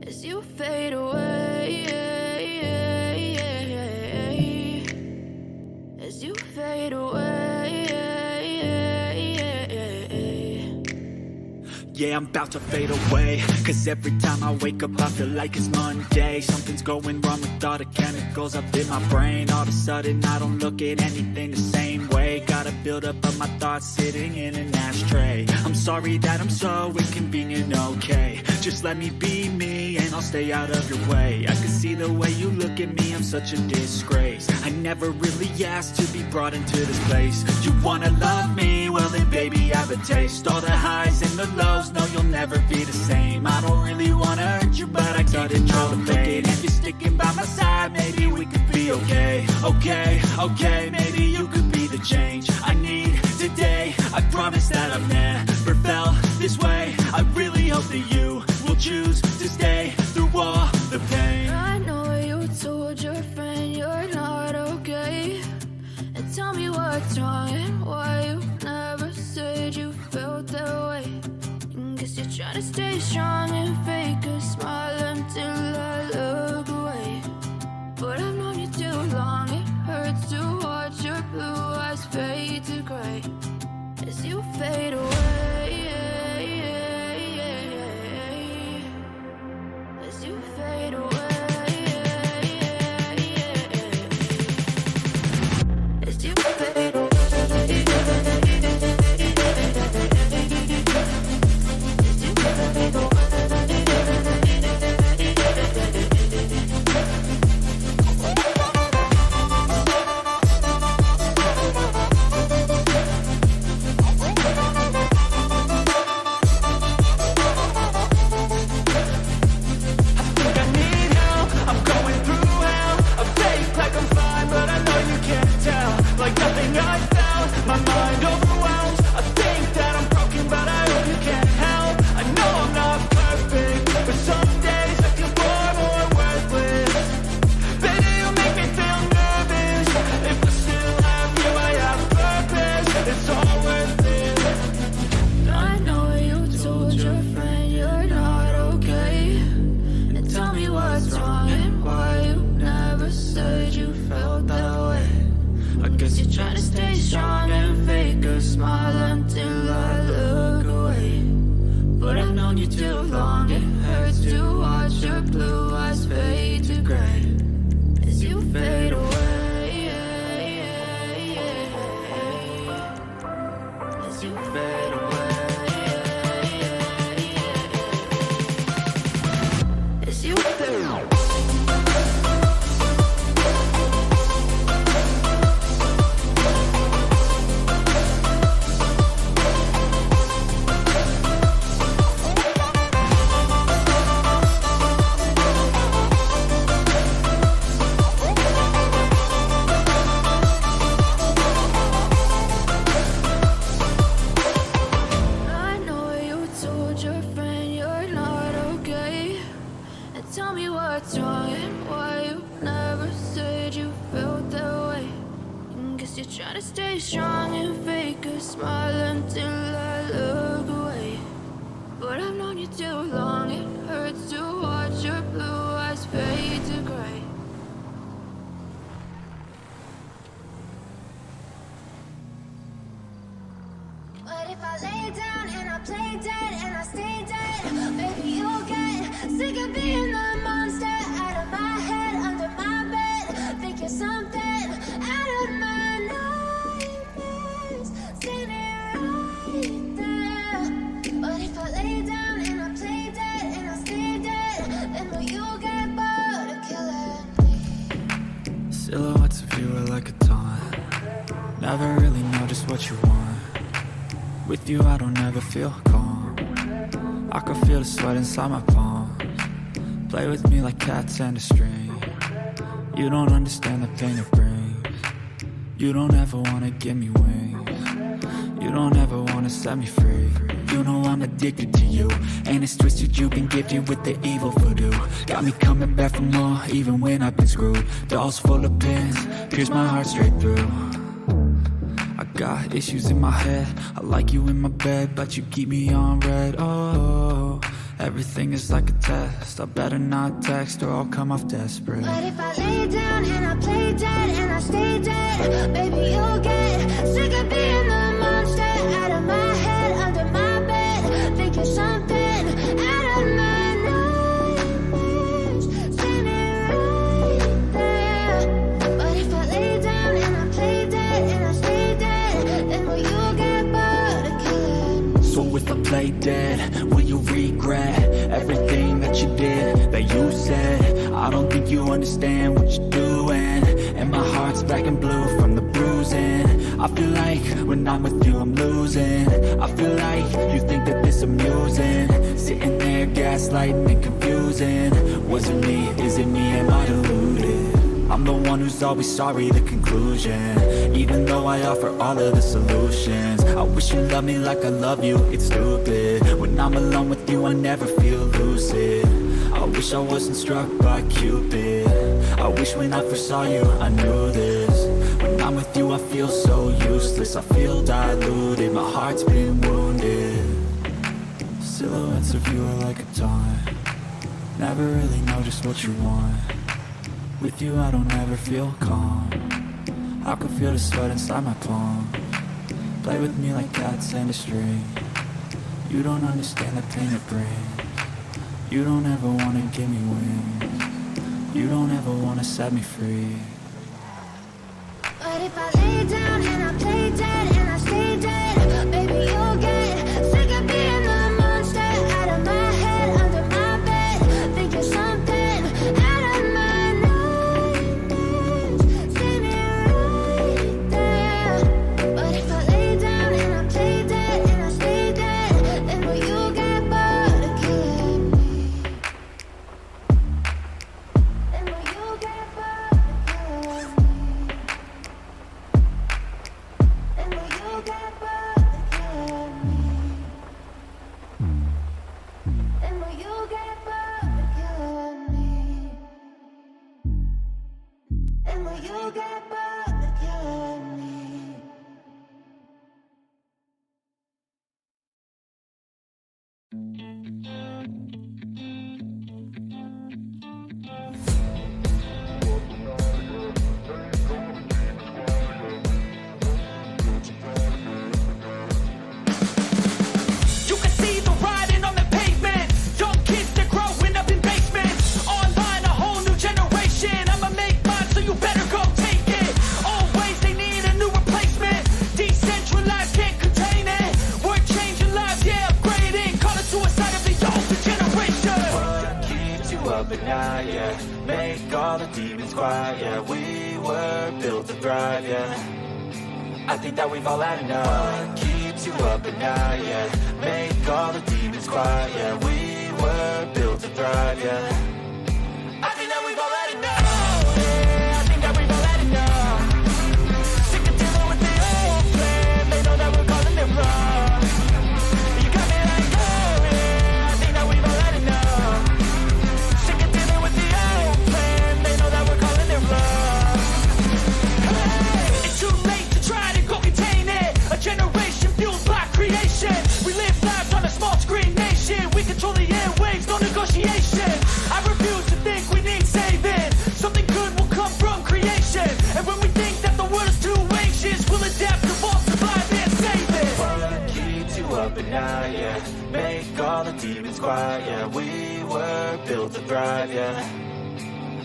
as you fade away, as you fade away. Yeah, I'm about to fade away, cause every time I wake up I feel like it's Monday. Something's going wrong with all the chemicals up in my brain. All of a sudden I don't look at anything the same way. Gotta build up of my thoughts sitting in an ashtray. I'm sorry that I'm so inconvenient, okay. Just let me be me and I'll stay out of your way. I can see the way you look at me, I'm such a disgrace. I never really asked to be brought into this place. You wanna love me? Well then baby I have a taste. All the highs and the lows, no you'll never be the same. I don't really wanna hurt you but I can't control the pain. If you're sticking by my side maybe we could be okay. Okay, maybe you could be the change I need today. I promise that I've never felt this way. I really hope that you will choose to stay through all the pain. I know you told your friend you're not okay, and tell me what's wrong and why you never said you felt that way. Guess you're trying to stay strong and fake a smile until I look away. But I've known you too long, it hurts to watch your blue eyes fade to gray as you fade away, as you fade away, as you fade away. Silhouettes of you are like a taunt. Never really know just what you want. With you I don't ever feel calm. I can feel the sweat inside my palms. Play with me like cats and a string. You don't understand the pain it brings. You don't ever wanna give me wings. You don't ever wanna set me free. You know I'm addicted to you, and it's twisted. You've been gifted with the evil voodoo. Got me coming back for more, even when I've been screwed. Dolls full of pins, pierce my heart straight through. I got issues in my head. I like you in my bed, but you keep me on red. Oh, Everything is like a test. I better not text or I'll come off desperate. But if I lay down and I play dead and I stay dead, baby, you'll get sick of being the monster out of my head, under my bed, thinking something out of my nightmares, standing right there. But if I lay down and I play dead and I stay dead, then will you get bored of killing me? So if I play dead, will you regret everything that you did, that you said? I don't think you understand what you're doing, and my heart's black and blue from the bruising. I feel like when I'm with you I'm losing. I feel like you think that this amusing, sitting there gaslighting and confusing. Was it me? Is it me? Am I deluded? I'm the one who's always sorry, the conclusion, even though I offer all of the solutions. I wish you loved me like I love you, it's stupid. When I'm alone with you I never feel lucid. I wish I wasn't struck by Cupid. I wish when I first saw you I knew this. When I'm with you I feel so useless, I feel diluted, my heart's been wounded. Silhouettes of you are like a taunt, never really know just what you want. With you I don't ever feel calm, I can feel the sweat inside my palm. Play with me like cats and a string. You don't understand the pain it brings. You don't ever wanna give me wings. You don't ever wanna set me free. But if I lay down and I play dead and I stay dead, baby, you'll get sick of being the monster out of my head, under my bed, thinking something out of my nightmares, standing right there. But if I lay down and I play dead and I stay dead, then will you get bored of killing me? Then will you get bored of killing me? And will you get bored of killing me? And will you get bored of killing me? And will you get bored of killing me? You can see the writing on the pavement. Young kids, they're growing up in basements. Online, a whole new generation. I'ma make mine, so you better go take it. Always, they need a new replacement. Decentralized, can't contain it. We're changing lives, yeah, upgrading. Call it suicide of the older generation. What keeps you up at night, yeah? Make all the demons quiet, yeah. We were built to thrive, yeah. I think that we've all had enough. What keeps you up at night, yeah? Make all the demons quiet, yeah. We were built to thrive, yeah. I think that we've all had enough. Yeah, I think that we've all had enough. Sick of dealing with the old plan. They know that we're calling it wrong. You got me like, oh yeah, I think that we've all had enough. Sick of dealing with the old plan. They know that we're calling it wrong. Hey, it's too late to try to go contain it. A generation fueled by creation. We live lives on a small screen nation. We control the airwaves, no negotiation. I refuse to think we need saving. Something good will come from creation. And when we think that the world is too anxious, we'll adapt, evolve, survive, and save it. What keeps you up at night, yeah? Make all the demons quiet, yeah. We were built to thrive, yeah.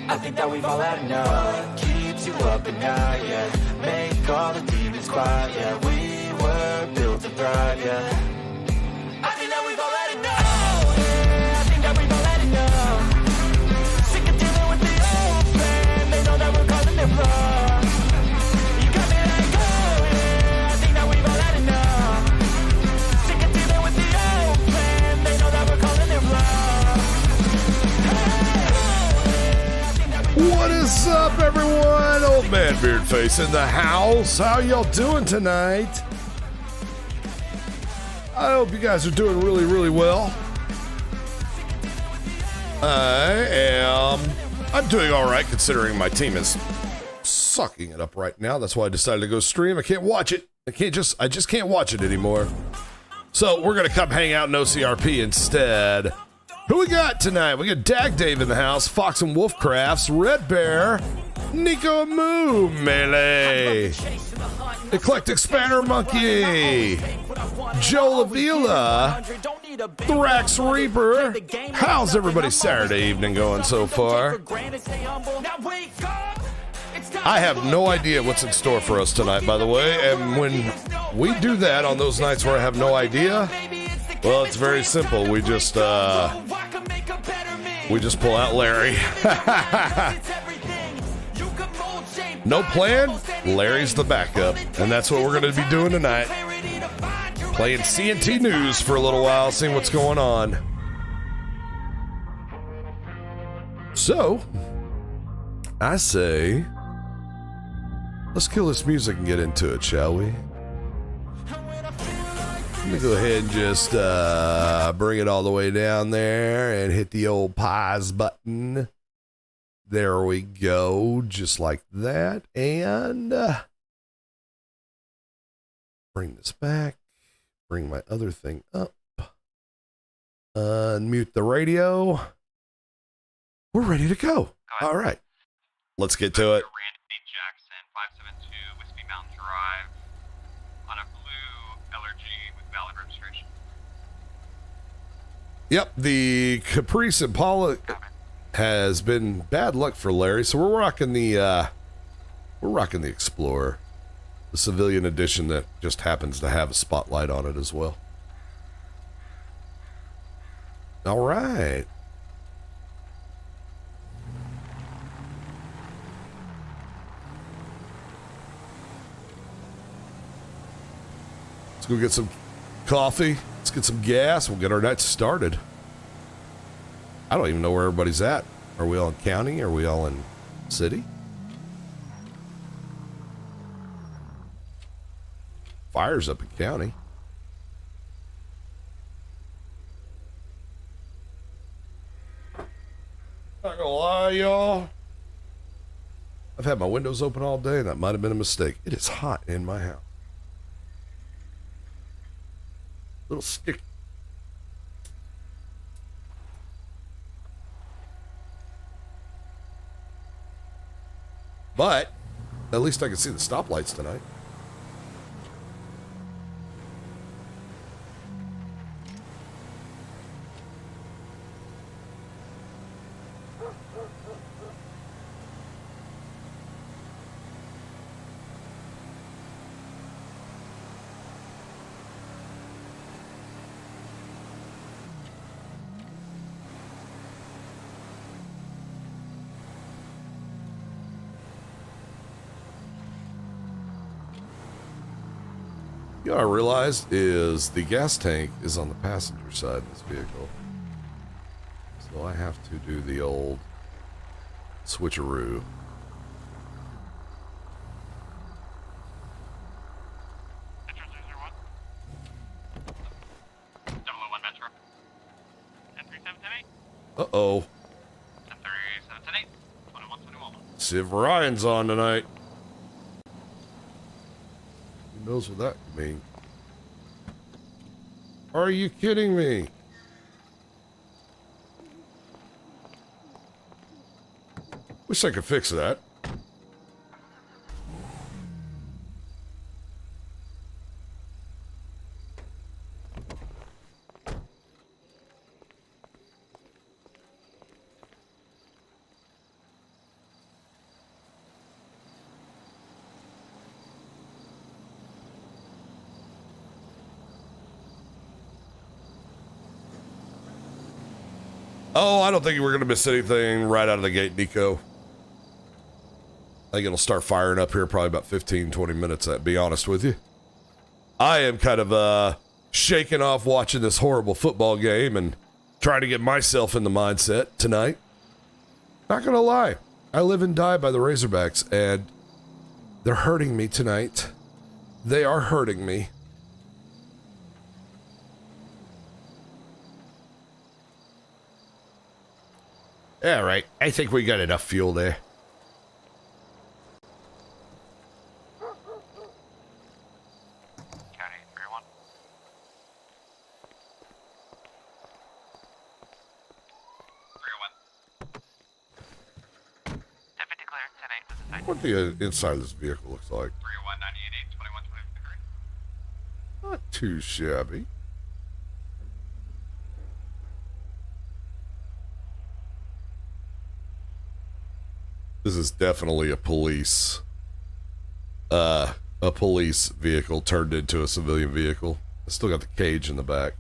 I think that we've all had enough. What keeps you up at night, yeah? Make all the demons quiet, yeah. We were built to thrive, yeah. I think that we've all had enough. Yeah, I think that we've all had enough. Sick of dealing with the old plan. They know that we're calling it wrong. You got me like, oh yeah, I think that we've all had enough. Sick of dealing with the old plan. They know that we're calling it wrong. What is up, everyone? Old Man Beardface in the house. How y'all doing tonight? I hope you guys are doing really, really well. I'm doing all right considering my team is sucking it up right now. That's why I decided to go stream. I can't watch it. I just can't watch it anymore. So we're gonna come hang out in OCRP instead. Who we got tonight? We got Dag Dave in the house, Fox and Wolf Crafts, Red Bear, Nico Moo, Melee, Eclectic Spanner Monkey, Joe Lavila, Thrax Reaper. How's everybody's Saturday evening going so far? I have no idea what's in store for us tonight, by the way, and when we do that on those nights where I have no idea, well, it's very simple. We just pull out Larry. No plan, Larry's the backup, and that's what we're going to be doing tonight. Playing CNT News for a little while, seeing what's going on. So, I say, let's kill this music and get into it, shall we? Let me go ahead and just bring it all the way down there and hit the old pause button. There we go, just like that. And bring this back. Bring my other thing up. Unmute the radio. We're ready to go. All right. Let's get to it. Randy Jackson, 572 Whiskey Mountain Drive, on a blue LRG with valid registration. Yep, the Caprice Impala has been bad luck for Larry, so we're rocking the Explorer, the civilian edition that just happens to have a spotlight on it as well. All right. Let's go get some coffee. Let's get some gas. We'll get our night started. I don't even know where everybody's at. Are we all in county? Are we all in city? Fire's up in county. Not gonna lie, y'all. I've had my windows open all day, and that might have been a mistake. It is hot in my house. A little sticky. But at least I can see the stoplights tonight. You know what I realized is the gas tank is on the passenger side of this vehicle. So I have to do the old switcheroo. Metro 001. 001 Metro. 103710 Uh-oh. 103710 2121. Civ Ryan's on tonight. Who knows what that could mean? Are you kidding me? Wish I could fix that. Oh, I don't think we're going to miss anything right out of the gate, Nico. I think it'll start firing up here probably about 15, 20 minutes, to be honest with you. I am kind of shaking off watching this horrible football game and trying to get myself in the mindset tonight. Not going to lie. I live and die by the Razorbacks, and they're hurting me tonight. They are hurting me. All right, I think we got enough fuel there. County 301. what the inside of this vehicle looks like. 31988 2123. Not too shabby. This is definitely a police vehicle turned into a civilian vehicle. It's still got the cage in the back.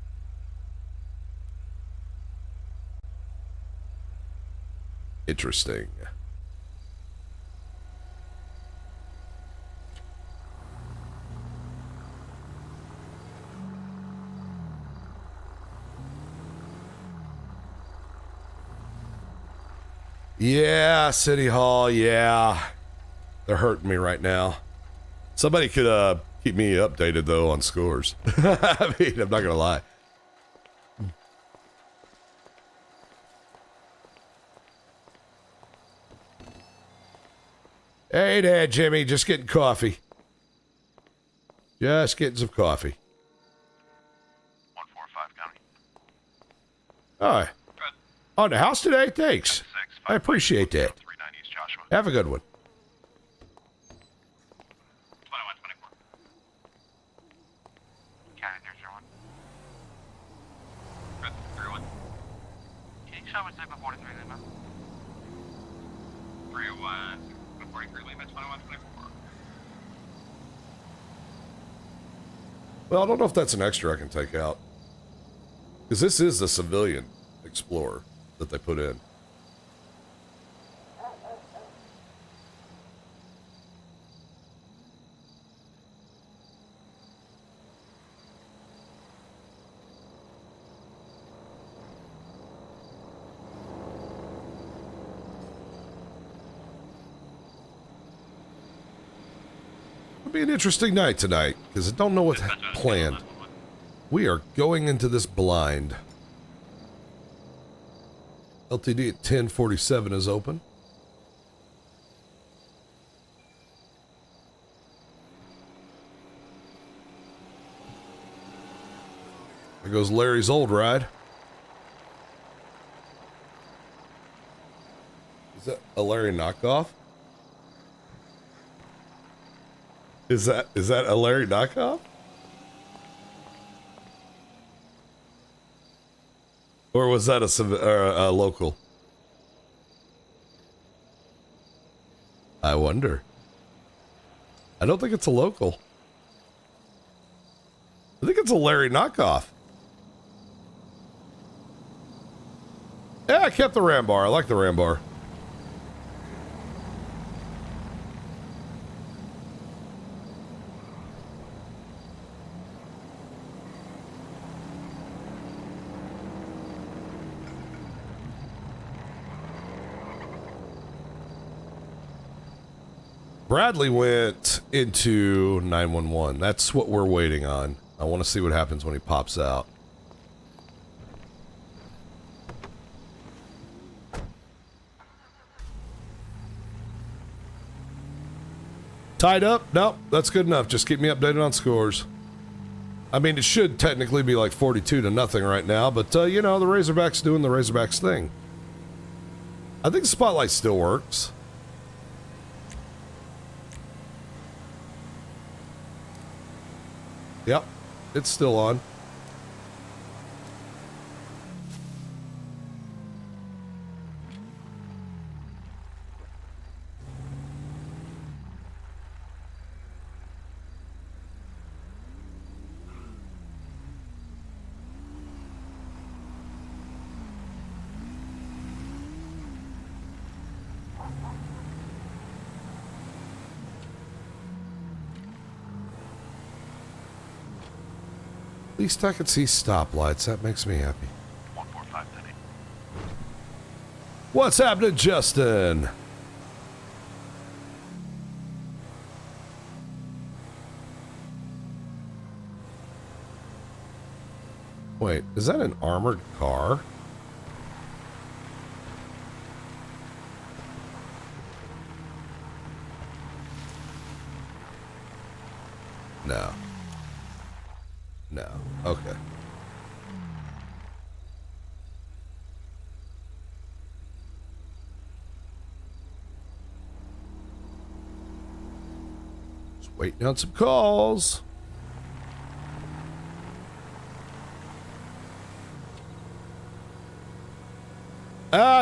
Interesting. Yeah, City Hall, yeah. They're hurting me right now. Somebody could keep me updated, though, on scores. I mean, I'm not gonna lie. Hey there, Jimmy. Just getting coffee. Just getting some coffee. 145 County. All right. On the house today? Thanks. I appreciate that. 39 East Joshua. Have a good one. 2124. County 001. Red 31. Can you show me type of 43 Lima? 301. 43 Lima 2124. Well, I don't know if that's an extra I can take out. Because this is the civilian Explorer that they put in. It'll be an interesting night tonight, because I don't know what's planned. We are going into this blind. LTD at 1047 is open. There goes Larry's old ride. Is that a Larry knockoff? Is that a Larry knockoff? Or was that a local? I wonder. I don't think it's a local. I think it's a Larry knockoff. Yeah, I kept the ram bar. I like the ram bar. Bradley went into 911. That's what we're waiting on. I want to see what happens when he pops out. Tied up? Nope, that's good enough. Just keep me updated on scores. I mean, it should technically be like 42-0 right now, but, you know, the Razorbacks doing the Razorbacks thing. I think the spotlight still works. Yep, it's still on. At least I can see stoplights. That makes me happy. 145 Penny. What's happening, Justin? Wait, is that an armored car? No. No. Okay. Waiting on some calls.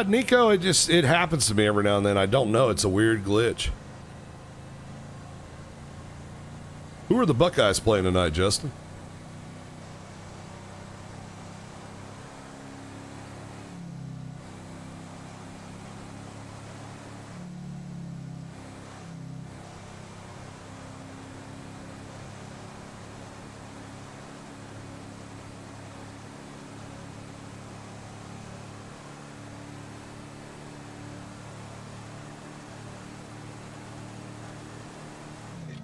Nico, it happens to me every now and then. I don't know. It's a weird glitch. Who are the Buckeyes playing tonight, Justin?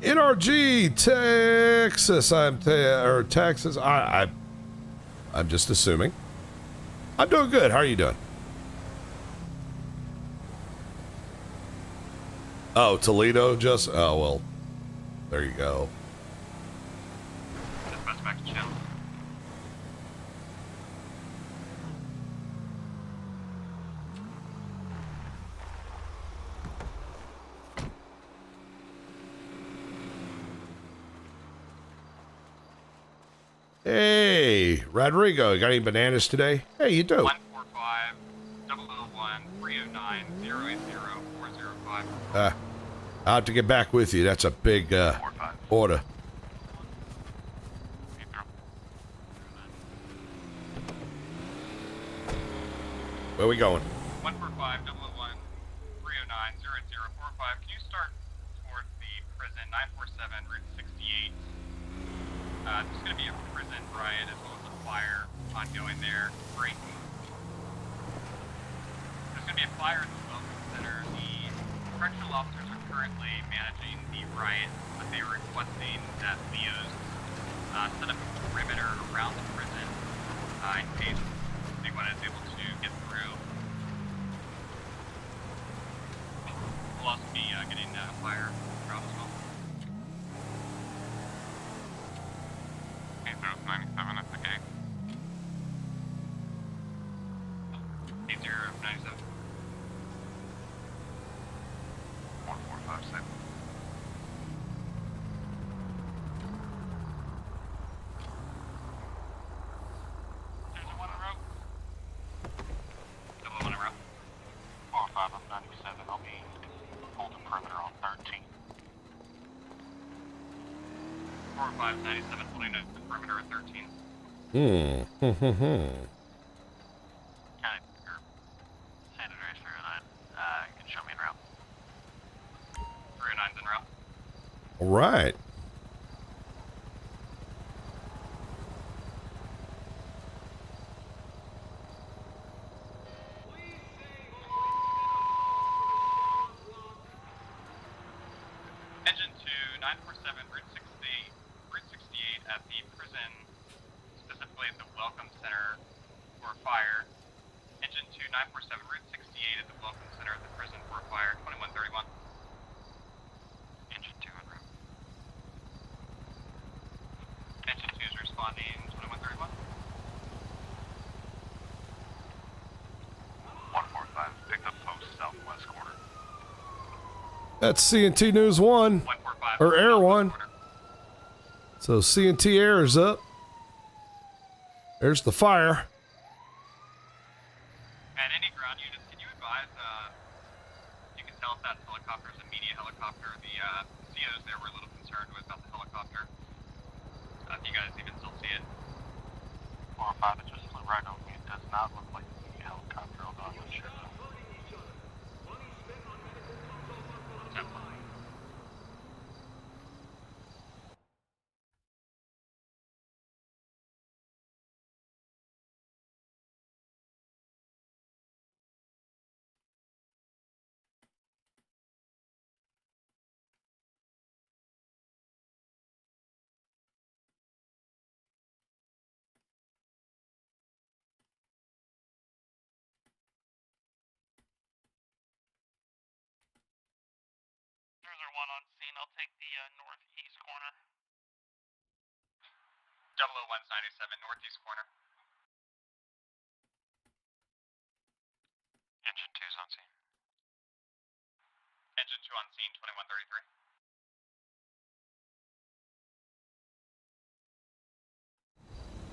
NRG, Texas. Or Texas. I'm just assuming. I'm doing good. How are you doing? Oh, Toledo, just. Oh well. There you go. Dispatch back to channel. Hey, Rodrigo, got any bananas today? Hey, you do. 145 001 309 080 405. I'll have to get back with you. That's a big order. Where we going? 145 001 309 0045. Can you start towards the prison 947 Route 68? There's going to be a prison riot as well as a fire ongoing there. Great. There's going to be a fire at the Welcome Center. The correctional officers are currently managing the riot, but they were requesting that Leo's set up a perimeter around the prison in case anyone is able to get through. We'll also be getting a fire crowd as well. 8097 at the gate. 8097. 1456. There's a one in a row. Double one in a row. 45 of 97. I'll be holding perimeter on 13. 45 97 holding a perimeter at 13. County or San Andreas 309. You can show me en route. 309's en route. All right. Engine 2, 947 Route 68 at the prison, specifically at the Welcome Center for a fire. Engine 2, 947 Route 68 at the Welcome Center at the prison for a fire, 2131. Engine 2 en route. Engine 2 is responding, 2131. 145, picked up post southwest corner. That's CNT News 1. 145. Or Air 1. Corner. So CNT Air is up. There's the fire. And any ground units, can you advise, you can tell if that helicopter is a media helicopter. The COs there were a little concerned about the helicopter. If you guys even still see it. 405, it just flew right over me. It does not look like a media helicopter, although I'm not sure. Cruiser 1 on scene. I'll take the northeast corner. 001's 97, northeast corner. Engine 2's on scene. Engine 2 on scene, 2133.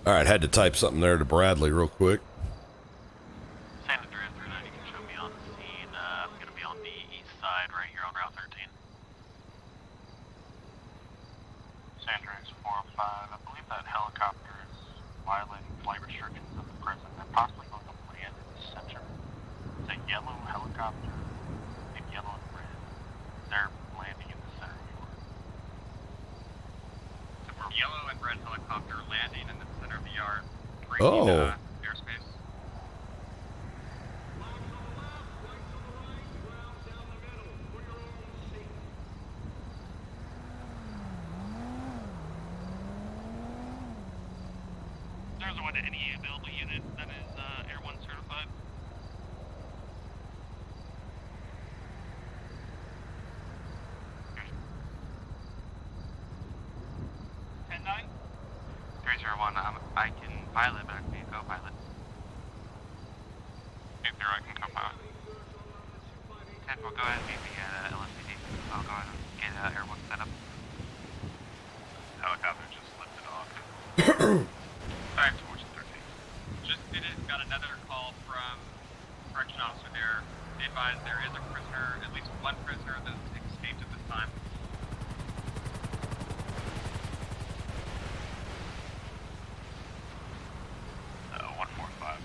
All right, had to type something there to Bradley real quick. San Andreas 39, you can show me on the scene. I'm going to be on the east side right here on Route 13. San Andreas 405, I believe that helicopter is violating flight restrictions of the prison and possibly going to land in the center. It's a yellow helicopter in yellow and red. They're landing in the center of York. So from yellow and red helicopter landing in the center of the yard. Oh. Airspace. There's one to any available unit that is Air 1 certified. Ten 9? 301, I can pilot, but I can go pilot. 80, I can co-pilot. 10, we'll go ahead and meet me at LSPD. I'll go ahead and get Air 1 set up. Helicopter just lifted off. Alright, Fortune 13. Just did it, got another call from correction officer there. They advised there is a prisoner, at least one prisoner that escaped at this time. Uh, 145.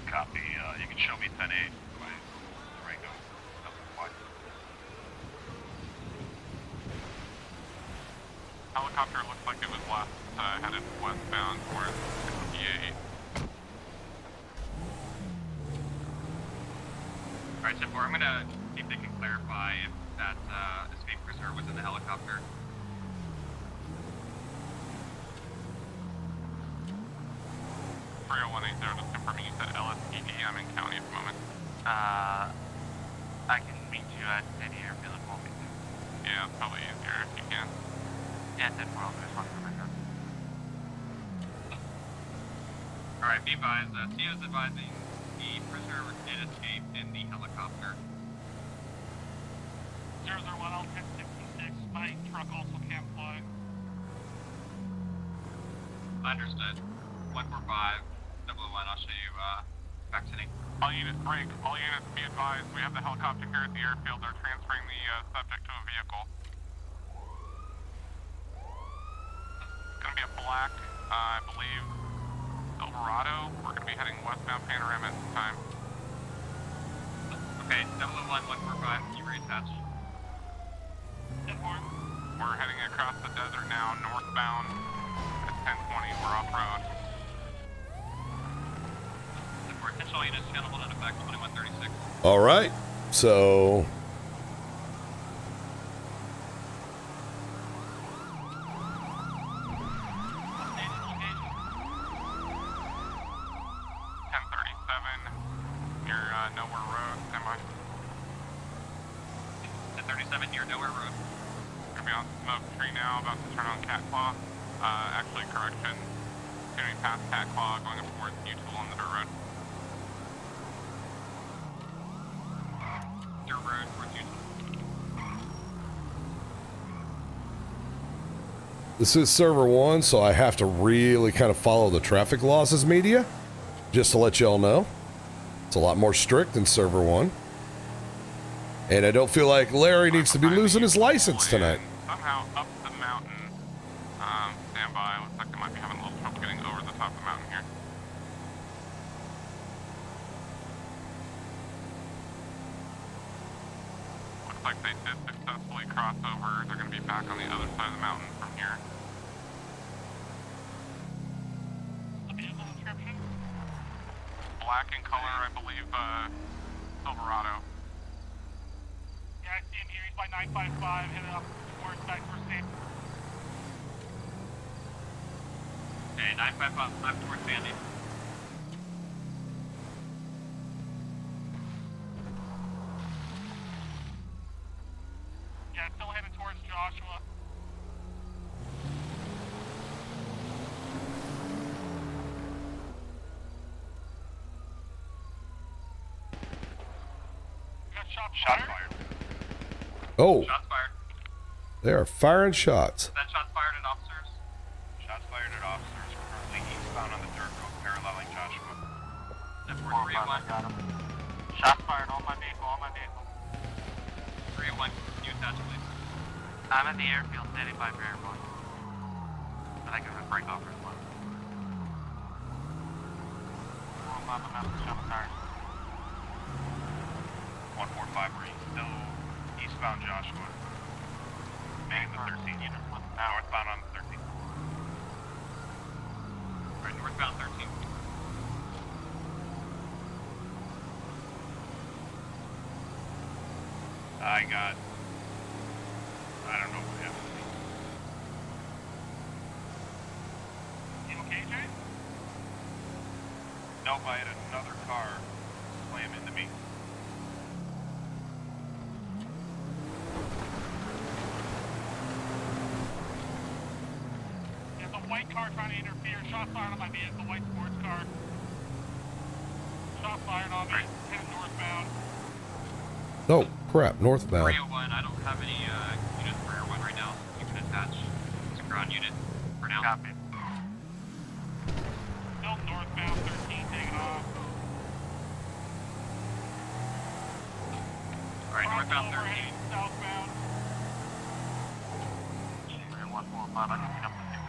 Copy. You can show me 10-8. Durango. Helicopter looks like it was last headed westbound towards 58. Alright, so I'm gonna see if they can clarify if that escaped prisoner was in the helicopter. Just confirming you said LSPD. I'm in county at the moment. I can meet you at any airfield if you want me to. Yeah, it's probably easier if you can. Yeah, 10-4, I'll just walk through my car. Alright, be advised, CO is advising the prisoner did escape in the helicopter. 001, I'll 1066. My truck also can't fly. Understood. 145, 001, I'll show you vaccinating. All units break. All units be advised. We have the helicopter here at the airfield. They're transferring the subject to a vehicle. It's going to be a black, I believe, Silverado. We're going to be heading westbound Panorama at this time. Okay, 001, 145, can you reattach? We're heading across the desert now, northbound at 1020. We're off-road. Potential units scannable in effect 2136. All right. So Near Nowhere Road, semi. 1037 near Nowhere Road. Gonna be on Smoke Tree now, about to turn on Cat Claw. Actually, correction. Gonna be past Cat Claw, going up towards U-Tool on the dirt road. Dirt road towards you. this is server 1, so I have to really kind of follow the traffic laws as media, just to let y'all know. It's a lot more strict than server 1. And I don't feel like Larry needs to be losing his license tonight. Somehow up the mountain. Stand by. Looks like they might be having a little trouble getting over the top of the mountain here. Looks like they did successfully cross over. They're going to be back on the other side of the mountain from here. The vehicle description? Black in color, I believe, Silverado. Yeah, I see him here. He's by 955, headed up towards back for Sandy. Okay, 955 towards Sandy. Yeah, still headed towards Joshua. We got shot fired. Oh, Shots fired. they are firing shots. That shots fired at officers. Shots fired at officers. We're currently eastbound on the I got him. Shots fired on my vehicle, 301, can you attach, please? I'm at the airfield standing by for airborne. But I can break off as well. 405, I'm out of the shot tires. 145, are you still eastbound Joshua? Main the 13 unit. Northbound on the 13. Alright, northbound 13. I don't know what happened. You okay, Jay? Nope, I had another car slam into me. There's a white car trying to interfere. Shot fired on my vehicle, white sports car. Shot fired on me, heading northbound. Oh, crap. Northbound. 301, I don't have any units for Air 1 right now. You can attach. It's a ground unit for now. Copy. Still northbound 13, taking off. Alright, northbound 13. Heading southbound. 145, I can jump with you.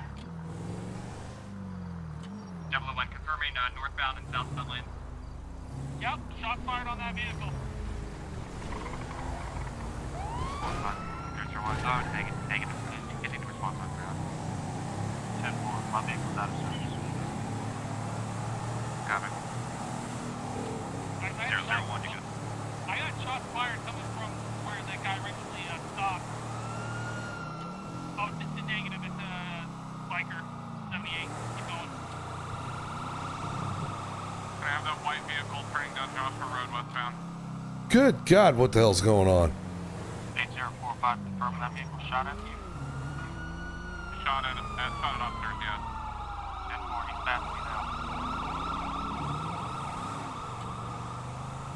001, confirming northbound and southbound lanes. Yep, shot fired on that vehicle. Oh, negative. Getting the response on ground. 10-4, my vehicle's out of service. Copy. 001, you good? I got shots fired coming from where that guy originally stopped. Oh, it's a negative. It's a biker. 78. Keep going. Can I have that white vehicle turning down Joshua Road westbound? Good God, what the hell's going on? 8045, confirm that vehicle shot at you. Shot it upstairs, yes. 10-4, he's fast me now.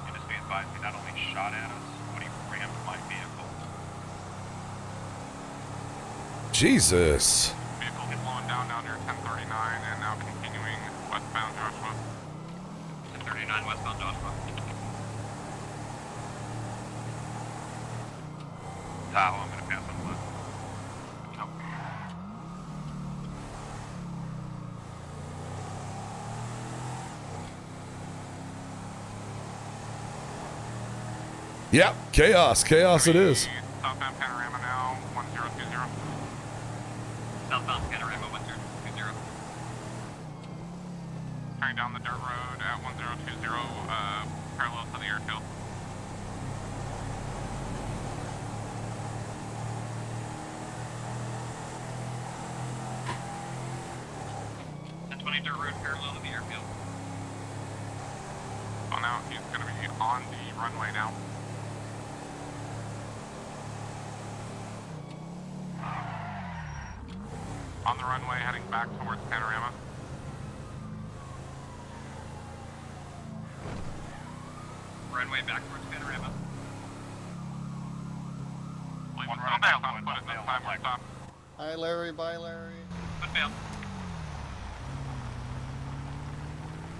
And just be advised, he not only shot at us, but he rammed my vehicle. Jesus. Vehicle is slowing down near 1039 and now continuing westbound Joshua. 1039 westbound Joshua. Tahoe, I'm gonna pass on the left. Yep, chaos it is. Southbound Panorama now, 1020. Southbound Panorama 1020. Turning down the dirt road at 1020, parallel to the airfield. Dirt road parallel to the airfield. Oh, now he's going to be on the runway now. On the runway, heading back towards Panorama. Runway back towards Panorama. One running back on foot at this time, we'll stop. Hi, Larry. Bye, Larry. Good fail.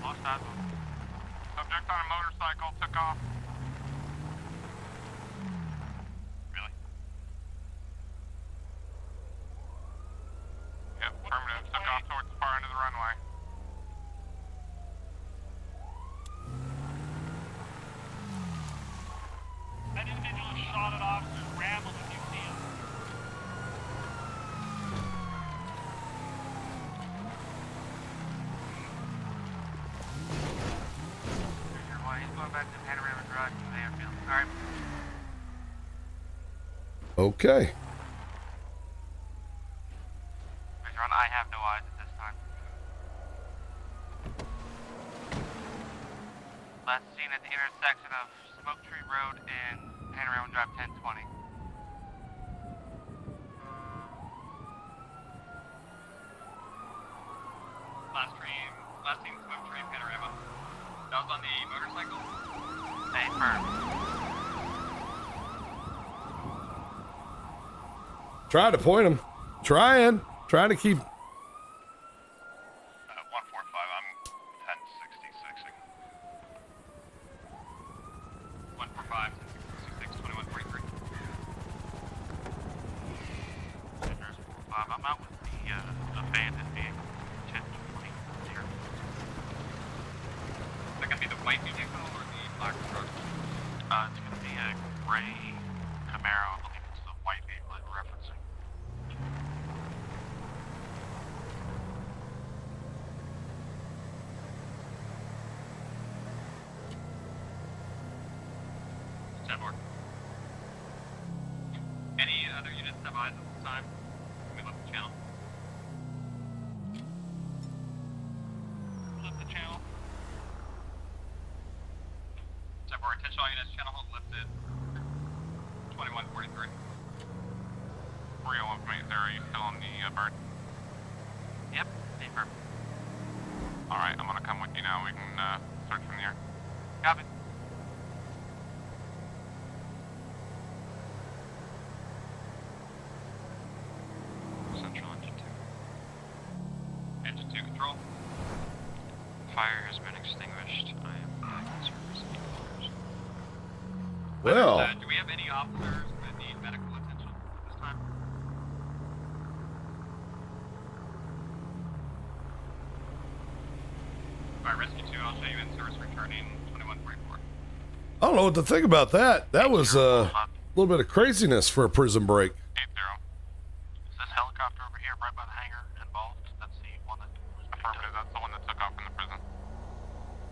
Lost that one. Subject on a motorcycle took off. Really? Yep, affirmative. Took off towards the far end of the runway. That individual shot at officers. Rambled if you see him. He's going back to Panorama Drive to the airfield. Alright. Okay. I have no eyes at this time. Last seen at the intersection of Smoke Tree Road and Panorama Drive 1020. Last seen Smoke Tree Panorama. That was on the motorcycle? Hey, firm. Trying to point him. Trying to keep. 145, I'm 1066ing. 10-4-5, 10-6-21-43. Sanders 4-5. I'm out with the abandoned vehicle. 10-20. Is that gonna be the white vehicle or the black truck? It's going to be a gray Camaro. I believe it's the white vehicle that we're referencing. Any other units have eyes at this time? Can we lift the channel? Lift the channel. 10-4, attention all units, channel hold lifted. 21-43. 301 from 80, are you still on the bird? Yep, paper. Alright, I'm going to come with you now. We can search from the air. Copy. Central engine 2. Engine 2 control. Fire has been extinguished. I am back in service. Well, Do we have any officers that need medical attention at this time? Alright, rescue 2, I'll show you in service returning 21-44. I don't know what to think about that. That was a little bit of craziness for a prison break. 80. Is this helicopter over here right by the hangar involved? That's the one that was affirmative. That's the one that took off from the prison.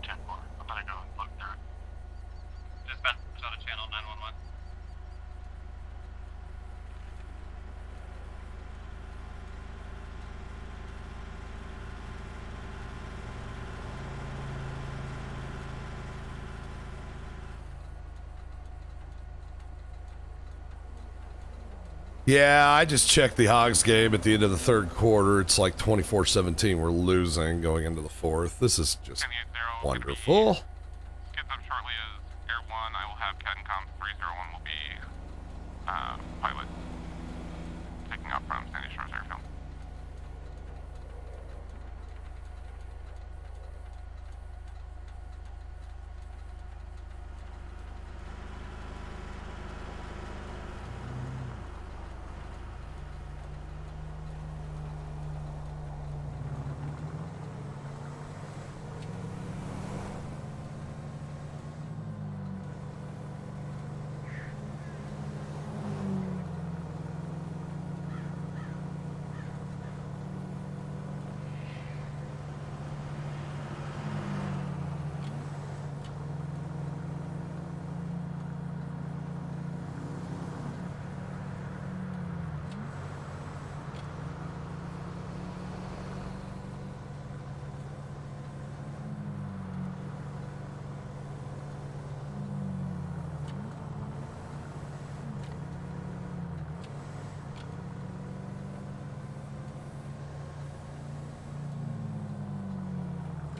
10-4. I'm going to go and look through it. Dispatch on a channel 911. Yeah, I just checked the Hogs game at the end of the third quarter. It's like 24-17. We're losing going into the fourth. This is just 10-80 wonderful. Gets up shortly as Air 1. I will have CATCOM 301 will be pilot taking off from Sandy Shores Airfield.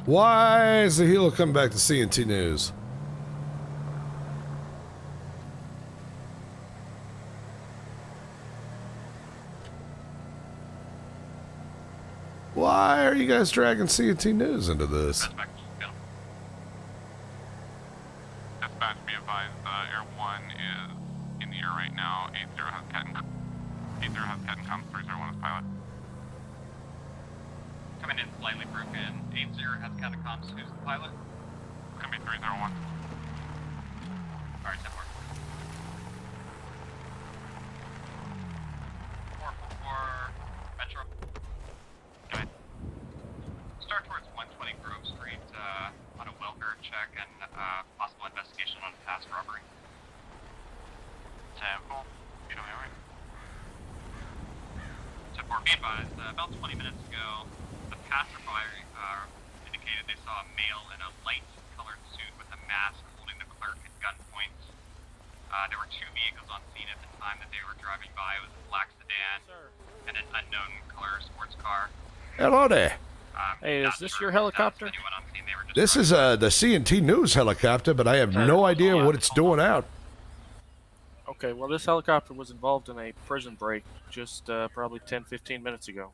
Why is the helo coming back to CNT News? Why are you guys dragging CNT News into this? Dispatch, channel. Dispatch, be advised, Air 1 is in the air right now. 80 has CATCOM. 80 has CATCOM 301 is pilot. Coming in slightly broken. 80 has catacombs. Who's the pilot? It's going to be 301. Alright, 10-4. 444 Metro. Go ahead. Start towards 120 Grove Street on a Welker check and possible investigation on a past robbery. 10-4. You know me, right? 10-4, be advised, about 20 minutes ago, the passerby indicated they saw a male in a light-colored suit with a mask holding the clerk at gunpoint. There were two vehicles on scene at the time that they were driving by. It was a black sedan and an unknown color sports car. Hello there. Hey, Not is this sure your if helicopter? anyone on scene. They were just This is driving the CNT News helicopter, but I have no idea what it's doing out. Okay, well, this helicopter was involved in a prison break just probably 10-15 minutes ago.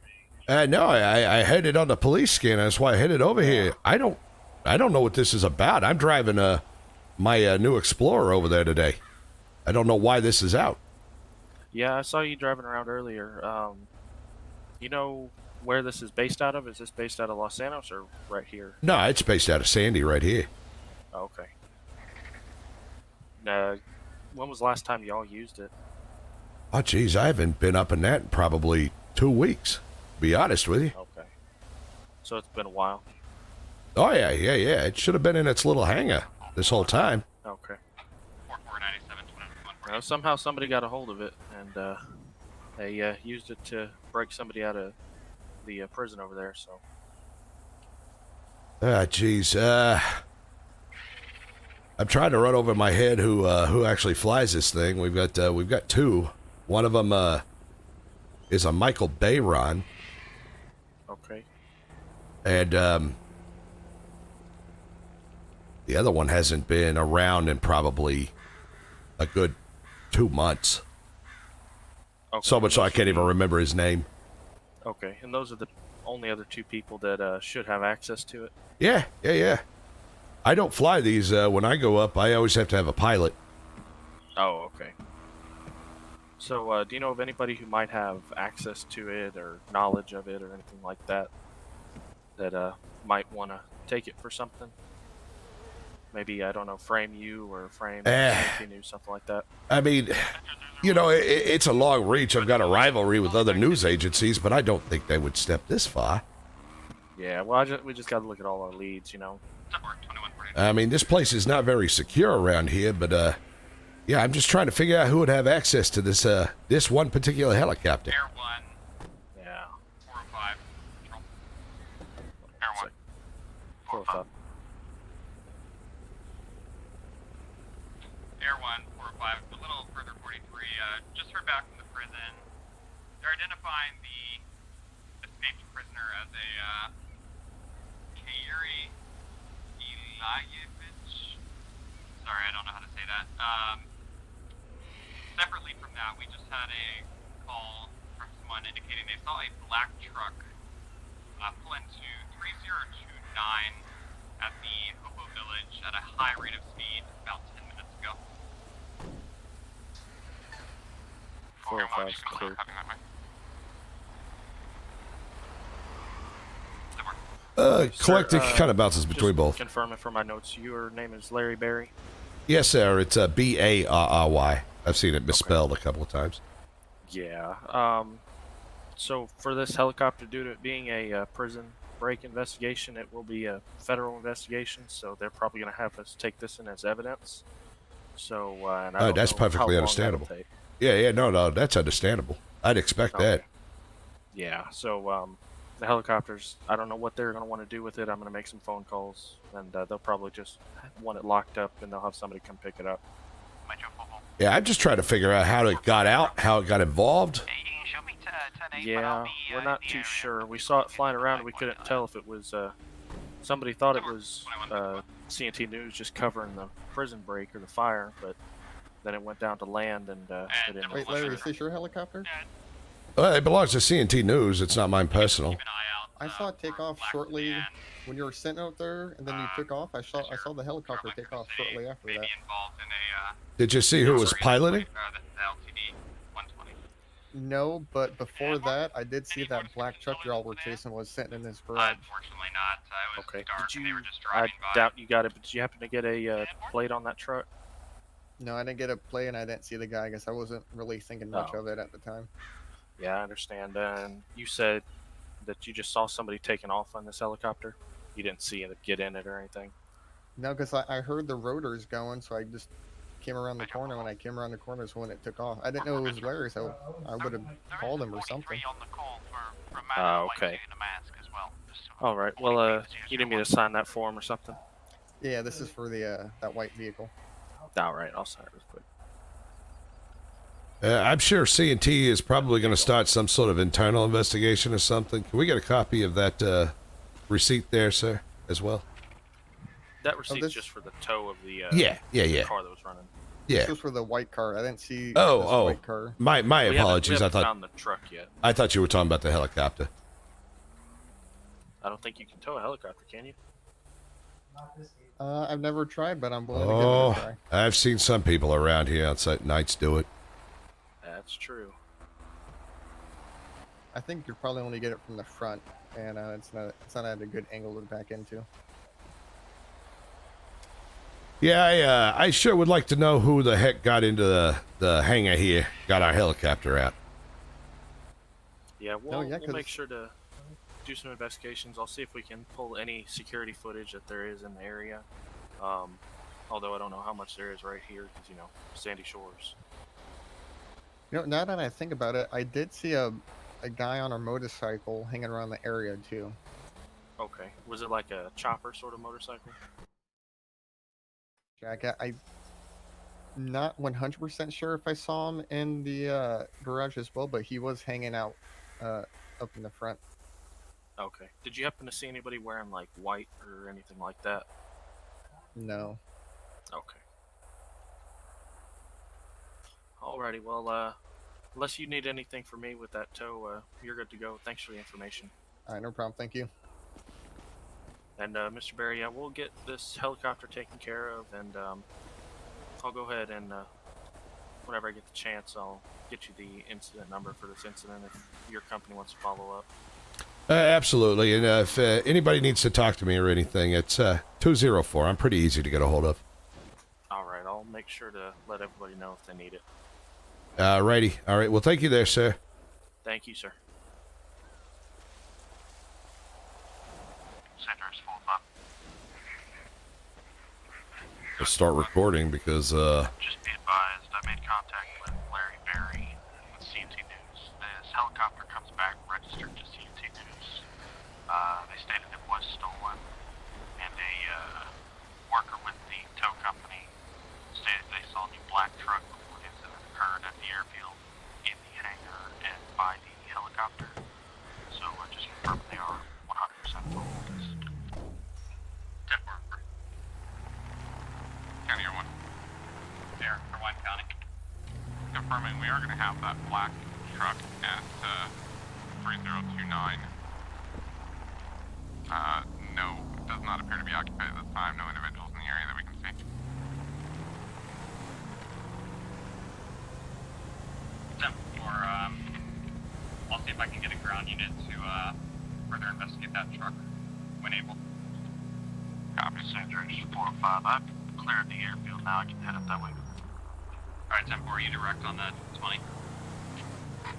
No, I had it on the police scanner. That's why I headed over here. I don't know what this is about. I'm driving my new Explorer over there today. I don't know why this is out. Yeah, I saw you driving around earlier. You know where this is based out of? Is this based out of Los Santos or right here? No, it's based out of Sandy right here. Oh, okay. When was the last time y'all used it? Oh, geez, I haven't been up in that in probably 2 weeks, to be honest with you. Okay. So it's been a while. Oh, yeah. It should have been in its little hangar this whole time. Okay. 4497 Somehow somebody got a hold of it, and they used it to break somebody out of the prison over there. So. Ah, geez. I'm trying to run over my head who actually flies this thing. We've got two. One of them is a Michael Bayron. Okay. And the other one hasn't been around in probably a good 2 months. Okay. So much so I can't even remember his name. Okay, and those are the only other two people that should have access to it? Yeah. I don't fly these. When I go up, I always have to have a pilot. Oh, okay. So, do you know of anybody who might have access to it or knowledge of it or anything like that that might want to take it for something? Maybe, I don't know, frame you or frame news, something like that. I mean, you know, it's a long reach. I've got a rivalry with other news agencies, but I don't think they would step this far. Yeah, well, we just got to look at all our leads, you know. I mean, this place is not very secure around here, but yeah, I'm just trying to figure out who would have access to this one particular helicopter. Air 1. Yeah. 405. Control. Air 1. 405. Air 1, 405. A little further, 43. Just heard back from the prison. They're identifying the escaped prisoner as a Kairi Ilayevich. Sorry, I don't know how to say that. Separately from that, we just had a call from someone indicating they saw a black truck pull into 3029 at the Hopo Village at a high rate of speed about 10 minutes ago. 405 is clear. Collecting kind of bounces between both. Confirm it for my notes. Your name is Larry Berry? Yes, sir. It's B-A-R-R-Y. I've seen it misspelled a couple of times. Yeah. So for this helicopter, due to it being a prison break investigation, it will be a federal investigation, so they're probably going to have us take this in as evidence. So, and I don't that's know how perfectly long understandable. that'll take. Yeah, no, that's understandable. I'd expect that. Yeah, so the helicopters, I don't know what they're going to want to do with it. I'm going to make some phone calls, and they'll probably just want it locked up, and they'll have somebody come pick it up. Yeah, I'm just trying to figure out how it got out, how it got involved. Yeah, we're not too sure. We saw it flying around, and we couldn't tell if it was, somebody thought it was CNT News just covering the prison break or the fire, but then it went down to land, and it didn't. Wait, Larry, is this your helicopter? Well, it belongs to CNT News. It's not mine personal. I saw it take off shortly when you were sitting out there, and then you took off. I saw the helicopter take off shortly after that. Did you see who was piloting? No, but before that, I did see that black truck y'all were chasing was sitting in his garage. Unfortunately not. I was Okay. dark Did and they you? were just I driving by. doubt you got it, but did you happen to get a plate on that truck? No, I didn't get a play, and I didn't see the guy. I guess I wasn't really thinking much of it at the time. Yeah, I understand. And you said that you just saw somebody taking off on this helicopter. You didn't see it get in it or anything. No, because I heard the rotors going, so I just came around the corner. When I came around the corner is when it took off. I didn't know it was Larry, so I would have called him or something. Okay. All right. Well, you need me to sign that form or something? Yeah, this is for the that white vehicle. All right, I'll sign it real quick. I'm sure C&T is probably going to start some sort of internal investigation or something. Can we get a copy of that receipt there, sir, as well? That receipt's just for the tow of the yeah. car that was running. Yeah. This was for the white car. I didn't see Oh, this oh. white car. My We apologies. haven't I thought found the truck yet. I thought you were talking about the helicopter. I don't think you can tow a helicopter, can you? I've never tried, but I'm willing to give it a try. I've seen some people around here outside nights do it. That's true. I think you probably only get it from the front, and it's not at a good angle to back into. Yeah, I sure would like to know who the heck got into the hangar here, got our helicopter out. Yeah, Oh, yeah, we'll make sure to do some investigations. I'll see if we can pull any security footage that there is in the area. Although I don't know how much there is right here because, you know, Sandy Shores. You know, now that I think about it, I did see a guy on a motorcycle hanging around the area too. Okay. Was it like a chopper sort of motorcycle? Jack, I'm not 100% sure if I saw him in the garage as well, but he was hanging out up in the front. Okay. Did you happen to see anybody wearing like white or anything like that? No. Okay. Alrighty, well, unless you need anything from me with that tow, you're good to go. Thanks for the information. All right, no problem. Thank you. And, Mr. Barry, yeah, we'll get this helicopter taken care of, and, I'll go ahead and, whenever I get the chance, I'll get you the incident number for this incident if your company wants to follow up. Absolutely, and if anybody needs to talk to me or anything, it's 204. I'm pretty easy to get a hold of. Alright, I'll make sure to let everybody know if they need it. Righty. All right, well, thank you there, sir. Thank you, sir. Center is full up. Let's start recording because, Just be advised, I made contact with Larry Berry with CNT News. This helicopter comes back registered to CNT News. They stated it was stolen, and a worker with the tow company stated they saw the black truck before the incident occurred at the airfield, in the hangar, and by the helicopter. So just confirm they are 100% full. County 01. There, for Wine County. Confirming we are going to have that black truck at 3029. No, it does not appear to be occupied at this time. No individuals in the area that we can see. I'll see if I can get a ground unit to further investigate that truck when able. Copy, Center is 405. I've cleared the airfield now. I can head up that way. Alright, 10-4, are you direct on that 20?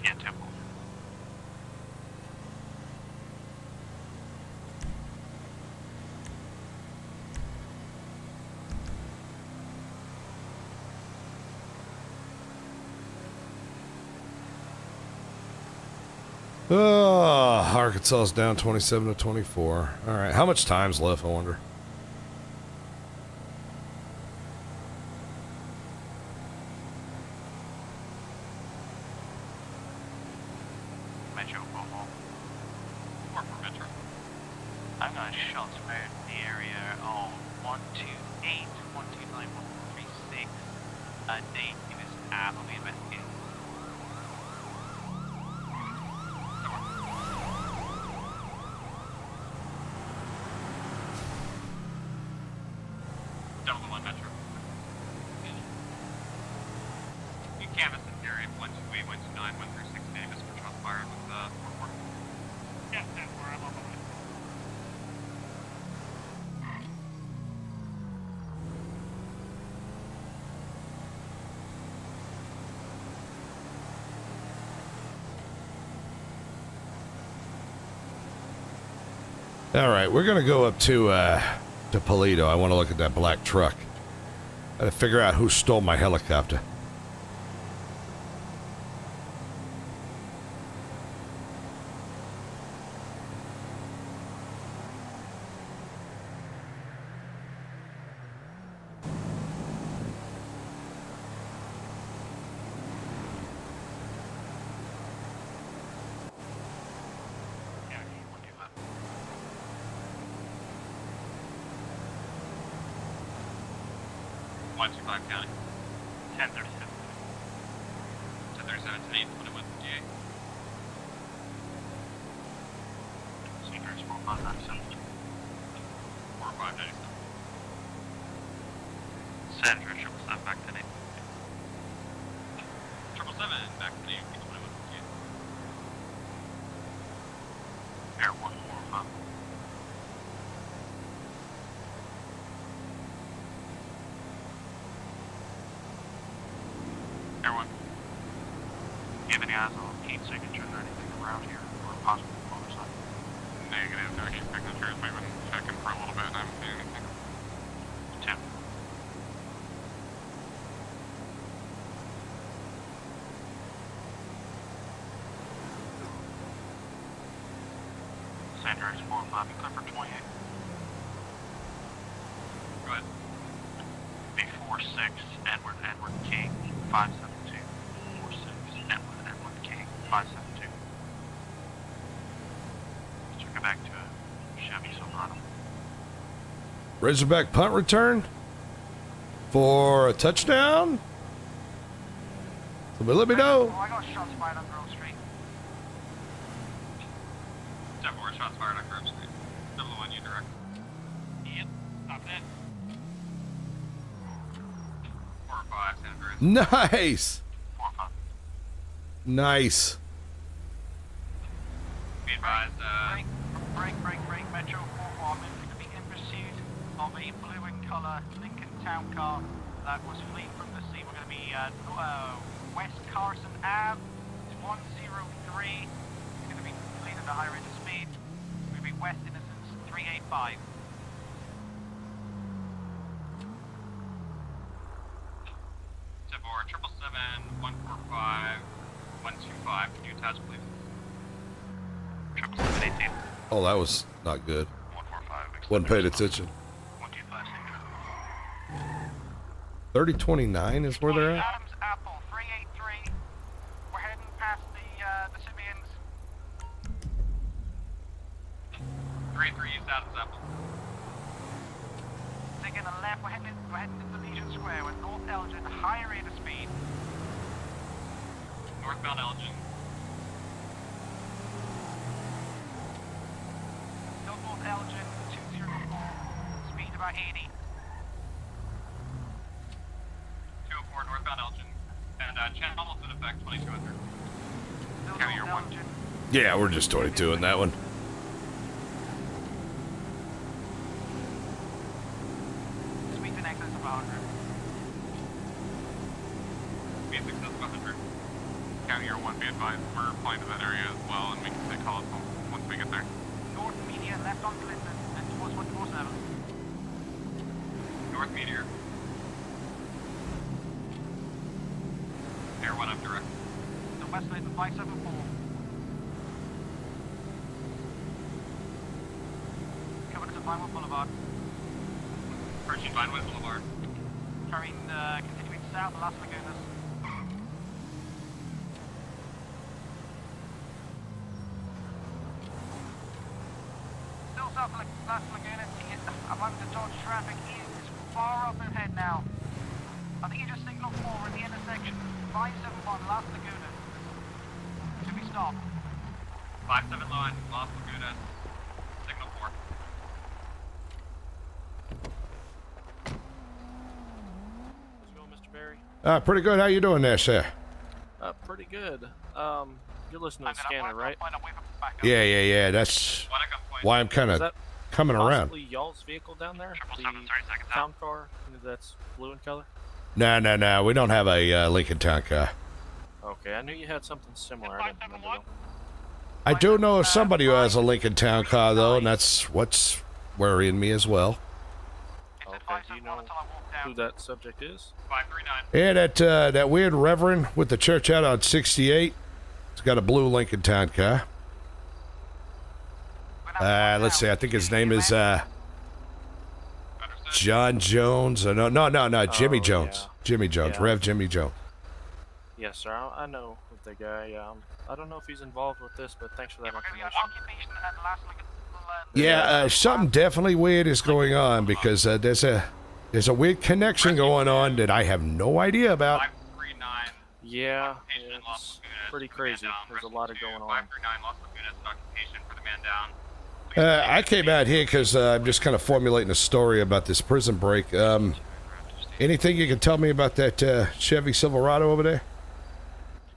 Yeah, Temple. Arkansas's down 27 to 24. All right, how much time's left, I wonder? Metro, go home. Or for Metro? I'm gonna shots fired in the area on 128, 129, 136. Nate, he was out of the investigation. Delta 1 Metro. You canvass this area 128, 129, 136 Davis for shots fired with 4-4. Yeah, that's where I'm on the way. All right, we're gonna go up to Paleto. I want to look at that black truck. Gotta figure out who stole my helicopter. County. 1037. 1037 to 8, 21 DA. Center is 4597. 4597. San Andreas 777 back to 8. 777 back to the 21 with you. Air 145. Air 1. Do you have any eyes on heat signatures or anything around here, or possible motorcycle? Negative. No heat signatures. We've been checking for a little bit and I haven't seen anything. 10. San Andreas 405, you clear for 28. Go ahead. B46 Edward King 572. 46 Edward King 572. Let's check it back to a Chevy Silverado. Razorback punt return for a touchdown. Somebody let me know. Oh, I got shots fired on Grove Street. 10-4 shots fired on Grove Street. Double one, you direct. Yep, stop that. 4 or 5, San Andreas. Nice. 405. Nice. Be advised, Break, Metro 4-1 is going to be in pursuit of a blue and colour Lincoln Town car that was fleeing from the scene. We're going to be West Carson Ave, 103. It's going to be leading at a higher rate of speed. We're going to be West Innocence 385. Tibor, 777, 145, 125. Can you attach, please? 777 18. Oh, that was not good. 145. Wasn't paying attention. 125. 3029 is where they're at. Adams Apple 383. We're heading past the Simeons. 3-3 East Adams Apple. Taking a left, we're heading into Legion Square with North Elgin, high rate of speed. Northbound Elgin. Still North Elgin, 204, speed about 80. 204 northbound Elgin. And channel almost in effect, 2200. Still County North Air 1. Elgin. Yeah, we're just 22 in that one. Speed in excess of 100. Be in excess of 100. County Air 1, be advised. We're applying to that area as well, and we can take calls once we get there. North Media, left on Clinton, and towards 147. North Meteor. Air 1 up direct. So West Clinton 574. Coming to Vinewood Boulevard. Approaching Vinewood Boulevard. Carrying, continuing south, Las Lagunas. Still south of Las Lagunas. I'm under Dodge traffic. He is far up ahead now. I think you just signal 4 at the intersection. 571 Las Lagunas. Should be stopped. 57 line, Las Lagunas. Signal 4. How's it going, Mr. Barry? Pretty good. How you doing there, sir? Pretty good. You're listening to the scanner, right? Yeah. That's One at gunpoint. why I'm kind Is of that coming around. possibly y'all's vehicle down there? 777, 30 seconds The town car that's blue in color? No. We don't have a Lincoln Town car. Okay, I knew you had something similar. I didn't remember though. I do know of somebody who has a Lincoln Town car, though, and that's what's worrying me as well. Okay, do you know who that subject is? 539. Yeah, that weird reverend with the church out on 68. He's got a blue Lincoln Town car. Let's see. I think his name is Understood. John Jones. No, Jimmy Oh, Jones. yeah. Jimmy Jones. Yeah. Rev Jimmy Jones. Yes, sir. I know the guy. I don't know if he's involved with this, but thanks for that information. Yeah, something definitely weird is going on because there's a weird connection going on that I have no idea about. 539. Yeah, Occupation in Las it's Lagunas pretty for the man crazy. down. There's a Rest lot of two, going on. 539 Las Lagunas, an occupation for the man down. I came out here because I'm just kind of formulating a story about this prison break. Anything you can tell me about that Chevy Silverado over there?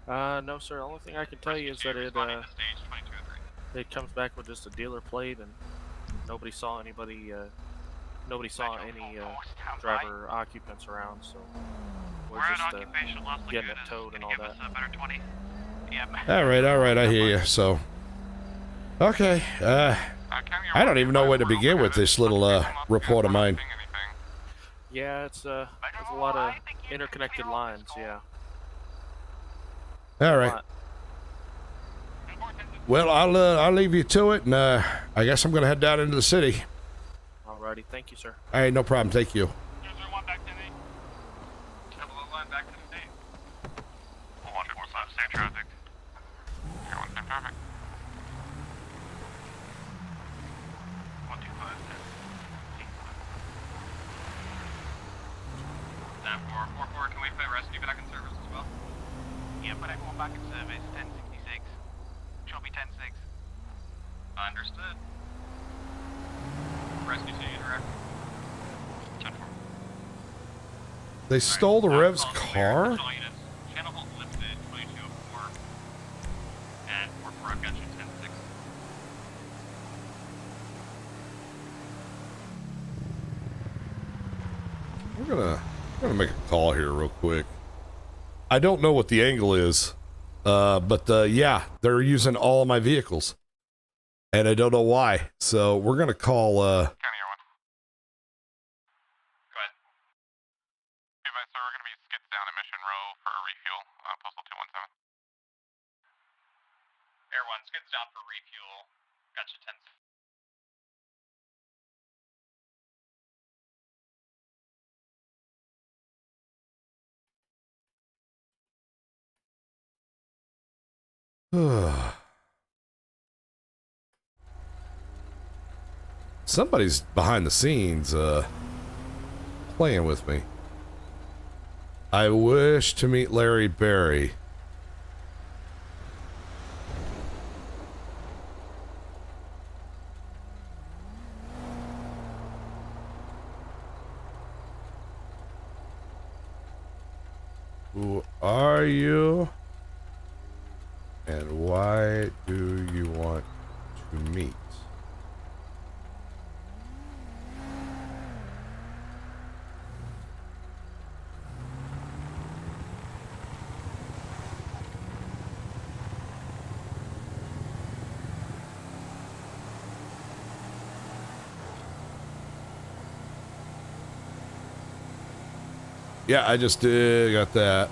No, sir. The only thing I can tell you is that it comes back with just a dealer plate, and nobody saw anybody. Nobody saw any driver occupants around, so we're just getting it towed and all that. All right, I hear you. So, okay, I don't even know where to begin with this little report of mine. Yeah, it's there's a lot of interconnected lines. Yeah. All right. Well, I'll leave you to it, and I guess I'm gonna head down into the city. Alrighty, thank you, sir. Hey, no problem. Thank you. Safe traffic. Everyone's been perfect. 125. 444, can we put rescue back in service as well? Yeah, put everyone back in service. 1066. Chubby 106. Understood. Rescue to you, direct. 10-4. They stole the Rev's car? Channel hold lifted 2204. And 44, I've got you 10-6. We're gonna make a call here real quick. I don't know what the angle is, but yeah, they're using all of my vehicles, and I don't know why. So we're gonna call. County Air 1. Go ahead. Hey, advice, sir, we're gonna be skids down at Mission Row for a refuel. Postal 217. Air 1, skids down for refuel. Got you 10-6. Somebody's behind the scenes, playing with me. I wish to meet Larry Berry. Who are you? And why do you want to meet? Yeah, I just got that.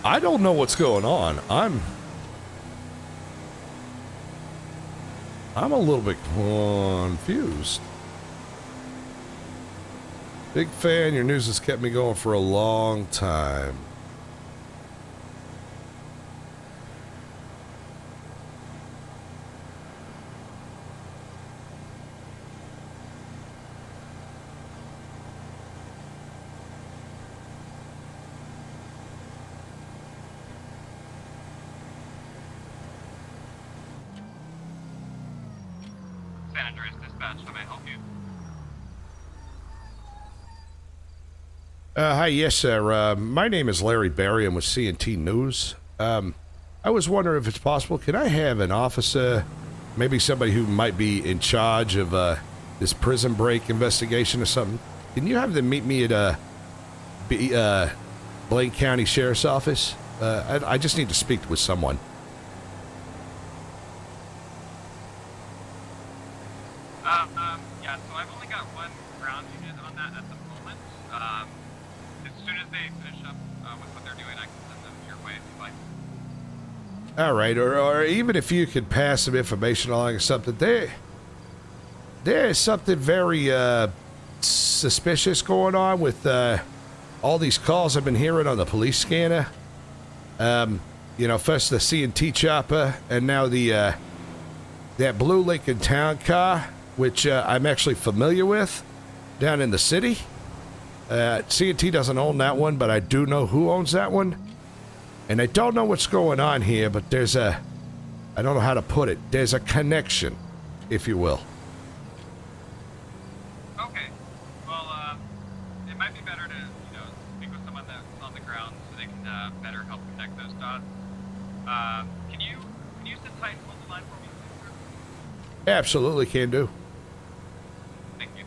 I don't know what's going on. I'm a little bit confused. Big fan. Your news has kept me going for a long time. San Andreas Dispatch, how may I help you? Hi, yes, sir. My name is Larry Berry. I'm with CNT News. I was wondering if it's possible, can I have an officer, maybe somebody who might be in charge of this prison break investigation or something? Can you have them meet me at Blaine County Sheriff's Office? I just need to speak with someone. Yeah, so I've only got one ground unit on that at the moment. As soon as they finish up with what they're doing, I can send them your way if you'd like. All right, or even if you could pass some information along or something. There is something very suspicious going on with all these calls I've been hearing on the police scanner. You know, first the CNT chopper, and now the that blue Lincoln Town car, which I'm actually familiar with down in the city. CNT doesn't own that one, but I do know who owns that one. And I don't know what's going on here, but there's a... I don't know how to put it. There's a connection, if you will. Okay. Well, it might be better to, speak with someone that's on the ground so they can better help connect those dots. Can you sit tight and hold the line for me, please, sir? Absolutely can do. Thank you.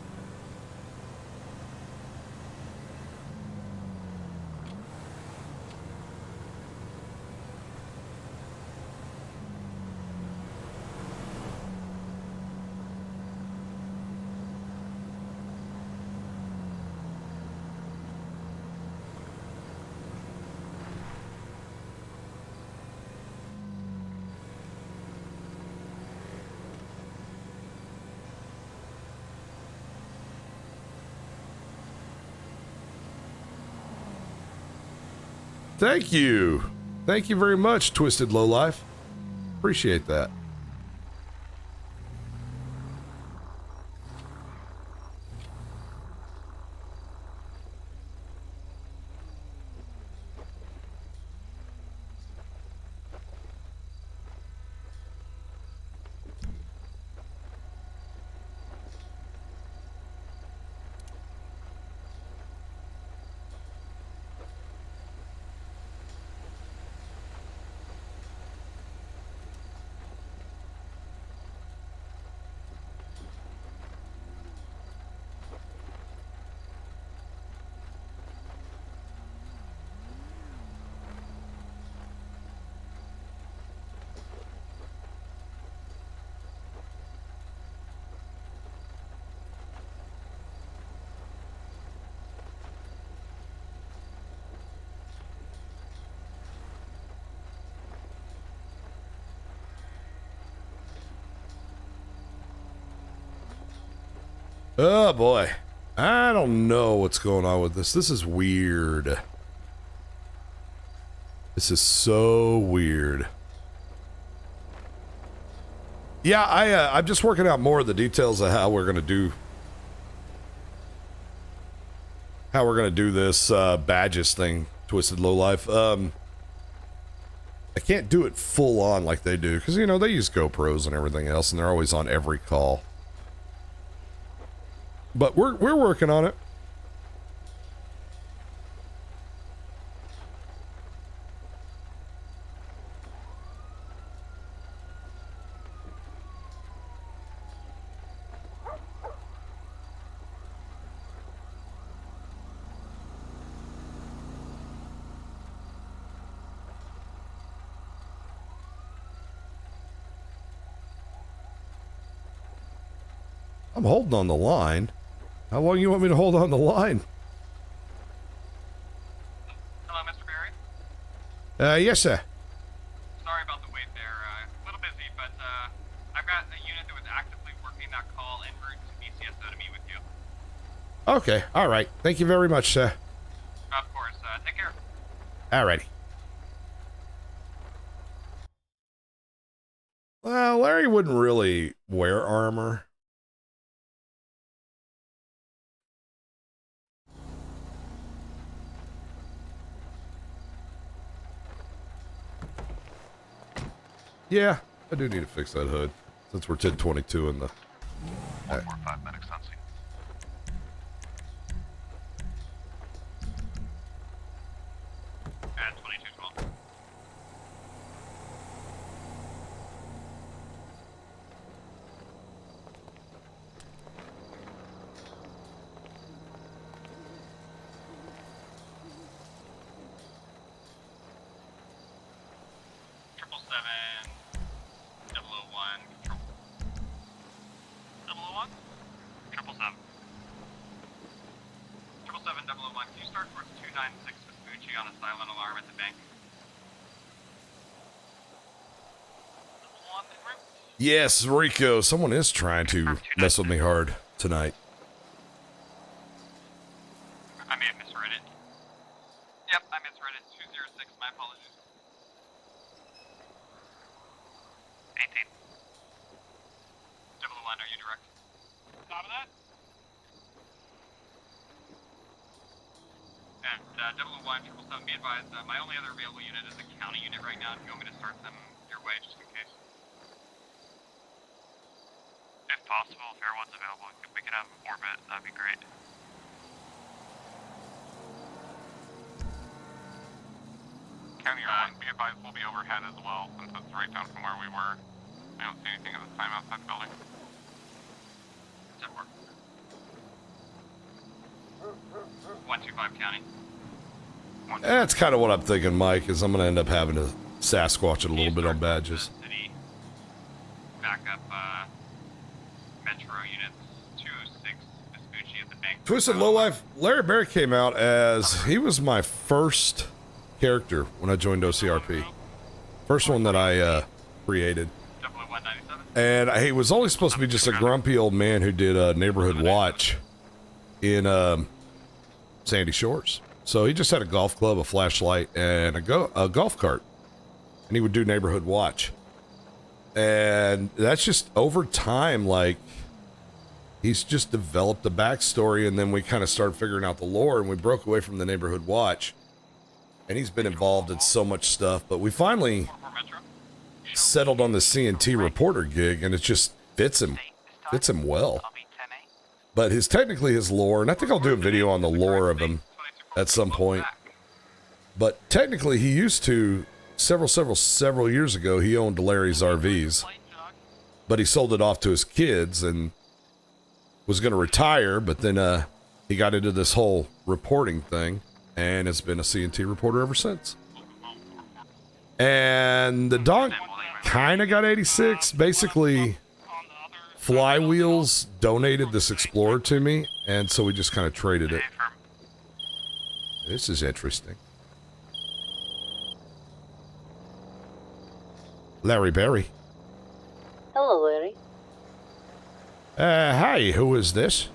Thank you. Thank you very much, Twisted Lowlife. Appreciate that. Oh boy. I don't know what's going on with this. This is weird. This is so weird. Yeah, I'm just working out more of the details of how we're gonna do this badges thing, Twisted Lowlife. I can't do it full on like they do, because, they use GoPros and everything else, and they're always on every call. But we're working on it. I'm holding on the line. How long you want me to hold on the line? Hello, Mr. Barry? Yes, sir. Sorry about the wait there. A little busy, but I've got a unit that was actively working that call en route to BCSO to meet with you. Okay, alright. Thank you very much, sir. Of course. Take care. Alrighty. Well, Larry wouldn't really wear armor. Yeah, I do need to fix that hood, since we're 1022 in the... 145 medics on scene. At 2212. Triple seven. 001, control. 001? 777. 777, 001, can you start towards 296 Vespucci on a silent alarm at the bank? 1 en route. Yes, Rico, someone is trying to mess with me hard tonight. I may have misread it. Yep, I misread it. 206, my apologies. 18. 001, are you direct? Top of that? And 001, 777, be advised, my only other available unit is a county unit right now. If you want me to start them your way, just in case. If possible, if everyone's available, we could have them orbit. That'd be great. County 1, be advised, we'll be overhead as well, since it's right down from where we were. I don't see anything at this time outside the building. Does that work? 125 county. That's kind of what I'm thinking, Mike, is I'm going to end up having to Sasquatch it a little bit on badges. City. Backup, Metro units 206 Vespucci at the bank. Twisted Lowlife, Larry Barry came out as, he was my first character when I joined OCRP. First one that I created. 00197. And he was only supposed to be just a grumpy old man who did a neighborhood watch in Sandy Shores. So he just had a golf club, a flashlight, and a golf cart. And he would do neighborhood watch. And that's just over time, like, he's just developed a backstory, and then we kind of started figuring out the lore, and we broke away from the neighborhood watch. And he's been involved in so much stuff, but we finally settled on the CNT reporter gig, and it just fits him well. But technically his lore, and I think I'll do a video on the lore of him at some point. But technically he used to, several years ago, he owned Larry's RVs. But he sold it off to his kids and was going to retire, but then he got into this whole reporting thing and has been a CNT reporter ever since. And the dog kind of got 86. Basically, Flywheels donated this Explorer to me, and so we just kind of traded it. This is interesting. Larry Berry. Hello, Larry. Hi, who is this?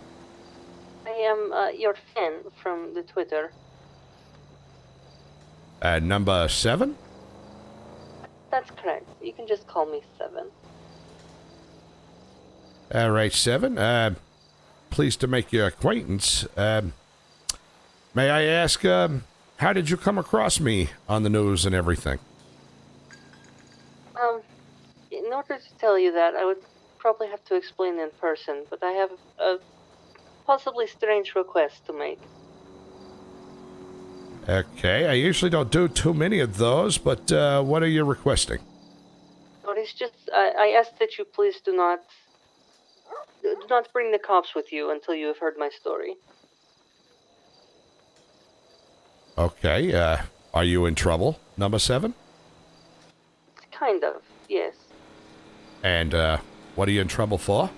I am your fan from the Twitter. Number 7? That's correct. You can just call me 7. All right, 7. Pleased to make your acquaintance. May I ask, how did you come across me on the news and everything? In order to tell you that, I would probably have to explain in person, but I have a possibly strange request to make. Okay, I usually don't do too many of those, but what are you requesting? But it's just, I ask that you please do not bring the cops with you until you have heard my story. Okay, are you in trouble, number 7? Kind of, yes. And what are you in trouble for?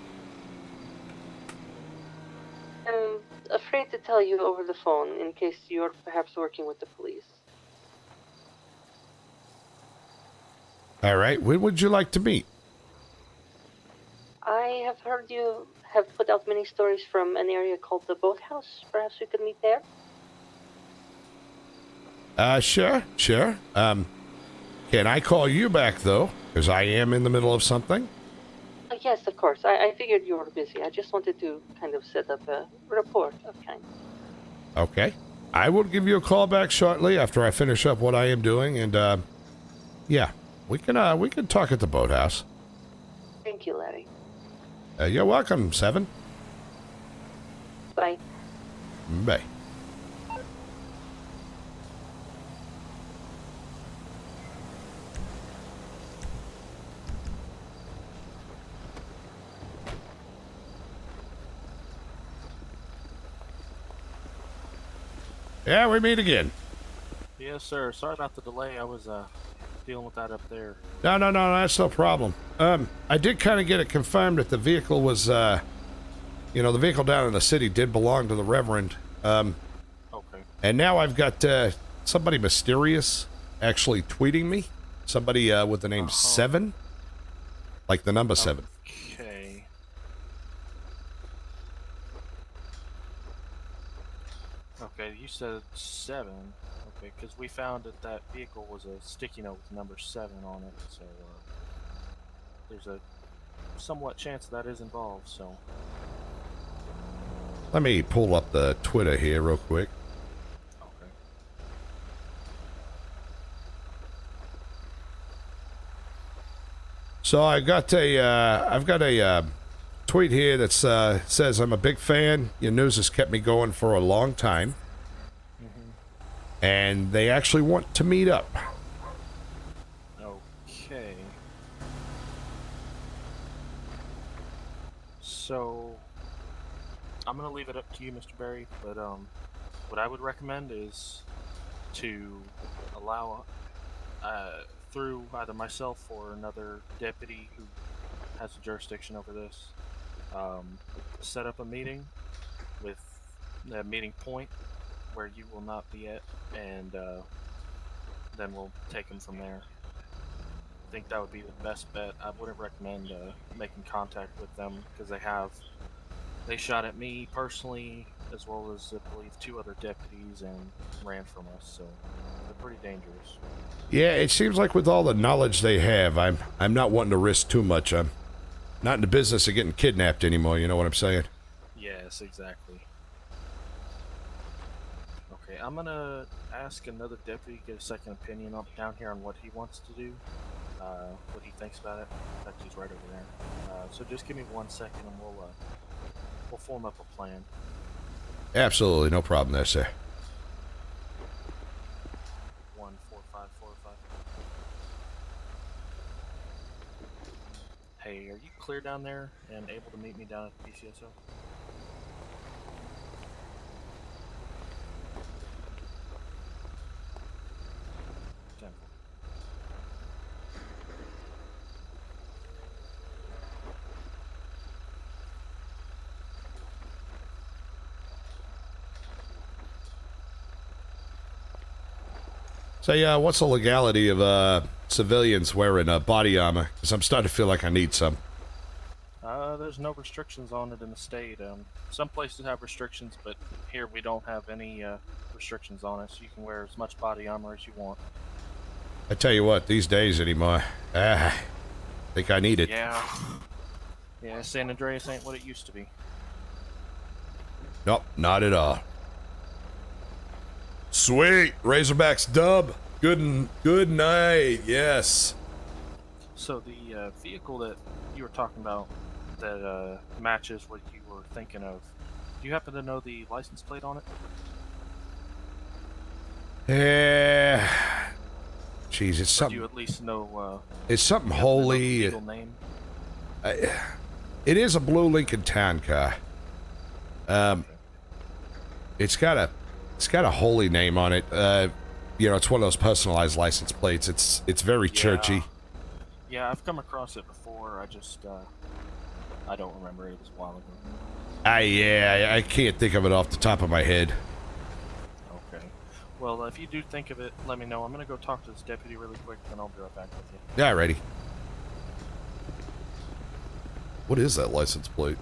I'm afraid to tell you over the phone in case you're perhaps working with the police. All right, when would you like to meet? I have heard you have put out many stories from an area called the Boathouse. Perhaps we could meet there? Sure. Can I call you back, though? Because I am in the middle of something. Yes, of course. I figured you were busy. I just wanted to kind of set up a report of kind. Okay. I will give you a call back shortly after I finish up what I am doing, and, yeah, we can talk at the boathouse. Thank you, Larry. You're welcome, 7. Bye. Bye. Yeah, we meet again. Yes, sir. Sorry about the delay. I was dealing with that up there. No, that's no problem. I did kind of get it confirmed that the vehicle was, the vehicle down in the city did belong to the Reverend. Okay. And now I've got somebody mysterious actually tweeting me. Somebody with the name 7, like the number 7. Okay. Okay, you said 7. Okay, because we found that vehicle was a sticky note with number 7 on it, so there's a somewhat chance that is involved, so. Let me pull up the Twitter here real quick. Okay. So I've got a tweet here that says, I'm a big fan. Your news has kept me going for a long time. And they actually want to meet up. Okay. So, I'm going to leave it up to you, Mr. Berry, but what I would recommend is to allow, through either myself or another deputy who has a jurisdiction over this, set up a meeting with a meeting point where you will not be at, and then we'll take them from there. I think that would be the best bet. I wouldn't recommend making contact with them because they shot at me personally, as well as I believe 2 other deputies, and ran from us. So they're pretty dangerous. Yeah, it seems like with all the knowledge they have, I'm not wanting to risk too much. I'm not in the business of getting kidnapped anymore. You know what I'm saying? Yes, exactly. Okay, I'm gonna ask another deputy to get a second opinion down here on what he wants to do, what he thinks about it. In fact, he's right over there. So just give me 1 second, and we'll form up a plan. Absolutely, no problem there, sir. 14545. Hey, are you clear down there and able to meet me down at the PCSO? So, what's the legality of civilians wearing body armor? Because I'm starting to feel like I need some. There's no restrictions on it in the state. Some places have restrictions, but here we don't have any restrictions on it, so you can wear as much body armor as you want. I tell you what, these days anymore, I think I need it. Yeah, San Andreas ain't what it used to be. Nope, not at all. Sweet, Razorbacks dub. Good night. Yes. So the vehicle that you were talking about that matches what you were thinking of, do you happen to know the license plate on it? Yeah. Jeez, it's something. Do you at least know? It's something holy. Legal name. It is a blue Lincoln Town car. It's got a holy name on it. It's one of those personalized license plates. It's very churchy. Yeah, I've come across it before. I don't remember it. It was a while ago. I can't think of it off the top of my head. Okay. Well, if you do think of it, let me know. I'm gonna go talk to this deputy really quick, and I'll be right back with you. Yeah, ready. What is that license plate?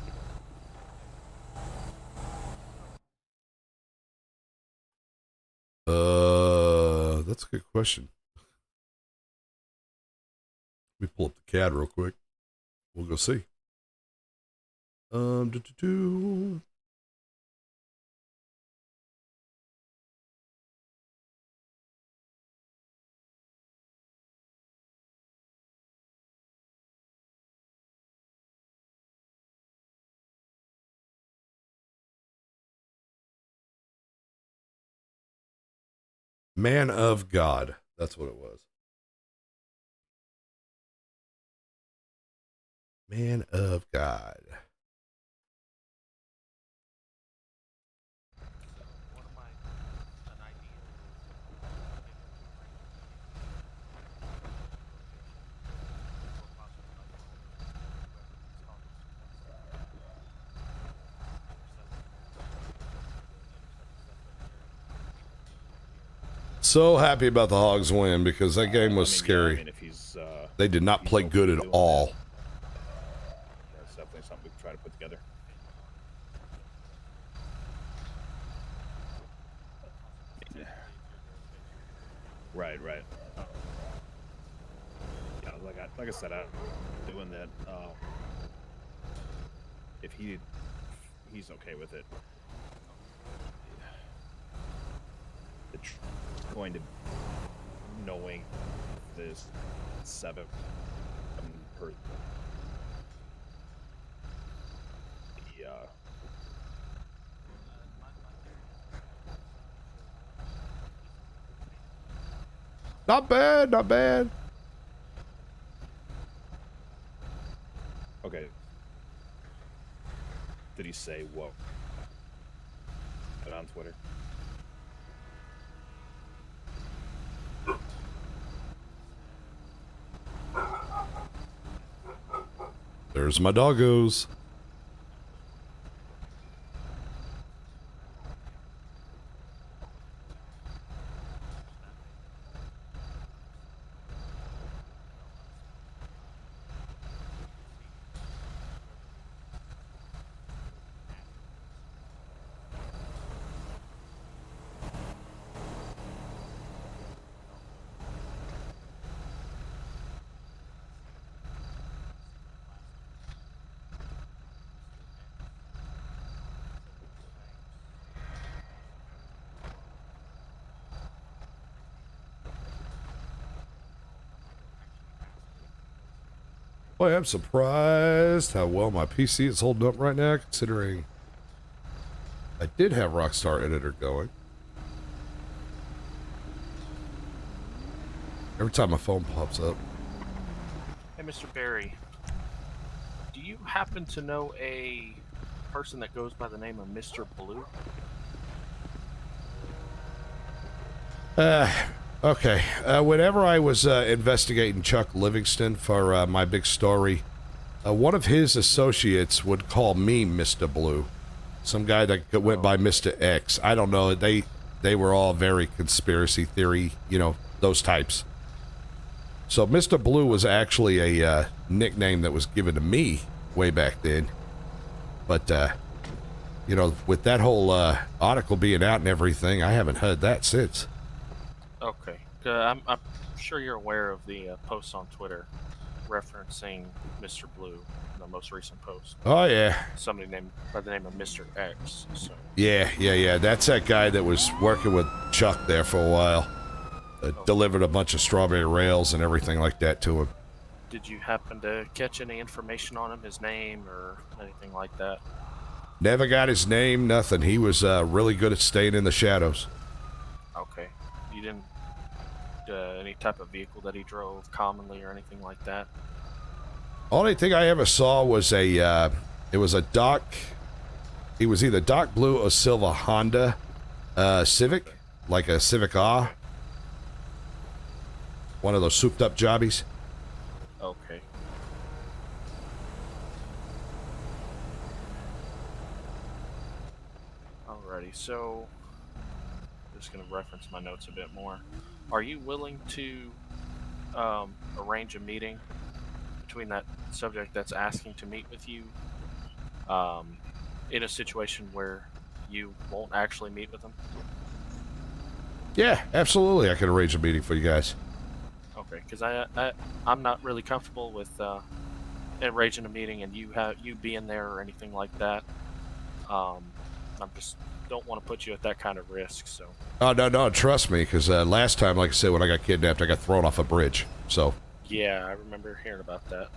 That's a good question. Let me pull up the CAD real quick. We'll go see. Man of God. That's what it was. Man of God. So happy about the Hogs win because that game was scary. If he's, they did not play good at all. That's definitely something we can try to put together. Right. Yeah, like I said, I'm doing that. If he's okay with it, it's going to knowing this 7 heard the Not bad, not bad. Okay. Did he say what? Put on Twitter. There's my doggos. Boy, I'm surprised how well my PC is holding up right now, considering I did have Rockstar Editor going. Every time my phone pops up. Hey, Mr. Barry, do you happen to know a person that goes by the name of Mr. Blue? Okay. Whenever I was investigating Chuck Livingston for my big story, one of his associates would call me Mr. Blue. Some guy that went by Mr. X. I don't know. They were all very conspiracy theory, you know, those types. So Mr. Blue was actually a nickname that was given to me way back then. But, you know, with that whole article being out and everything, I haven't heard that since. Okay. I'm sure you're aware of the posts on Twitter referencing Mr. Blue, the most recent post. Oh, yeah. Somebody named by the name of Mr. X. So. Yeah. That's that guy that was working with Chuck there for a while. Delivered a bunch of strawberry rails and everything like that to him. Did you happen to catch any information on him, his name, or anything like that? Never got his name, nothing. He was really good at staying in the shadows. Okay. You didn't any type of vehicle that he drove commonly or anything like that? Only thing I ever saw was it was a dark, it was either dark blue or silver Honda Civic, like a Civic R. One of those souped up jobbies. Okay. Alrighty, so just going to reference my notes a bit more. Are you willing to arrange a meeting between that subject that's asking to meet with you in a situation where you won't actually meet with them? Yeah, absolutely. I can arrange a meeting for you guys. Okay, because I'm not really comfortable with arranging a meeting and you being there or anything like that. I'm just don't want to put you at that kind of risk. So. Oh no, trust me, because last time, like I said, when I got kidnapped, I got thrown off a bridge. So. Yeah, I remember hearing about that.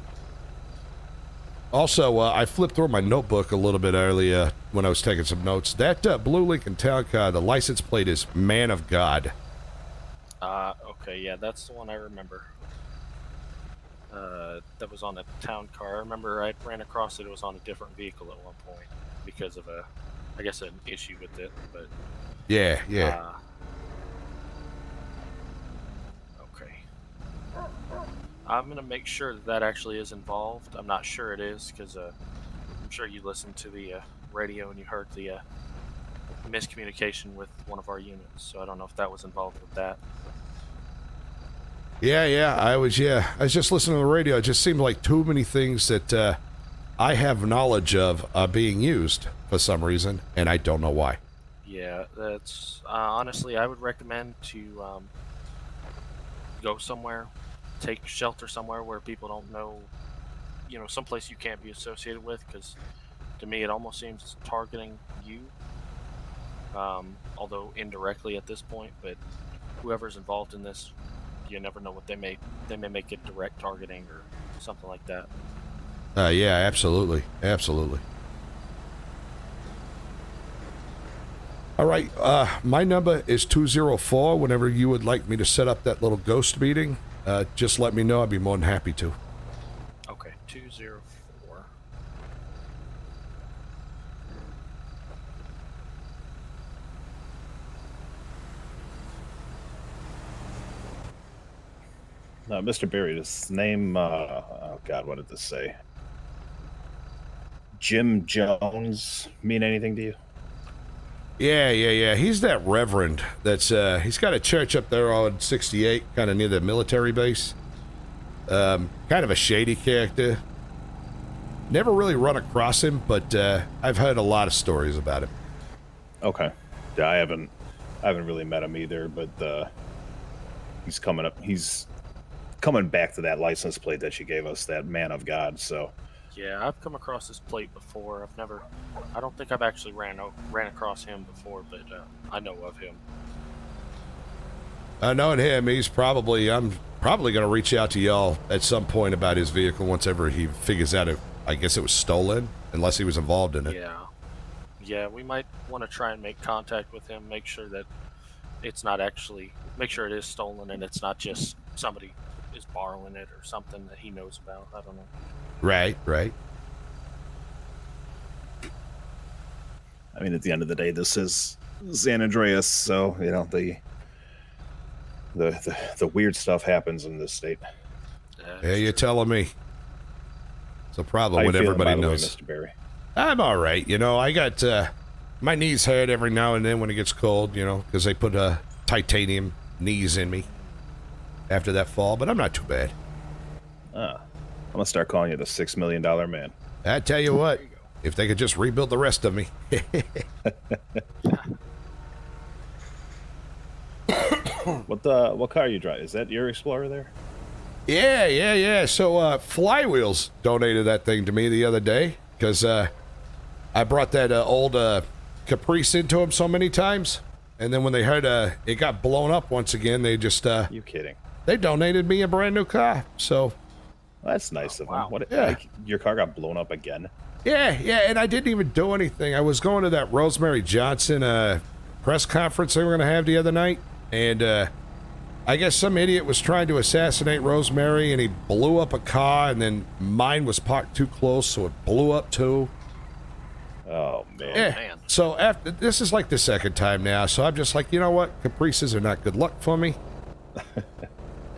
Also, I flipped through my notebook a little bit earlier when I was taking some notes. That blue Lincoln Town car, the license plate is Man of God. Okay, yeah, that's the one I remember. That was on a town car. I remember I ran across it. It was on a different vehicle at one point because of I guess an issue with it, but... Yeah. Okay. I'm going to make sure that actually is involved. I'm not sure it is, because I'm sure you listened to the radio and you heard the miscommunication with one of our units, so I don't know if that was involved with that. Yeah, I was just listening to the radio. It just seemed like too many things that I have knowledge of are being used for some reason, and I don't know why. Yeah, that's honestly, I would recommend to go somewhere, take shelter somewhere where people don't know, someplace you can't be associated with, because to me it almost seems it's targeting you, although indirectly at this point, but whoever's involved in this, you never know what they may make it direct targeting or something like that. Yeah, absolutely. Absolutely. All right, my number is 204. Whenever you would like me to set up that little ghost meeting, just let me know. I'd be more than happy to. Okay, 204. Mr. Berry, this name, oh God, what did this say? Jim Jones mean anything to you? Yeah. He's that reverend that's, he's got a church up there on 68, kind of near the military base. Kind of a shady character. Never really run across him, but I've heard a lot of stories about him. Okay. Yeah, I haven't really met him either, but he's coming back to that license plate that she gave us, that man of God, so. Yeah, I've come across this plate before. I don't think I've actually ran across him before, but I know of him. Knowing him, I'm probably going to reach out to y'all at some point about his vehicle once ever he figures out I guess it was stolen, unless he was involved in it. Yeah, we might want to try and make contact with him, make sure that make sure it is stolen and it's not just somebody is borrowing it or something that he knows about. I don't know. Right. I mean, at the end of the day, this is San Andreas, so, you know, the weird stuff happens in this state. Yeah, you're telling me. It's a problem How when you feeling, everybody by the way, knows. Mr. Berry? I'm all right. You know, I got my knees hurt every now and then when it gets cold, you know, because they put titanium knees in me after that fall, but I'm not too bad. I'm going to start calling you the $6 million man. I tell you what, if they could just rebuild the rest of me. What car you drive? Is that your Explorer there? Yeah. So Flywheels donated that thing to me the other day because I brought that old Caprice into them so many times, and then when they heard it got blown up once again, they just you kidding? They donated me a brand new car. So that's nice of them. What? Yeah. Like, your car got blown up again? Yeah, and I didn't even do anything. I was going to that Rosemary Johnson press conference they were going to have the other night, and I guess some idiot was trying to assassinate Rosemary, and he blew up a car, and then mine was parked too close, so it blew up too. Oh, man. Yeah. So this is like the second time now, so I'm just like, you know what? Caprices are not good luck for me.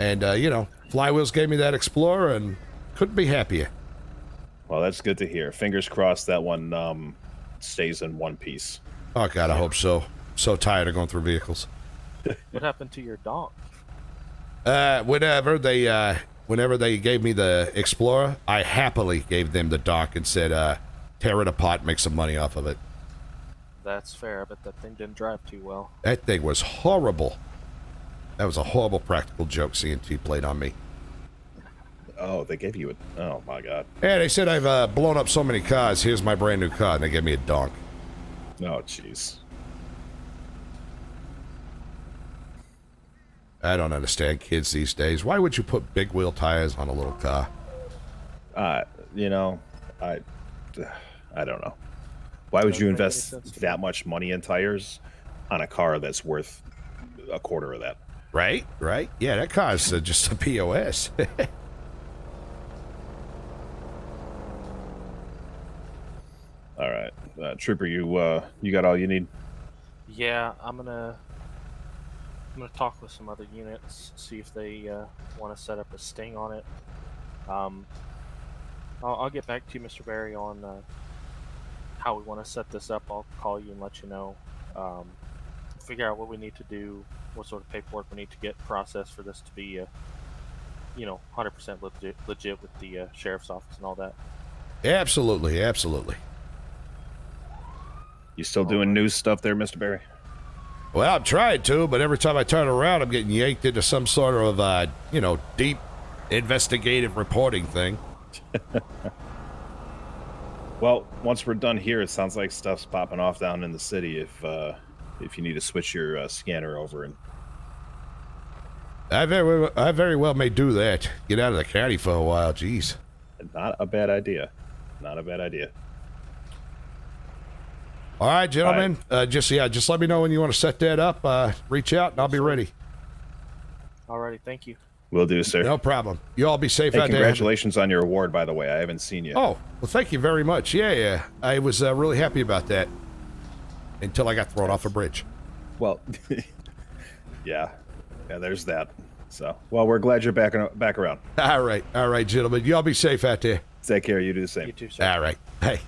And, you know, Flywheels gave me that Explorer, and couldn't be happier. Well, that's good to hear. Fingers crossed that one stays in one piece. Oh, God, I hope so. So tired of going through vehicles. What happened to your dog? Whenever they gave me the Explorer, I happily gave them the dock and said, tear it apart, make some money off of it. That's fair. I bet that thing didn't drive too well. That thing was horrible. That was a horrible practical joke CNT played on me. Oh, they gave you a... Oh, my God. Yeah, they said I've blown up so many cars. Here's my brand new car, and they gave me a donk. Oh, jeez. I don't understand kids these days. Why would you put big wheel tires on a little car? You know, I don't know. Why would you invest that much money in tires on a car that's worth a quarter of that? Right? Yeah, that car's just a POS. All right, Trooper, you got all you need? Yeah, I'm gonna talk with some other units, see if they want to set up a sting on it. I'll get back to you, Mr. Berry, on how we want to set this up. I'll call you and let you know. Figure out what we need to do, what sort of paperwork we need to get processed for this to be, 100% legit with the sheriff's office and all that. Absolutely. You still doing news stuff there, Mr. Berry? Well, I'm trying to, but every time I turn around, I'm getting yanked into some sort of, deep investigative reporting thing. Well, once we're done here, it sounds like stuff's popping off down in the city if you need to switch your scanner over. And I very well may do that. Get out of the county for a while. Jeez. Not a bad idea. Not a bad idea. All right, gentlemen. Just let me know when you want to set that up. Reach out and I'll be ready. Alrighty, thank you. Will do, sir. No problem. You all be safe Hey, out there. congratulations on your award, by the way. I haven't seen you. Oh, well, thank you very much. Yeah. I was really happy about that until I got thrown off a bridge. Well, yeah, there's that. So, well, we're glad you're back around. All right, gentlemen. You all be safe out there. Take care. You do the same. You too, sir. All right. Hey.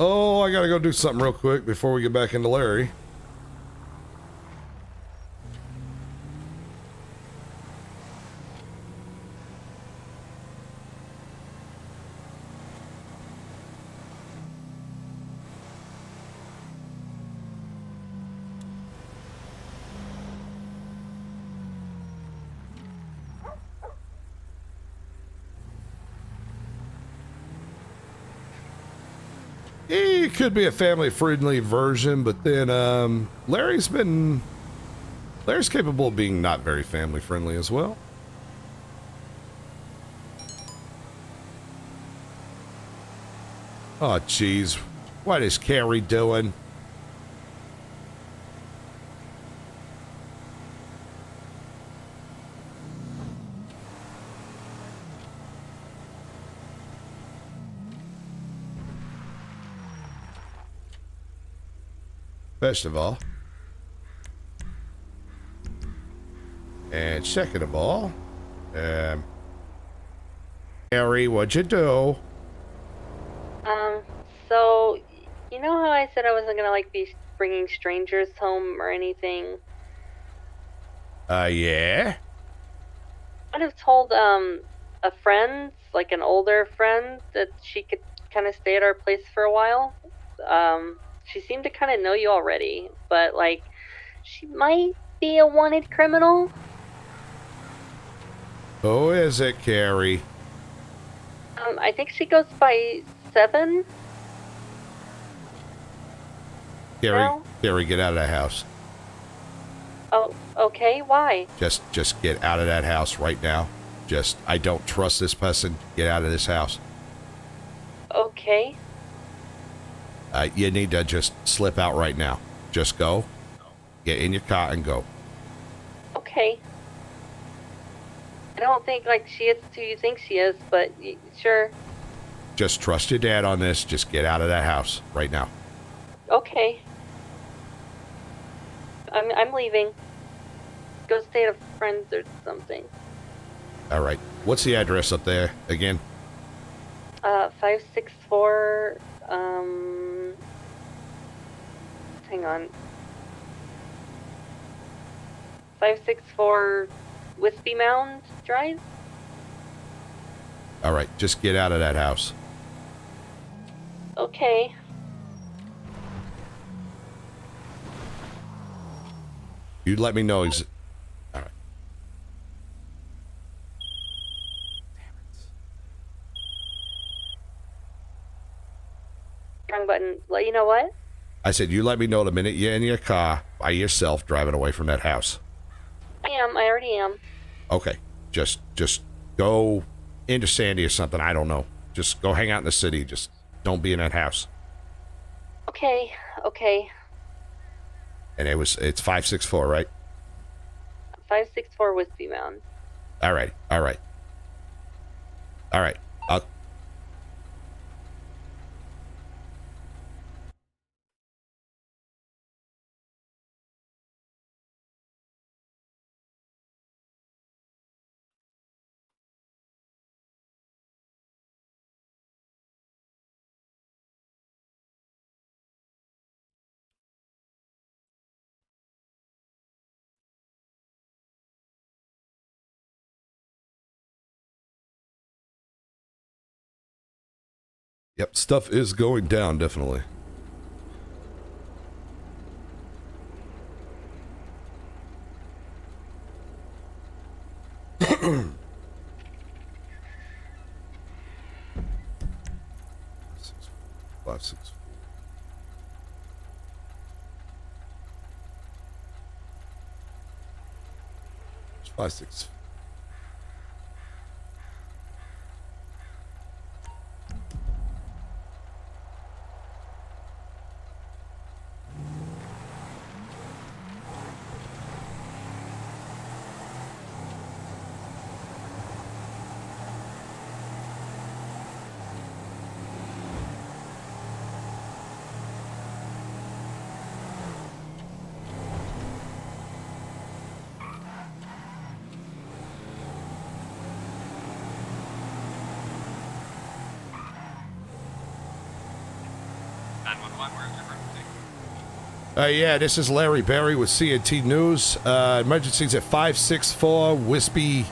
Oh, I gotta go do something real quick before we get back into Larry. It could be a family-friendly version, but then Larry's capable of being not very family-friendly as well. Oh, jeez. What is Carrie doing? First of all. And second of all, Harry, what'd you do? So, you know how I said I wasn't gonna, like, be bringing strangers home or anything? Yeah? I'd have told, a friend, like an older friend, that she could kind of stay at our place for a while. She seemed to kind of know you already, but, like, she might be a wanted criminal. Who is it, Carrie? I think she goes by 7. Carrie, get out of that house. Oh, okay, why? Just get out of that house right now. I don't trust this person. Get out of this house. Okay. You need to just slip out right now. Just go. Get in your car and go. Okay. I don't think, like, she is who you think she is, but sure. Just trust your dad on this. Just get out of that house right now. Okay. I'm leaving. Go stay at a friend's or something. All right. What's the address up there again? 564, hang on. 564 Wispy Mound Drive? All right. Just get out of that house. Okay. You let me know. All right. Wrong button. Well, you know what? I said, you let me know the minute you're in your car by yourself driving away from that house. I already am. Okay. Just go into Sandy or something. I don't know. Just go hang out in the city. Just don't be in that house. Okay. And it's 564, right? 564 Wispy Mound. All right. Yep, stuff is going down, definitely. 564. It's 56. Yeah, this is Larry Berry with CNT News. Emergencies at 564 Wispy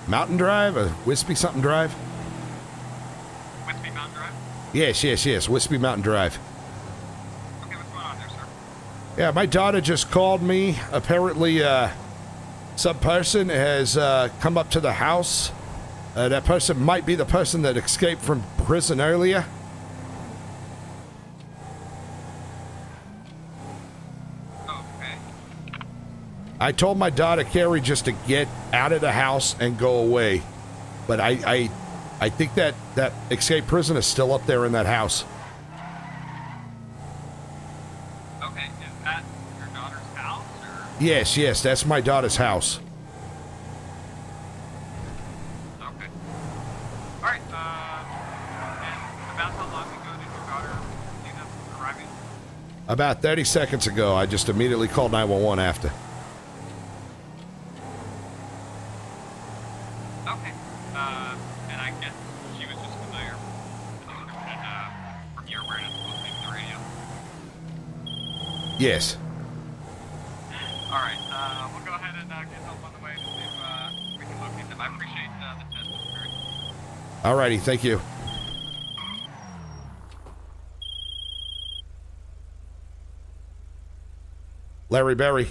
Mountain Drive, or Wispy something Drive? Wispy Mountain Drive? Yes, Wispy Mountain Drive. Okay, what's going on there, sir? Yeah, my daughter just called me. Apparently, some person has come up to the house. That person might be the person that escaped from prison earlier. I told my daughter Carrie just to get out of the house and go away, but I think that escaped prison is still up there in that house. Okay, is that your daughter's house, or? Yes, that's my daughter's house. Okay. All right. And about how long ago did your daughter end up arriving? About 30 seconds ago, I just immediately called 911 after. Okay. And I guess she was just familiar with the description from your awareness of listening to the radio. Yes. All right. We'll go ahead and get help on the way to see if we can locate them. I appreciate the test, Mr. Berry. Alrighty, thank you. Larry Berry.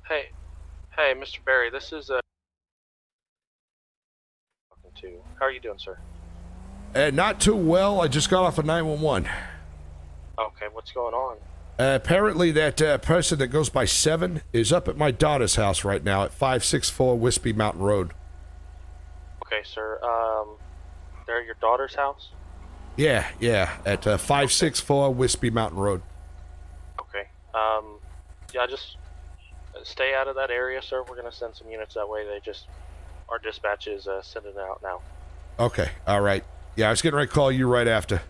Hey, Mr. Berry, this is How are you doing, sir? Not too well. I just got off of 911. Okay, what's going on? Apparently that person that goes by 7 is up at my daughter's house right now at 564 Wispy Mountain Road. Okay, sir. They're at your daughter's house? Yeah, at 564 Wispy Mountain Road. Okay. Yeah, just stay out of that area, sir. We're gonna send some units that way. Our dispatch is sending it out now. Okay, all right. Yeah, I was getting ready to call you right after.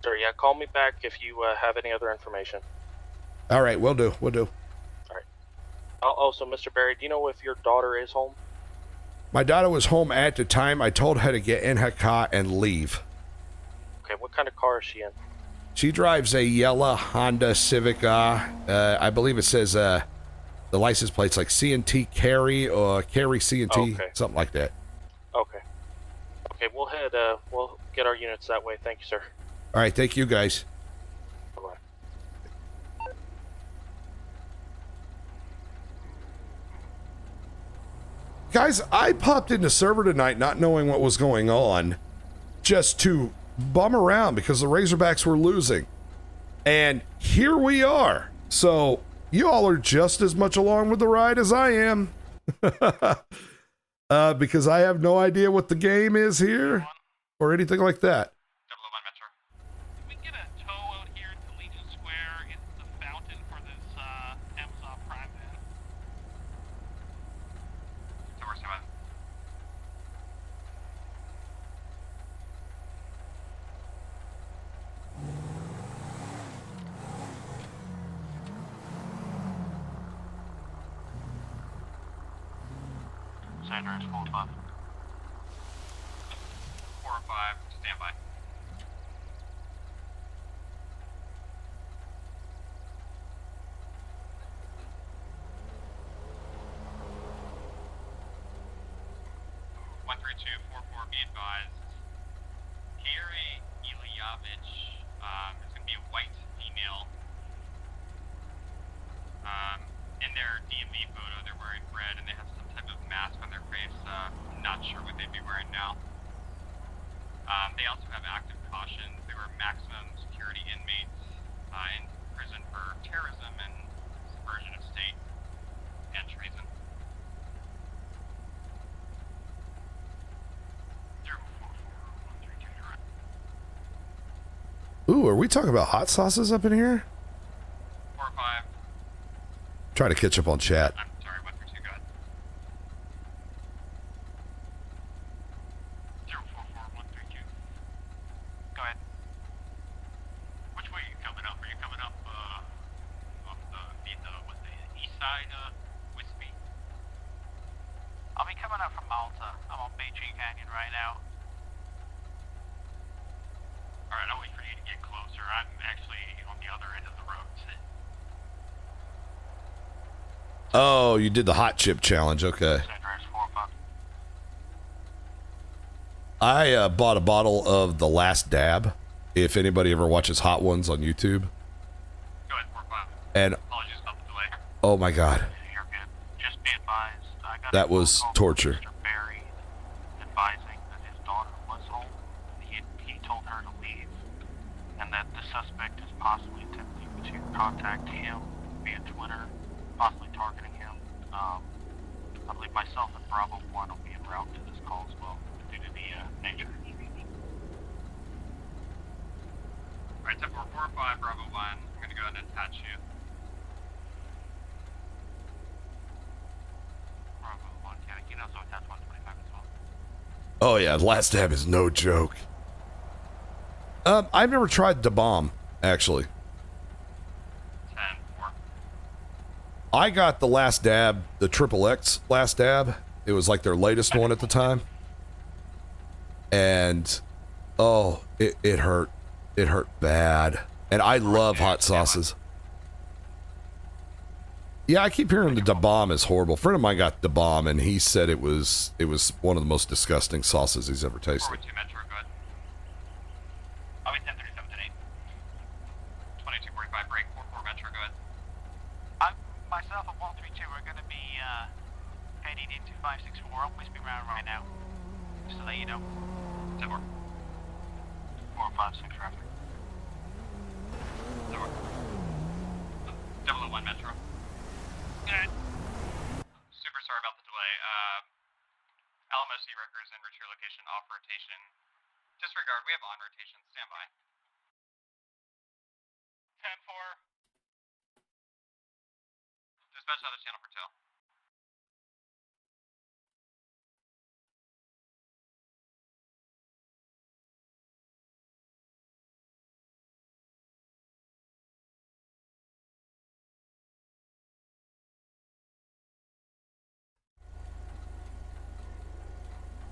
Sir, yeah, call me back if you have any other information. All right, we'll do. All right. Also, Mr. Berry, do you know if your daughter is home? My daughter was home at the time. I told her to get in her car and leave. Okay, what kind of car is she in? She drives a yellow Honda Civic R. I believe it says the license plate's like CNT Carry or Carry CNT, okay. Something like that. Okay, we'll get our units that way. Thank you, sir. All right, thank you, guys. Bye-bye. Guys, I popped into server tonight not knowing what was going on, just to bum around because the Razorbacks were losing. And here we are. So, you all are just as much along with the ride as I am. Because I have no idea what the game is here or anything like that. Can we get a tow out here to Legion Square? It's the fountain for this Amazon Prime van. Tower 7. Sandra is 4-5. 4-5, stand by. Be advised, Carrie Ilyavich, is going to be a white female. In their DMV photo, they're wearing red and they have some type of mask on their face. Not sure what they'd be wearing now. They also have active caution. They were maximum security inmates in prison for terrorism and subversion of state and treason. Ooh, are we talking about hot sauces up in here? 4 or 5. Try to catch up on chat. I'm sorry, 132, go ahead. 044132. Go ahead. Which way are you coming up? Are you coming up off the east side Wispy? I'll be coming up from Malta. I'm on Beijing Canyon right now. Alright, I'll wait for you to get closer. I'm actually on the other end of the road. Oh, you did the hot chip challenge. Okay. I bought a bottle of The Last Dab. If anybody ever watches Hot Ones on YouTube. Go ahead, 4-5. And Apologies about the delay. oh my God, You're good. Just be advised. I got that was torture. Mr. Barry advising that his daughter was home. He told her to leave, and that the suspect is possibly attempting to contact him via Twitter, possibly targeting him. I believe myself and Bravo 1 will be en route to this call as well, due to the nature. Alright, 10-4, 4-5, Bravo 1. I'm gonna go ahead and attach you. Bravo 1, yeah, you can also attach 125 as well. Oh yeah, The Last Dab is no joke. I've never tried the bomb, actually. 10-4. I got the Last Dab, the XXX Last Dab. It was like their latest one at the time. And, oh, it hurt. It hurt bad. And I love hot sauces. Yeah, I keep hearing the Da Bomb is horrible. A friend of mine got Da Bomb, and he said it was one of the most disgusting sauces he's ever tasted. 412 Metro, go ahead. I'll be 1037 today. 2245 break, 44 Metro, go ahead. Myself and 132 are going to be heading into 564 on Wispy Round right now. Just to let you know. 10-4. 456 traffic. 10-4. 001 Metro. Good. Super sorry about the delay. Alamo Sea Wreckers en route to your location, off rotation. Disregard, we have on rotation, stand by. 10-4. Dispatch out of channel for tail.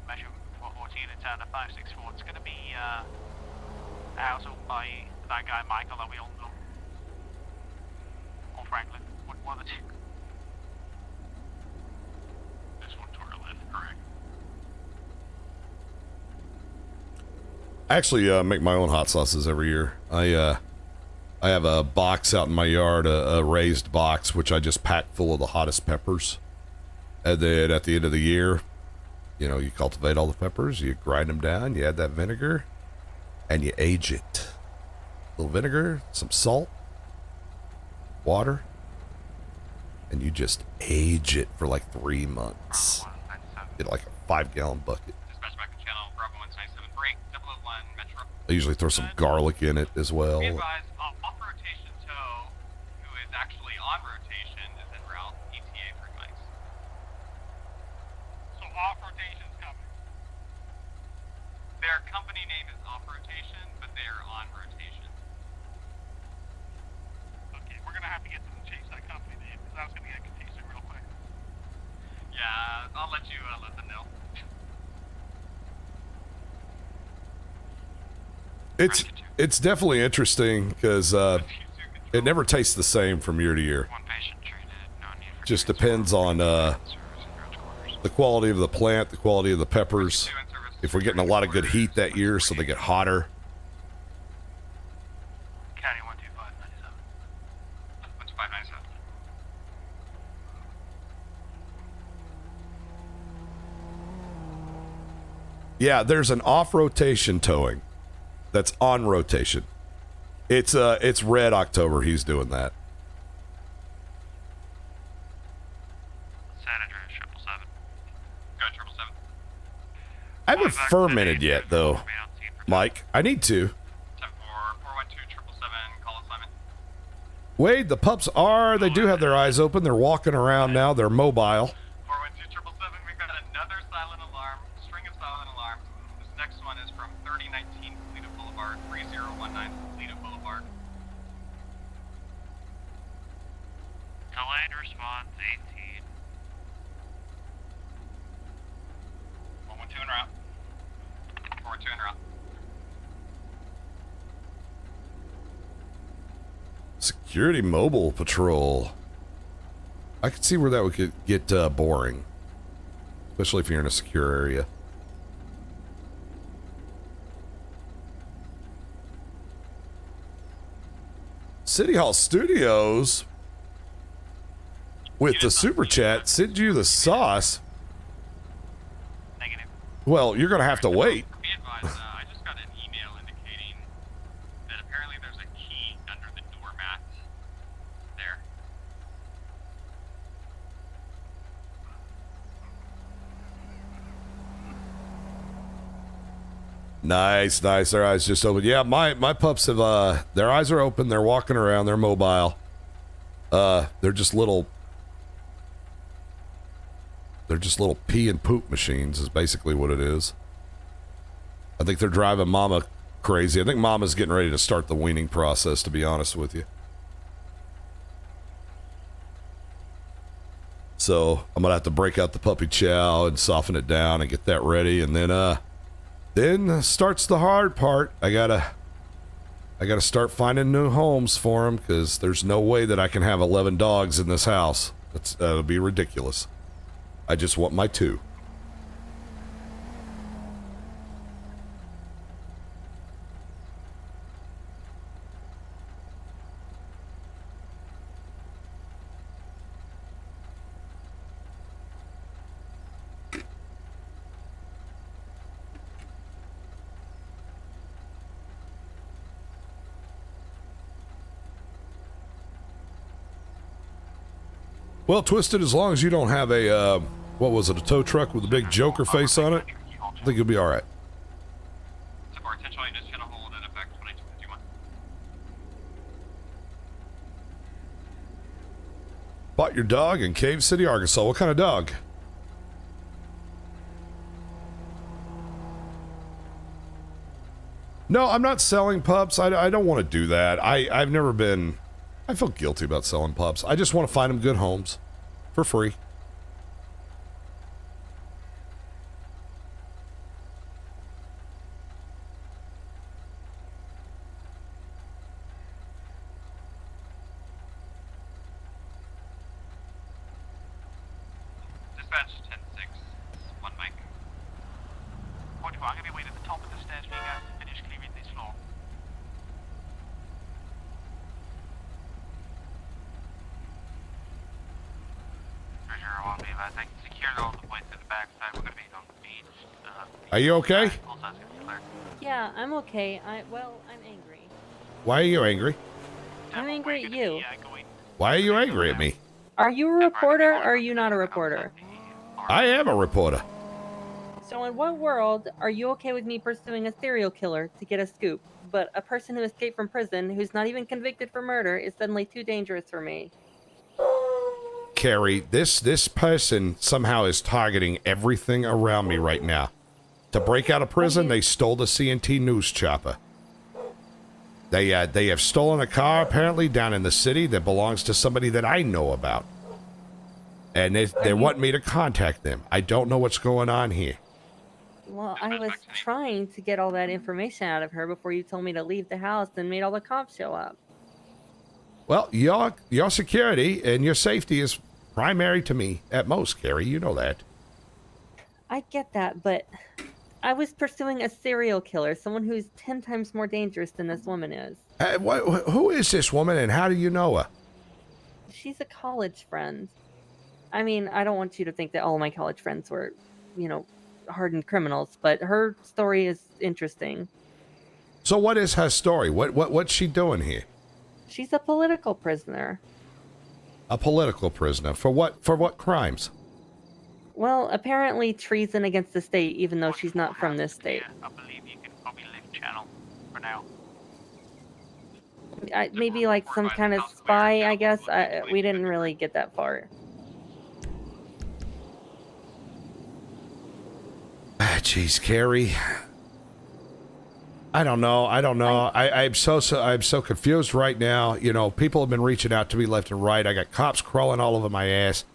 Metro 414 and turn to 564. It's going to be outside by that guy Michael that we all know. Or Franklin. One of the two. This one to our left, correct. I actually make my own hot sauces every year. I have a box out in my yard, a raised box, which I just pack full of the hottest peppers. And then at the end of the year, you know, you cultivate all the peppers, you grind them down, you add that vinegar, and you age it. A little vinegar, some salt, water, and you just age it for like 3 months. Get like a 5-gallon bucket. Dispatch back to channel, Bravo 197, break, 001 Metro. I usually throw some garlic in it as well. Be advised, off-rotation tow, who is actually on rotation, is en route, ETA 3 mics. So off-rotation's coming. Their company name is off-rotation, but they are on rotation. Okay, we're going to have to get them to change that company name, because I was going to get confused real quick. Yeah, I'll let you let them know. It's definitely interesting because it never tastes the same from year to year. Just depends on the quality of the plant, the quality of the peppers. If we're getting a lot of good heat that year, so they get hotter. County 12597. 12597. Yeah, there's an off-rotation towing that's on rotation. It's Red October. He's doing that. San Andreas 777. Go 777. I haven't fermented yet, though, Mike. I need to. 10-4, 412-777, call assignment. Wade, the pups they do have their eyes open. They're walking around now. They're mobile. 412-777, we've got another silent alarm, string of silent alarms. This next one is from 3019 Toledo Boulevard, 3019 Toledo Boulevard. Delayed response 18. 412 en route. 412 en route. Security mobile patrol. I could see where that would get boring, especially if you're in a secure area. City Hall Studios with the super chat send you the sauce. Negative. Well, you're gonna have to wait. Be advised, I just got an email indicating that apparently there's a key under the doormat there. Nice. Their eyes just open. Yeah, my pups have their eyes are open. They're walking around. They're mobile. They're just little pee and poop machines is basically what it is. I think they're driving Mama crazy. I think Mama's getting ready to start the weaning process, to be honest with you. So I'm gonna have to break out the puppy chow and soften it down and get that ready, and then starts the hard part. I gotta start finding new homes for them, because there's no way that I can have 11 dogs in this house. That'll be ridiculous. I just want my 2. Well, Twisted, as long as you don't have a, what was it, a tow truck with a big Joker face on it, I think you'll be alright. Support attention, I'm just gonna hold in effect 2251. Bought your dog in Cave City, Arkansas. What kind of dog? No, I'm not selling pups. I don't want to do that. I've never been... I feel guilty about selling pups. I just want to find them good homes for free. Dispatch 10-6, 1 Mike. 44, I'm going to be waiting at the top of the stairs for you guys to finish clearing this floor. Treasure 1, be advised, I can secure all the way to the back side. We're going to be on the beach. Are you okay? Full side's going to be clear. Yeah, I'm okay. I'm angry. Why are you angry? I'm angry at you. Why are you angry at me? Are you a reporter or are you not a reporter? I am a reporter. So in what world are you okay with me pursuing a serial killer to get a scoop, but a person who escaped from prison who's not even convicted for murder is suddenly too dangerous for me? Carrie, this person somehow is targeting everything around me right now. To break out of prison, they stole the CNT news chopper. They have stolen a car, apparently, down in the city that belongs to somebody that I know about. And they want me to contact them. I don't know what's going on here. Well, I was trying to get all that information out of her before you told me to leave the house and made all the cops show up. Well, your security and your safety is primary to me at most, Carrie. You know that. I get that, but I was pursuing a serial killer, someone who's 10 times more dangerous than this woman is. Who is this woman and how do you know her? She's a college friend. I mean, I don't want you to think that all my college friends were, hardened criminals, but her story is interesting. So what is her story? What's she doing here? She's a political prisoner. A political prisoner for what? For what crimes? Well, apparently treason against the state, even though she's not from this state. I believe you can probably leave channel for now. Maybe like some kind of spy, I guess. We didn't really get that far. Jeez, Carrie. I don't know. I'm so confused right now. You know, people have been reaching out to me left and right. I got cops crawling all over my ass.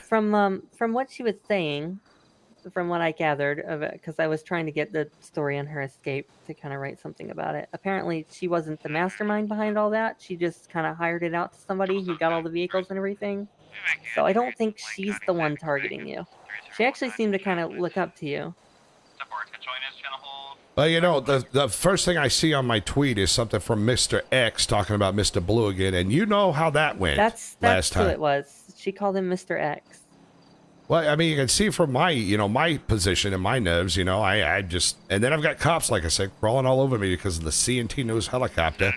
From what she was saying, from what I gathered of it, because I was trying to get the story on her escape to kind of write something about it. Apparently, she wasn't the mastermind behind all that. She just kind of hired it out to somebody who got all the vehicles and everything. So I don't think she's the one targeting you. She actually seemed to kind of look up to you. Well, you know, the first thing I see on my tweet is something from Mr. X talking about Mr. Blue again, and you know how that went That's who it was. She called him Mr. X. Well, I mean, you can see from my, you know, my position and my nerves, you know, I just, and then I've got cops, like I said, crawling all over me because of the CNT News helicopter.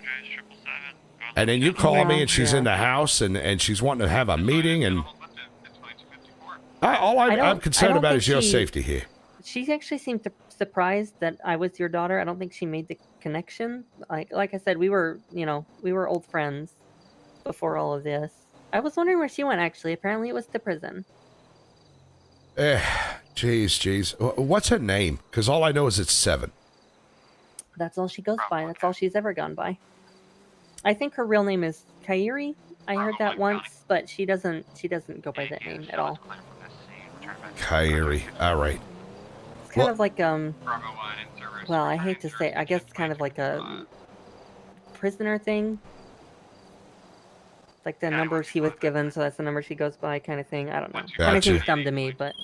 And then you call me and she's in the house and she's wanting to have a meeting, and all I'm concerned about is your safety here. She actually seemed surprised that I was your daughter. I don't think she made the connection. Like I said, we were old friends before all of this. I was wondering where she went, actually. Apparently it was to prison. Jeez. What's her name? Because all I know is it's 7. That's all she goes by. That's all she's ever gone by. I think her real name is Kairi. I heard that once, but she doesn't go by that name at all. Kairi. All right. It's kind of like well, I hate to say, I guess kind of like a prisoner thing. Like the number she was given, so that's the number she goes by, kind of thing. I don't know. Kind of seems dumb to me, but.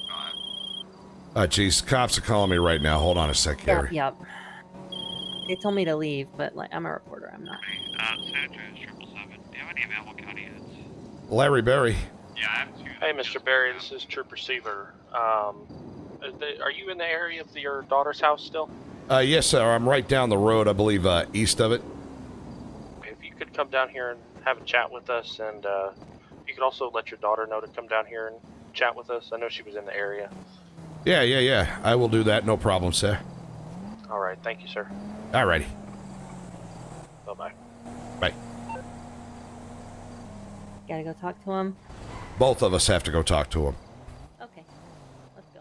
Jeez, cops are calling me right now. Hold on a sec, Carrie. Yep. They told me to leave, but like I'm a reporter. I'm not. San Andreas 777. Do you have any available county heads? Larry Berry. Yeah, I have 2. Hey, Mr. Barry, this is Trooper Seaver. Are you in the area of your daughter's house still? Yes, sir. I'm right down the road, I believe, east of it. If you could come down here and have a chat with us, and you could also let your daughter know to come down here and chat with us. I know she was in the area. Yeah. I will do that. No problem, sir. All right. Thank you, sir. All righty. Bye-bye. Bye. Gotta go talk to him. Both of us have to go talk to him. Okay. Let's go.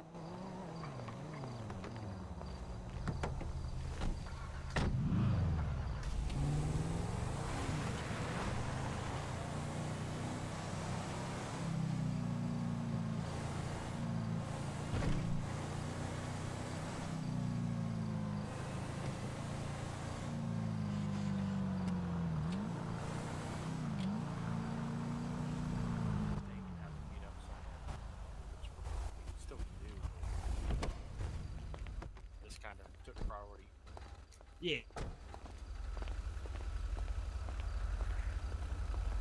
Yeah.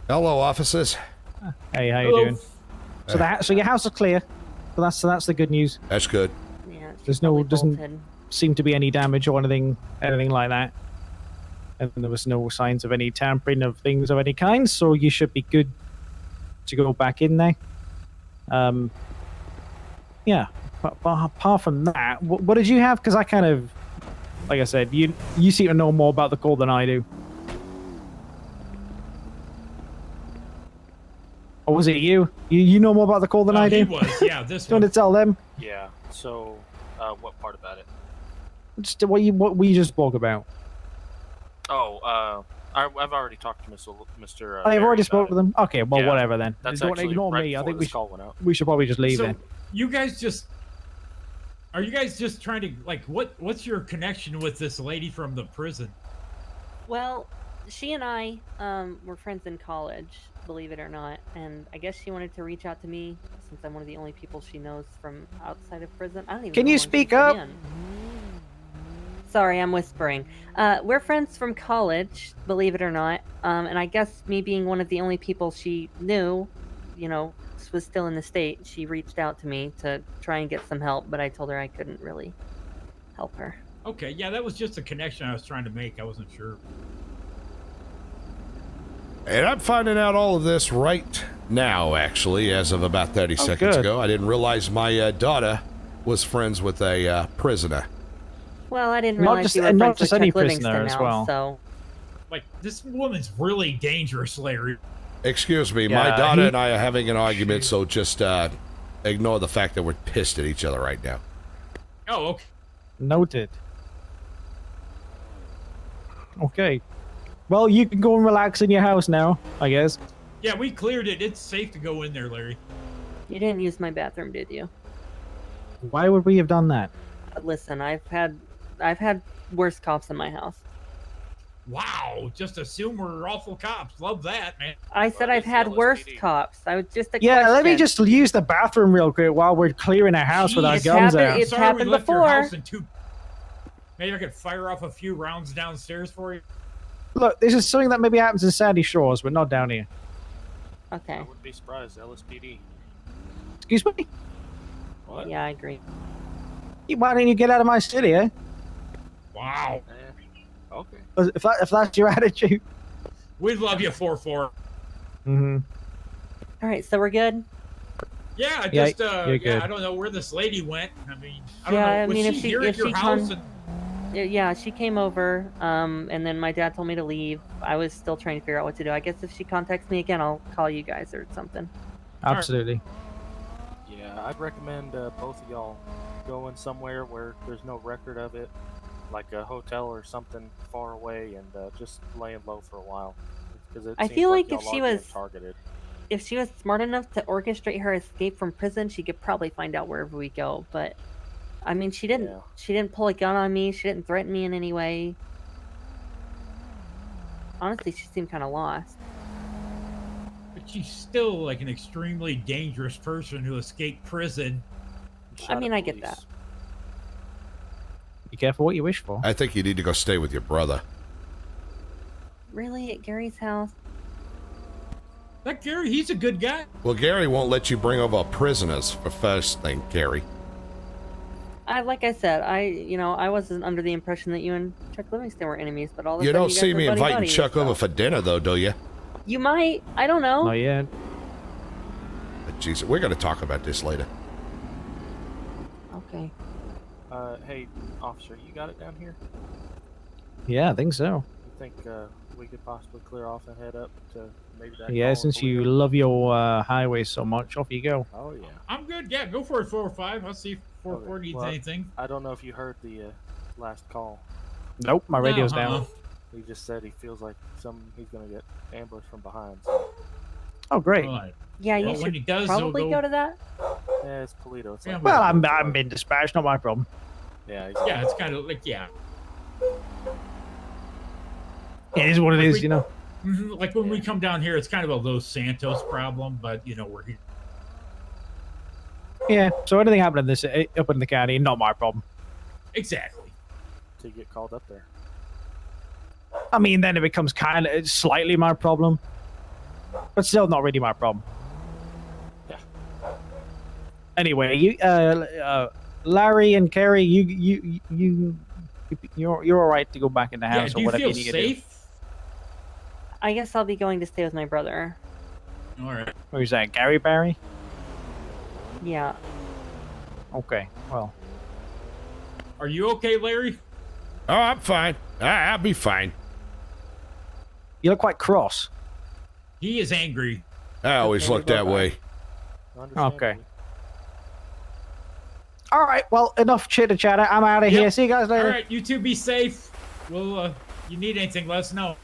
Hello, officers. Hey, how you doing? So your house is clear. So that's the good news. That's good. Yeah. Doesn't seem to be any damage or anything like that. And there was no signs of any tampering of things of any kind, so you should be good to go back in there. Yeah. But apart from that, what did you have? Because I kind of, like I said, you seem to know more about the call than I do. Or was it you? You know more about the call than I do? He was, yeah. This Do you want to tell them? Yeah. So, what part about it? Just what we just spoke about. Oh, I've already talked to Mr. I've already spoke to to them. Okay, well, Yeah, whatever then. that's Don't actually ignore right me. I before think this call went out. we should probably just leave So, then. you guys just... Are you guys just trying to, like, what's your connection with this lady from the prison? Well, she and I were friends in college, believe it or not, and I guess she wanted to reach out to me since I'm one of the only people she knows from outside of prison. I don't even Can know you how long speak she's been up? in. Sorry, I'm whispering. We're friends from college, believe it or not, and I guess me being one of the only people she knew, you know, was still in the state, she reached out to me to try and get some help, but I told her I couldn't really help her. Okay, yeah, that was just a connection I was trying to make. I wasn't sure. And I'm finding out all of this right now, actually, as of about 30 seconds good. ago. I didn't realize my daughter was friends with a prisoner. Well, I didn't Not realize just- you were and not friends with just any Chuck Livingston prisoner as now, well. so... Like, this woman's really dangerous, Larry. Excuse me, Yeah, my daughter he- and I are having an argument, so just ignore the fact that we're pissed at each other right now. Oh, okay. Noted. Okay. Well, you can go and relax in your house now, I guess. Yeah, we cleared it. It's safe to go in there, Larry. You didn't use my bathroom, did you? Why would we have done that? Listen, I've had worse cops in my house. Wow, just assume we're awful cops. Love that, man. I said I've had worse cops. I was just a Yeah, let me question. just use the bathroom real quick while we're clearing our house with our Jeez, guns happened- out. it's Sorry happened we left your before. house in two. Maybe I could fire off a few rounds downstairs for you. Look, this is something that maybe happens in Sandy Shores, but not down here. Okay. I wouldn't be surprised. LSPD. Excuse me? What? Yeah, I agree. Why didn't you get out of my city, eh? Wow. Okay. If that's your attitude. We love you, 4-4. Mm-hmm. All right, so we're good. Yeah, I Yeah, just you're good. I don't know where this lady went. I mean, I don't Yeah, know. I Was mean, she if she- here if at your she house? come- Yeah, she came over, and then my dad told me to leave. I was still trying to figure out what to do. I guess if she contacts me again, I'll call you guys or something. Absolutely. Yeah, I'd recommend both of y'all going somewhere where there's no record of it, like a hotel or something far away, and just laying low for a while. Because I feel like if y'all she are being was- targeted. If she was smart enough to orchestrate her escape from prison, she could probably find out wherever we go. But I mean, she didn't. Yeah. She didn't pull a gun on me. She didn't threaten me in any way. Honestly, she seemed kind of lost. But she's still like an extremely dangerous person who escaped prison. I mean, I get that. Be careful what you wish for. I think you need to go stay with your brother. Really, at Gary's house? That Gary, he's a good guy. Well, Gary won't let you bring over prisoners for first thing, Gary. Like I said, I wasn't under the impression that you and Chuck Livingston were enemies, but all of a You sudden don't you guys see are me buddy inviting buddies, Chuck so- over for dinner, though, do you? You might. I don't know. Not yet. Jesus, we're going to talk about this later. Okay. Hey, officer, you got it down here? Yeah, I think so. You think we could possibly clear off and head up to maybe that? Yeah, call since with you Toledo? love your highway so much, off you go. Oh yeah. I'm good. Yeah, go for it, 4-5. I'll see if 4-4 Okay, needs well, anything. I don't know if you heard the last call. Nope, my radio's No, down. He just said he feels like he's gonna get ambushed from behind. So. Oh, great. Right. Yeah, you Well, when he should does, probably he'll go to that. Yeah, it's Toledo. It's Yeah, like Well, I'm being dispatched, not my problem. yeah, exactly. Yeah, it's kind of like, yeah. It is what it is, we- you know. Mhm, like when we come down here, it's kind of a Los Santos problem, but you know, we're here. Yeah, so anything happening this up in the county, not my problem. Exactly. To get called up there. I mean, then it becomes kind of slightly my problem, but still not really my problem. Yeah. Anyway, Larry and Carrie, you're all right to go back in the Yeah, house do or you whatever feel you need to do. safe? I guess I'll be going to stay with my brother. All right. Who's that, Gary Barry? Yeah. Okay, well, Are you okay, Larry? Oh, I'm fine. I'll be fine. you look quite cross. He is angry. I always look that way. Okay. All right, well, enough chitter chatter. I'm out of Yep. here. See you guys later. All right, you two be safe. We'll, you need anything, let us know.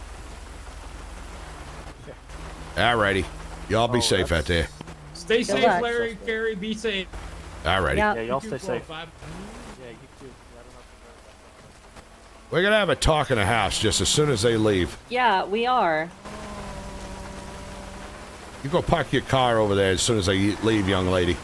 Alrighty. Y'all be safe out there. Stay Good safe, luck. Larry, Carrie, be safe. Alrighty. Yeah. Yeah, y'all You stay too, safe. 4-5. Yeah, you too. Yeah, I don't know if you heard that. We're going to have a talk in the house just as soon as they leave. Yeah, we are. You go park your car over there as soon as they leave, young lady.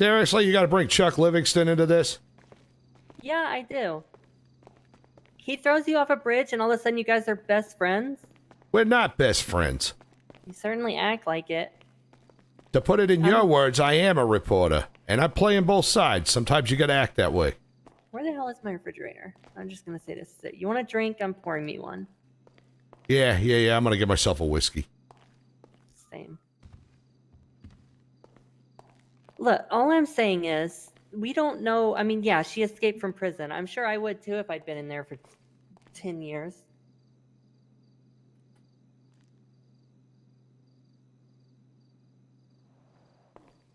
Seriously, you got to bring Chuck Livingston into this? Yeah, I do. He throws you off a bridge and all of a sudden you guys are best friends? We're not best friends. You certainly act like it. To put it in your words, I am a reporter, and I'm playing both sides. Sometimes you got to act that way. Where the hell is my refrigerator? I'm just going to say this. You want a drink? I'm pouring me one. Yeah. I'm going to get myself a whiskey. Same. Look, all I'm saying is, we don't know. I mean, yeah, she escaped from prison. I'm sure I would too if I'd been in there for 10 years.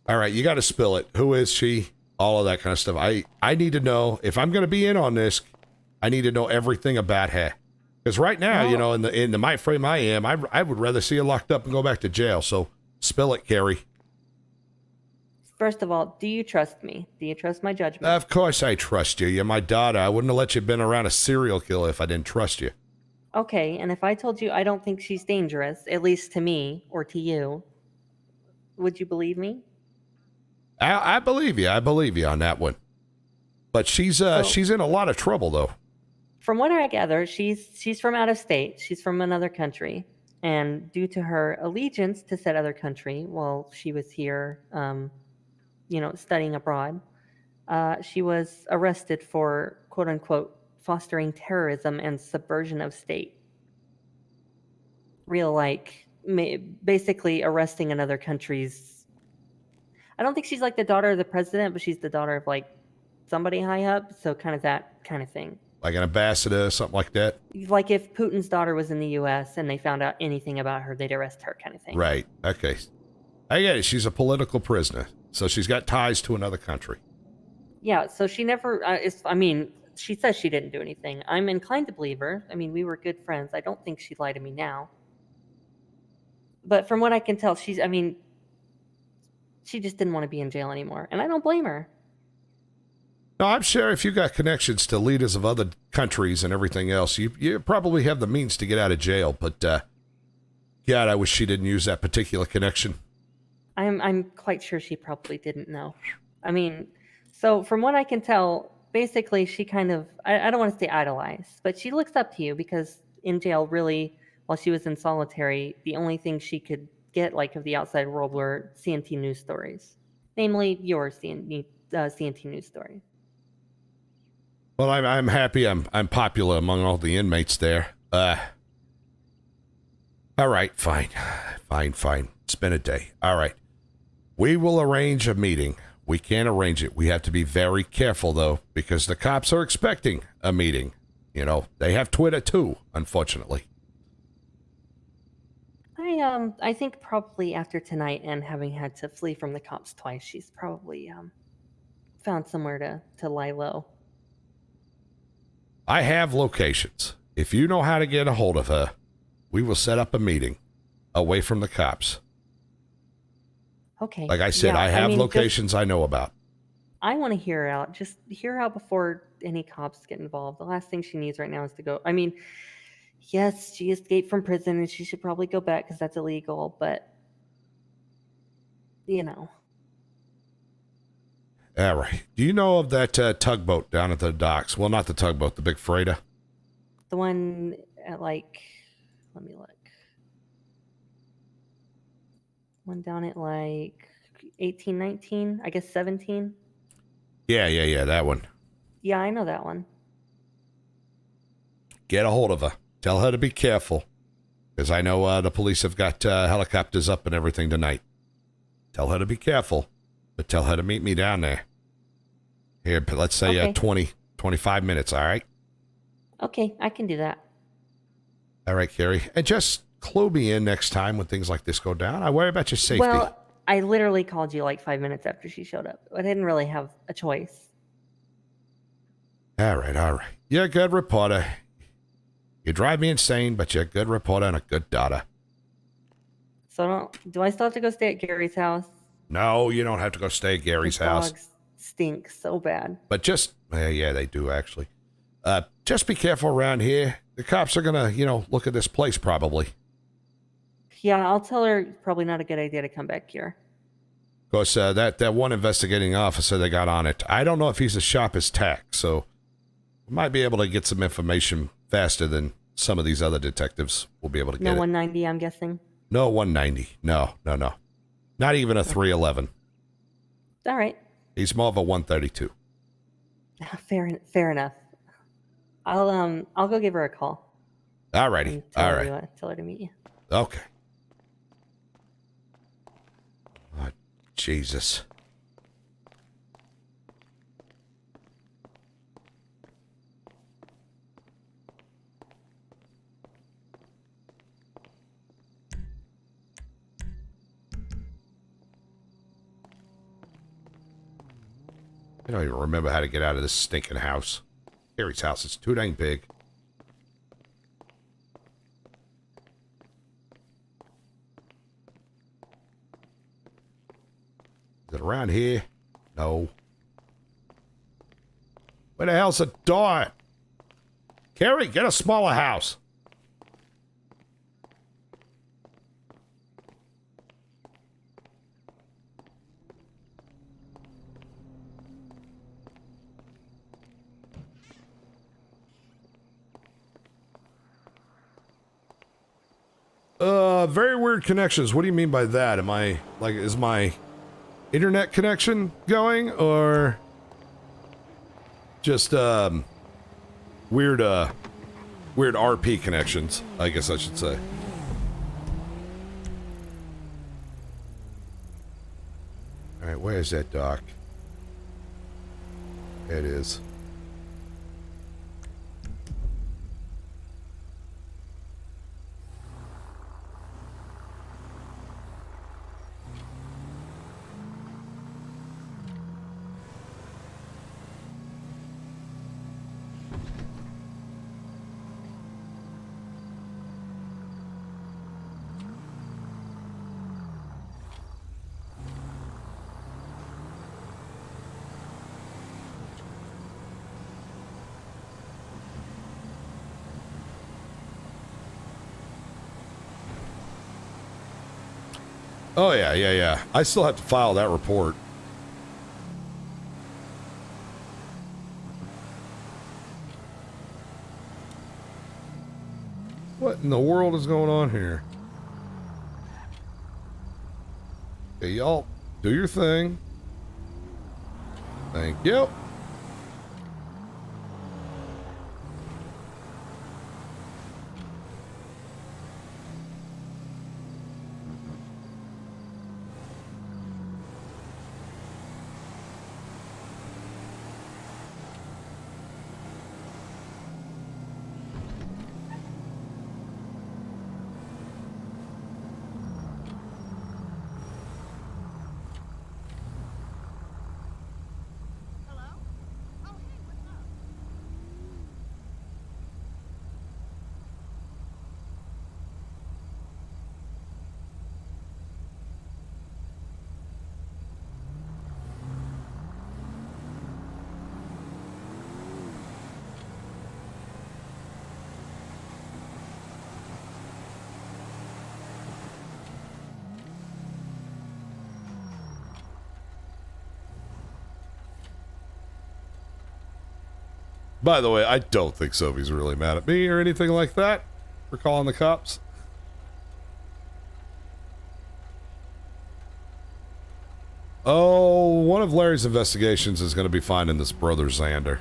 All right, you got to spill it. Who is she? All of that kind of stuff. I need to know. If I'm going to be in on this, I need to know everything about her. Because right now, you know, in the mind frame I am, I would rather see her locked up and go back to jail. So spill it, Carrie. First of all, do you trust me? Do you trust my judgment? Of course I trust you. You're my daughter. I wouldn't have let you been around a serial killer if I didn't trust you. Okay, and if I told you I don't think she's dangerous, at least to me or to you, would you believe me? I believe you. I believe you on that one. But she's in a lot of trouble, though. From what I gather, she's from out of state. She's from another country. And due to her allegiance to said other country, while she was here, studying abroad, she was arrested for, quote unquote, fostering terrorism and subversion of state. Basically arresting another country's. I don't think she's like the daughter of the president, but she's the daughter of like somebody high up. So kind of that kind of thing. Like an ambassador, something like that? Like if Putin's daughter was in the U.S. and they found out anything about her, they'd arrest her kind of thing. Right. Okay. I get it. She's a political prisoner. So she's got ties to another country. Yeah. So she never, she says she didn't do anything. I'm inclined to believe her. I mean, we were good friends. I don't think she'd lie to me now. But from what I can tell, she just didn't want to be in jail anymore. And I don't blame her. No, I'm sure if you got connections to leaders of other countries and everything else, you probably have the means to get out of jail. But, God, I wish she didn't use that particular connection. I'm quite sure she probably didn't know. I mean, so from what I can tell, basically she kind of, I don't want to say idolized, but she looks up to you because in jail, really, while she was in solitary, the only thing she could get like of the outside world were CNT news stories, namely your CNT news story. Well, I'm happy I'm popular among all the inmates there. All right, fine. It's been a day. All right. We will arrange a meeting. We can't arrange it. We have to be very careful, though, because the cops are expecting a meeting. You know, they have Twitter, too, unfortunately. I think probably after tonight and having had to flee from the cops twice, she's probably found somewhere to lie low. I have locations. If you know how to get a hold of her, we will set up a meeting away from the cops. Okay. Like I said, I have locations I know about. I want to hear her out. Just hear her out before any cops get involved. The last thing she needs right now is to go. I mean, yes, she escaped from prison and she should probably go back because that's illegal, but, you know. All right. Do you know of that tugboat down at the docks? Well, not the tugboat, the big freighter. The one at let me look. One down at 18, 19, I guess 17. Yeah, that one. Yeah, I know that one. Get a hold of her. Tell her to be careful. Because I know the police have got helicopters up and everything tonight. Tell her to be careful. But tell her to meet me down there. Here, let's say 20, 25 minutes, all right? Okay, I can do that. All right, Carrie. And just clue me in next time when things like this go down. I worry about your safety. Well, I literally called you 5 minutes after she showed up. I didn't really have a choice. All right. You're a good reporter. You drive me insane, but you're a good reporter and a good daughter. So do I still have to go stay at Gary's house? No, you don't have to go stay at Gary's house. Dogs stink so bad. But just, yeah, they do actually. Just be careful around here. The cops are gonna, look at this place probably. Yeah, I'll tell her it's probably not a good idea to come back here. Of course, that one investigating officer they got on it, I don't know if he's as sharp as tack, so we might be able to get some information faster than some of these other detectives will be able to get No it. 190, I'm guessing. No 190. No. Not even a 311. All right. He's more of a 132. Fair enough. I'll go give her a call. Alrighty. And All right. Tell her to meet you. Okay. Oh, Jesus. I don't even remember how to get out of this stinking house. Harry's house is too dang big. Is it around here? No. Where the hell's the door? Carrie, get a smaller house. Very weird connections. What do you mean by that? Am I, like, is my internet connection going, or just, weird RP connections, I guess I should say. Alright, where is that dock? There it is. Oh, yeah. I still have to file that report. What in the world is going on here? Okay, y'all, do your thing. Thank you. By the way, I don't think Sophie's really mad at me or anything like that for calling the cops. Oh, one of Larry's investigations is going to be finding this brother Xander.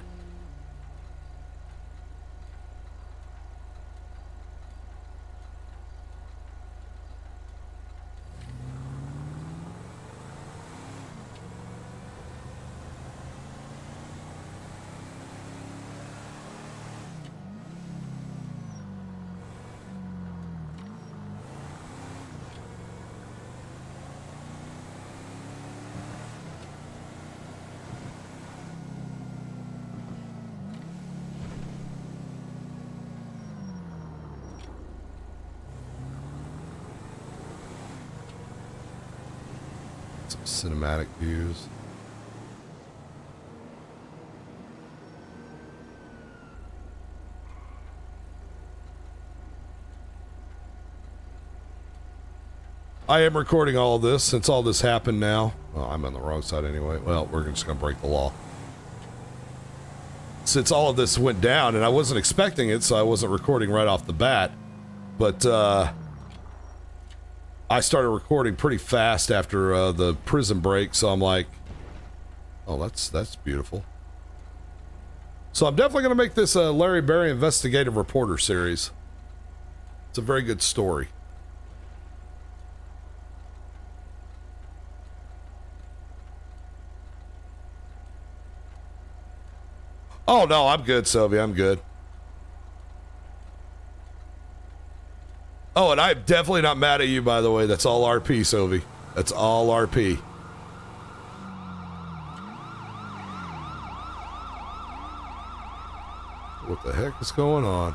Some cinematic views. I am recording all of this since all this happened now. Oh, I'm on the wrong side anyway. Well, we're just going to break the law. Since all of this went down, and I wasn't expecting it, so I wasn't recording right off the bat. But, I started recording pretty fast after, the prison break, so I'm like, oh, that's beautiful. So I'm definitely going to make this a Larry Berry Investigative Reporter series. It's a very good story. Oh, no, I'm good, Sylvia. I'm good. Oh, and I'm definitely not mad at you, by the way. That's all RP, Sylvie. That's all RP. What the heck is going on?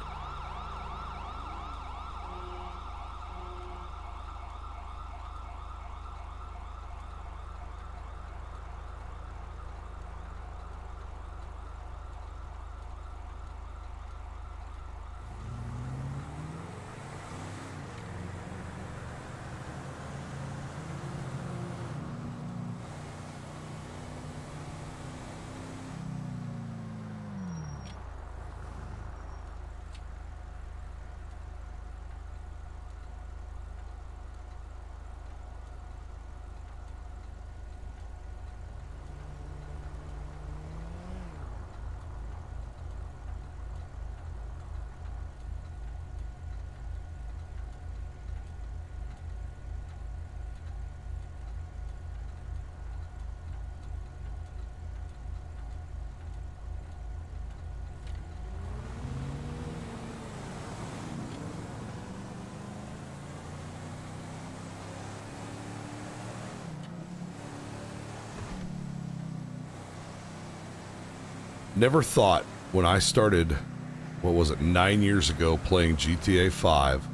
Never thought when I started, what was it, 9 years ago playing GTA 5,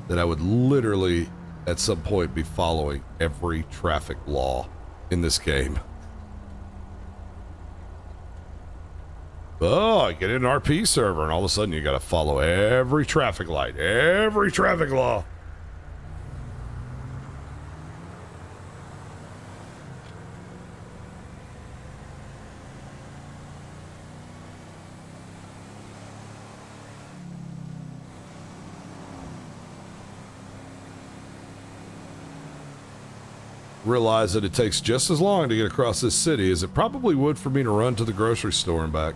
that I would literally at some point be following every traffic law in this game. Oh, I get in an RP server and all of a sudden you gotta follow every traffic light, every traffic law. Realize that it takes just as long to get across this city as it probably would for me to run to the grocery store and back.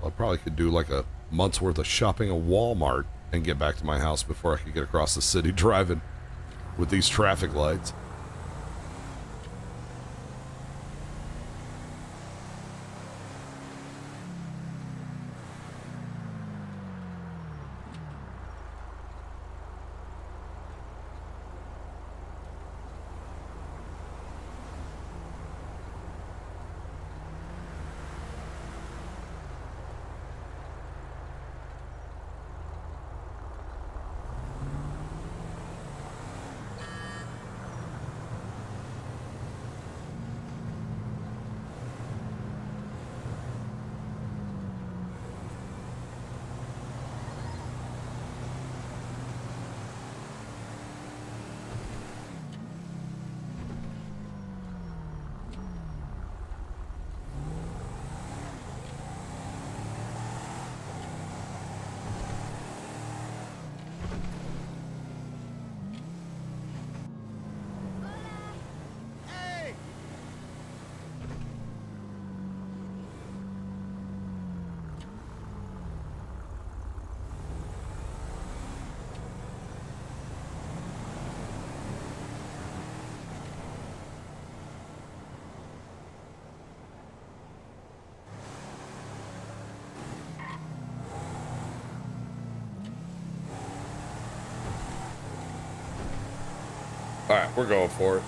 I probably could do like a month's worth of shopping at Walmart and get back to my house before I could get across the city driving with these traffic lights. Alright, we're going for it.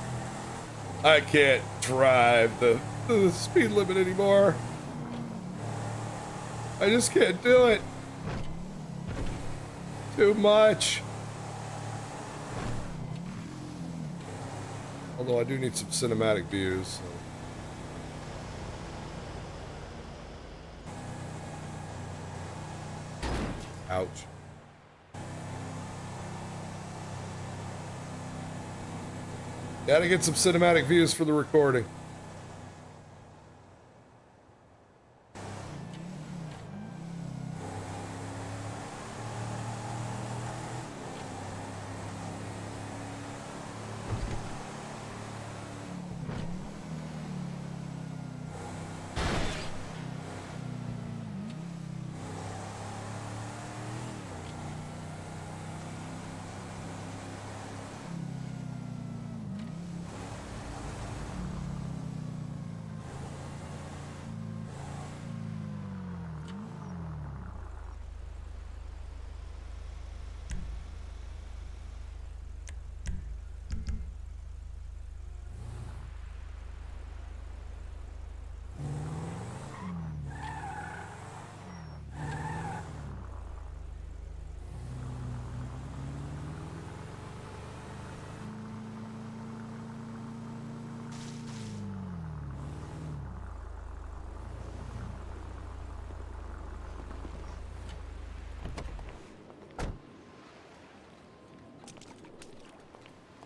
I can't drive the speed limit anymore. I just can't do it. Too much. Although I do need some cinematic views. So. Ouch. Gotta get some cinematic views for the recording.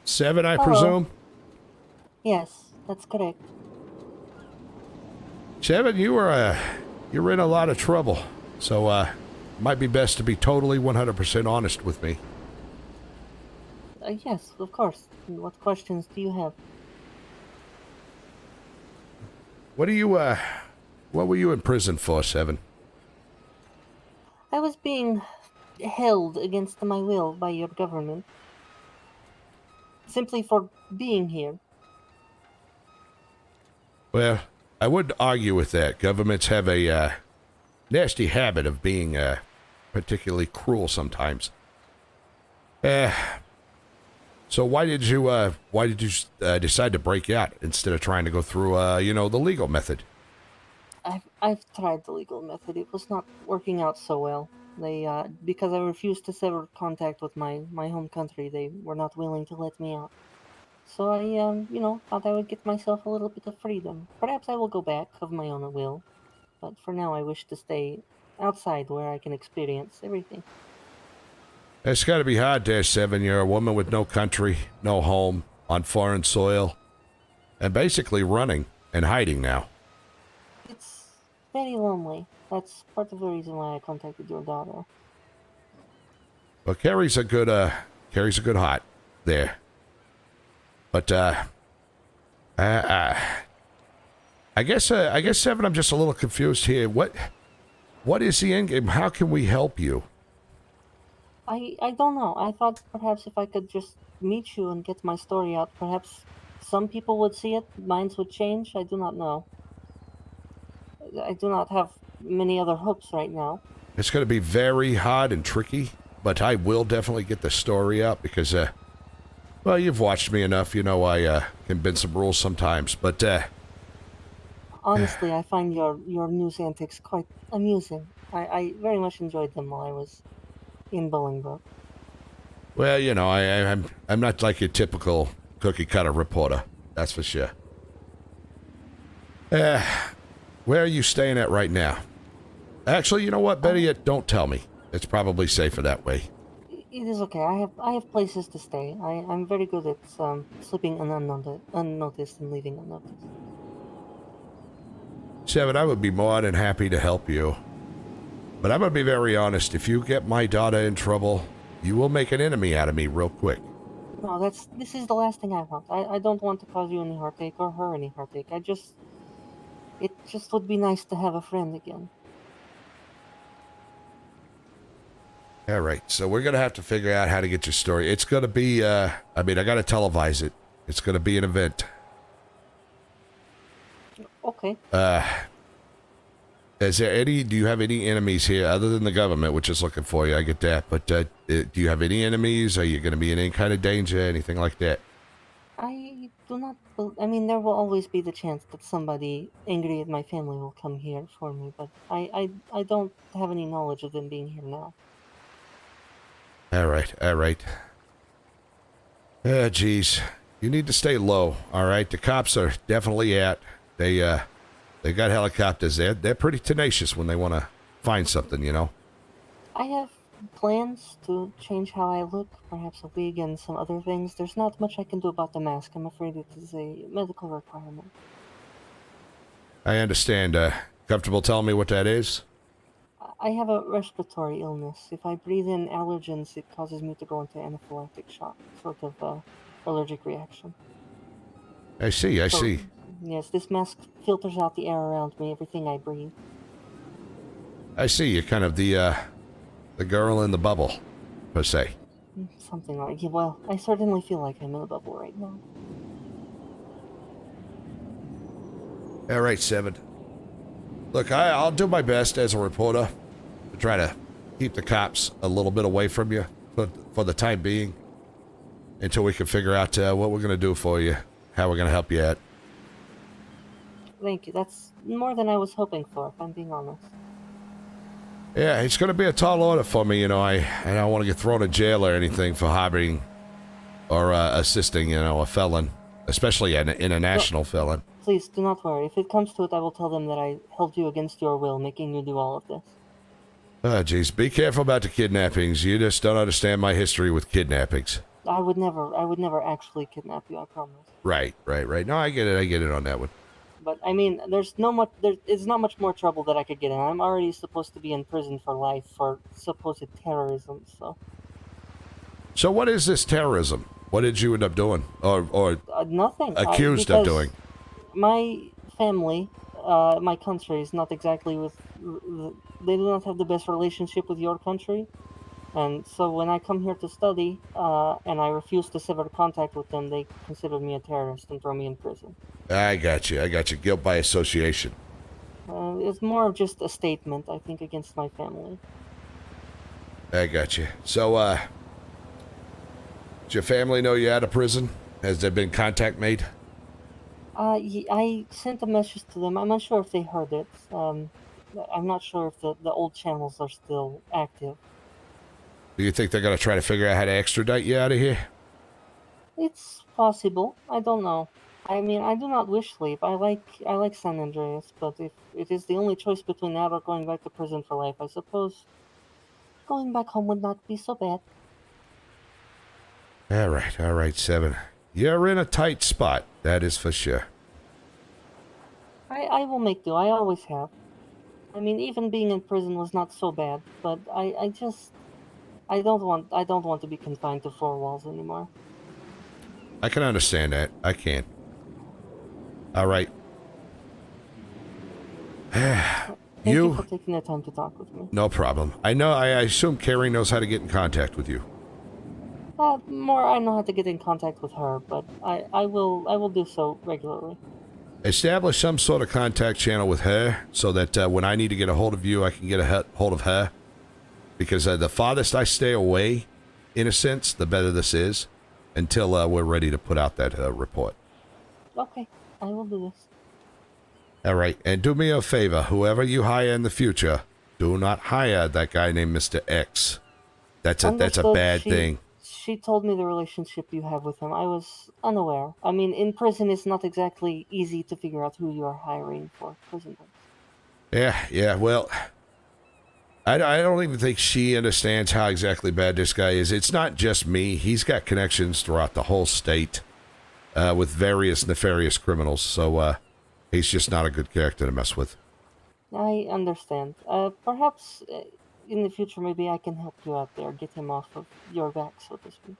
Seven, I Hello. presume? Yes, that's correct. Seven, you're in a lot of trouble. So, might be best to be totally 100% honest with me. Yes, of course. What questions do you have? What were you in prison for, Seven? I was being held against my will by your government. Simply for being here. Well, I wouldn't argue with that. Governments have a nasty habit of being particularly cruel sometimes. So why did you decide to break out instead of trying to go through the legal method? I've tried the legal method. It was not working out so well. They because I refused to sever contact with my home country, they were not willing to let me out. So I thought I would get myself a little bit of freedom. Perhaps I will go back of my own will, but for now I wish to stay outside where I can experience everything. It's got to be hard there, Seven. You're a woman with no country, no home, on foreign soil, and basically running and hiding now. It's very lonely. That's part of the reason why I contacted your daughter. Well, Carrie's a good heart there. But I guess Seven, I'm just a little confused here. What is the end game? How can we help you? I don't know. I thought perhaps if I could just meet you and get my story out, perhaps some people would see it, minds would change. I do not know. I do not have many other hopes right now. It's going to be very hard and tricky, but I will definitely get the story out because, well, you've watched me enough. You know I can bend some rules sometimes, but honestly, I find your news antics quite amusing. I very much enjoyed them while I was in Bolingbroke. Well, you know, I'm not like your typical cookie cutter reporter. That's for sure. Where are you staying at right now? Actually, you know what? Better yet, don't tell me. It's probably safer that way. It is okay. I have places to stay. I'm very good at sleeping unnoticed and leaving unnoticed. Seven, I would be more than happy to help you. But I'm going to be very honest. If you get my daughter in trouble, you will make an enemy out of me real quick. No, this is the last thing I want. I don't want to cause you any heartache or her any heartache. It just would be nice to have a friend again. All right, so we're going to have to figure out how to get your story. It's going to be, I got to televise it. It's going to be an event. Okay. Do you have any enemies here other than the government, which is looking for you? I get that. But do you have any enemies? Are you going to be in any kind of danger? Anything like that? I do not. I mean, there will always be the chance that somebody angry at my family will come here for me, but I don't have any knowledge of them being here now. All right. Geez. You need to stay low, all right? The cops are definitely They got helicopters there. They're pretty tenacious when they want to find something, you know? I have plans to change how I look, perhaps a wig and some other things. There's not much I can do about the mask. I'm afraid it is a medical requirement. I understand. Comfortable telling me what that is? I have a respiratory illness. If I breathe in allergens, it causes me to go into anaphylactic shock, sort of allergic reaction. I see. Yes, this mask filters out the air around me, everything I breathe. I see. You're kind of the girl in the bubble, per se. Something like, yeah, well, I certainly feel like I'm in a bubble right now. All right, 7. Look, I'll do my best as a reporter to try to keep the cops a little bit away from you for the time being until we can figure out what we're going to do for you, how we're going to help you out. Thank you. That's more than I was hoping for, if I'm being honest. Yeah, it's going to be a tall order for me, I don't want to get thrown in jail or anything for harboring or assisting, a felon, especially an international felon. Please, do not worry. If it comes to it, I will tell them that I held you against your will, making you do all of this. Oh, jeez. Be careful about the kidnappings. You just don't understand my history with kidnappings. I would never actually kidnap you, I promise. Right. No, I get it on that one. But, I mean, there is not much more trouble that I could get in. I'm already supposed to be in prison for life for supposed terrorism, so... So what is this terrorism? What did you end up doing? Or nothing. Accused of doing? My family, my country is not exactly they do not have the best relationship with your country. And so when I come here to study, and I refuse to sever contact with them, they consider me a terrorist and throw me in prison. I got you. Guilt by association. It's more of just a statement, I think, against my family. I got you. So, did your family know you out of prison? Has there been contact made? I sent a message to them. I'm not sure if they heard it. I'm not sure if the old channels are still active. Do you think they're going to try to figure out how to extradite you out of here? It's possible. I don't know. I mean, I do not wish leave. I like San Andreas, but if it is the only choice between that or going back to prison for life, I suppose going back home would not be so bad. All right, 7. You're in a tight spot, that is for sure. I will make do. I always have. I mean, even being in prison was not so bad, but I don't want to be confined to 4 walls anymore. I can understand that. I can. All right. Thank you for taking the time to talk with me. No problem. I assume Carrie knows how to get in contact with you. More I know how to get in contact with her, but I will do so regularly. Establish some sort of contact channel with her so that when I need to get a hold of you, I can get a hold of her. Because the farthest I stay away, in a sense, the better this is, until we're ready to put out that report. Okay, I will do this. All right, and do me a favor. Whoever you hire in the future, do not hire that guy named Mr. X. That's a bad thing. She told me the relationship you have with him. I was unaware. I mean, in prison, it's not exactly easy to figure out who you are hiring for prison terms. Yeah, well, I don't even think she understands how exactly bad this guy is. It's not just me. He's got connections throughout the whole state with various nefarious criminals, so he's just not a good character to mess with. I understand. Perhaps in the future, maybe I can help you out there, get him off of your back, so to speak.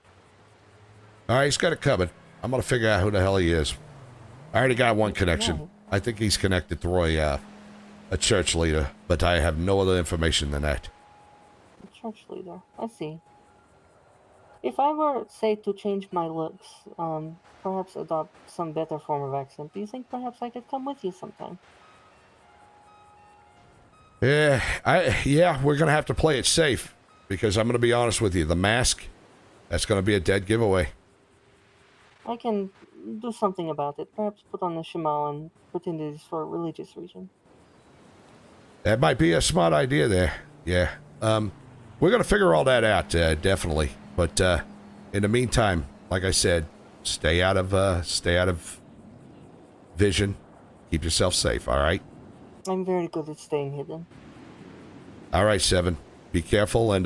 All right, he's got it coming. I'm going to figure out who the hell he is. I already got one connection. Right. I think he's connected through a church leader, but I have no other information than that. A church leader. I see. If I were, say, to change my looks, perhaps adopt some better form of accent, do you think perhaps I could come with you sometime? Yeah, we're going to have to play it safe, because I'm going to be honest with you. The mask, that's going to be a dead giveaway. I can do something about it. Perhaps put on a shamal and pretend it is for a religious reason. That might be a smart idea there. Yeah. We're going to figure all that out, definitely. But in the meantime, like I said, stay out of vision. Keep yourself safe, all right? I'm very good at staying hidden. All right, 7. Be careful, and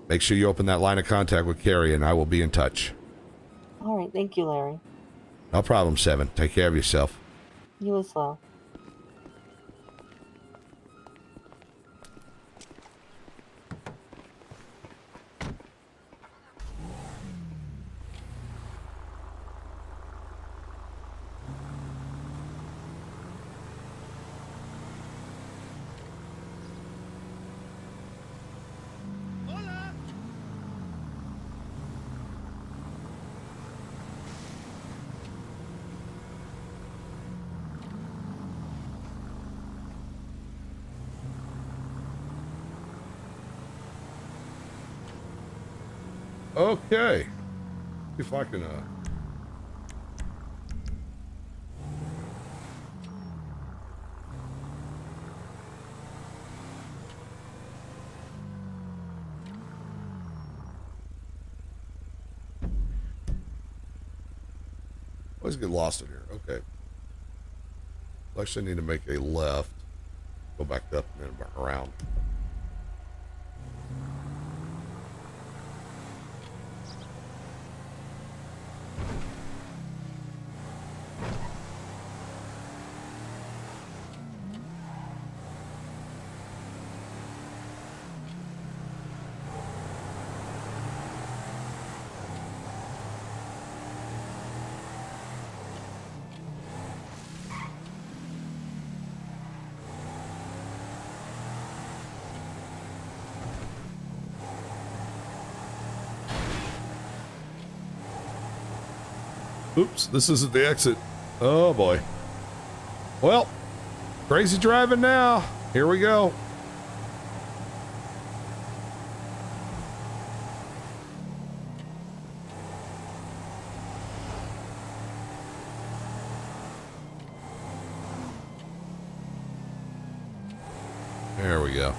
Make sure you open that line of contact with Carrie, and I will be in touch. All right, thank you, Larry. No problem, Seven. Take care of yourself. You as well. Okay. See if I can, always get lost in here. Okay. Actually, I need to make a left. Go back up and then back around. Oops, this isn't the exit. Oh boy. Well, crazy driving now. Here we go. There we go.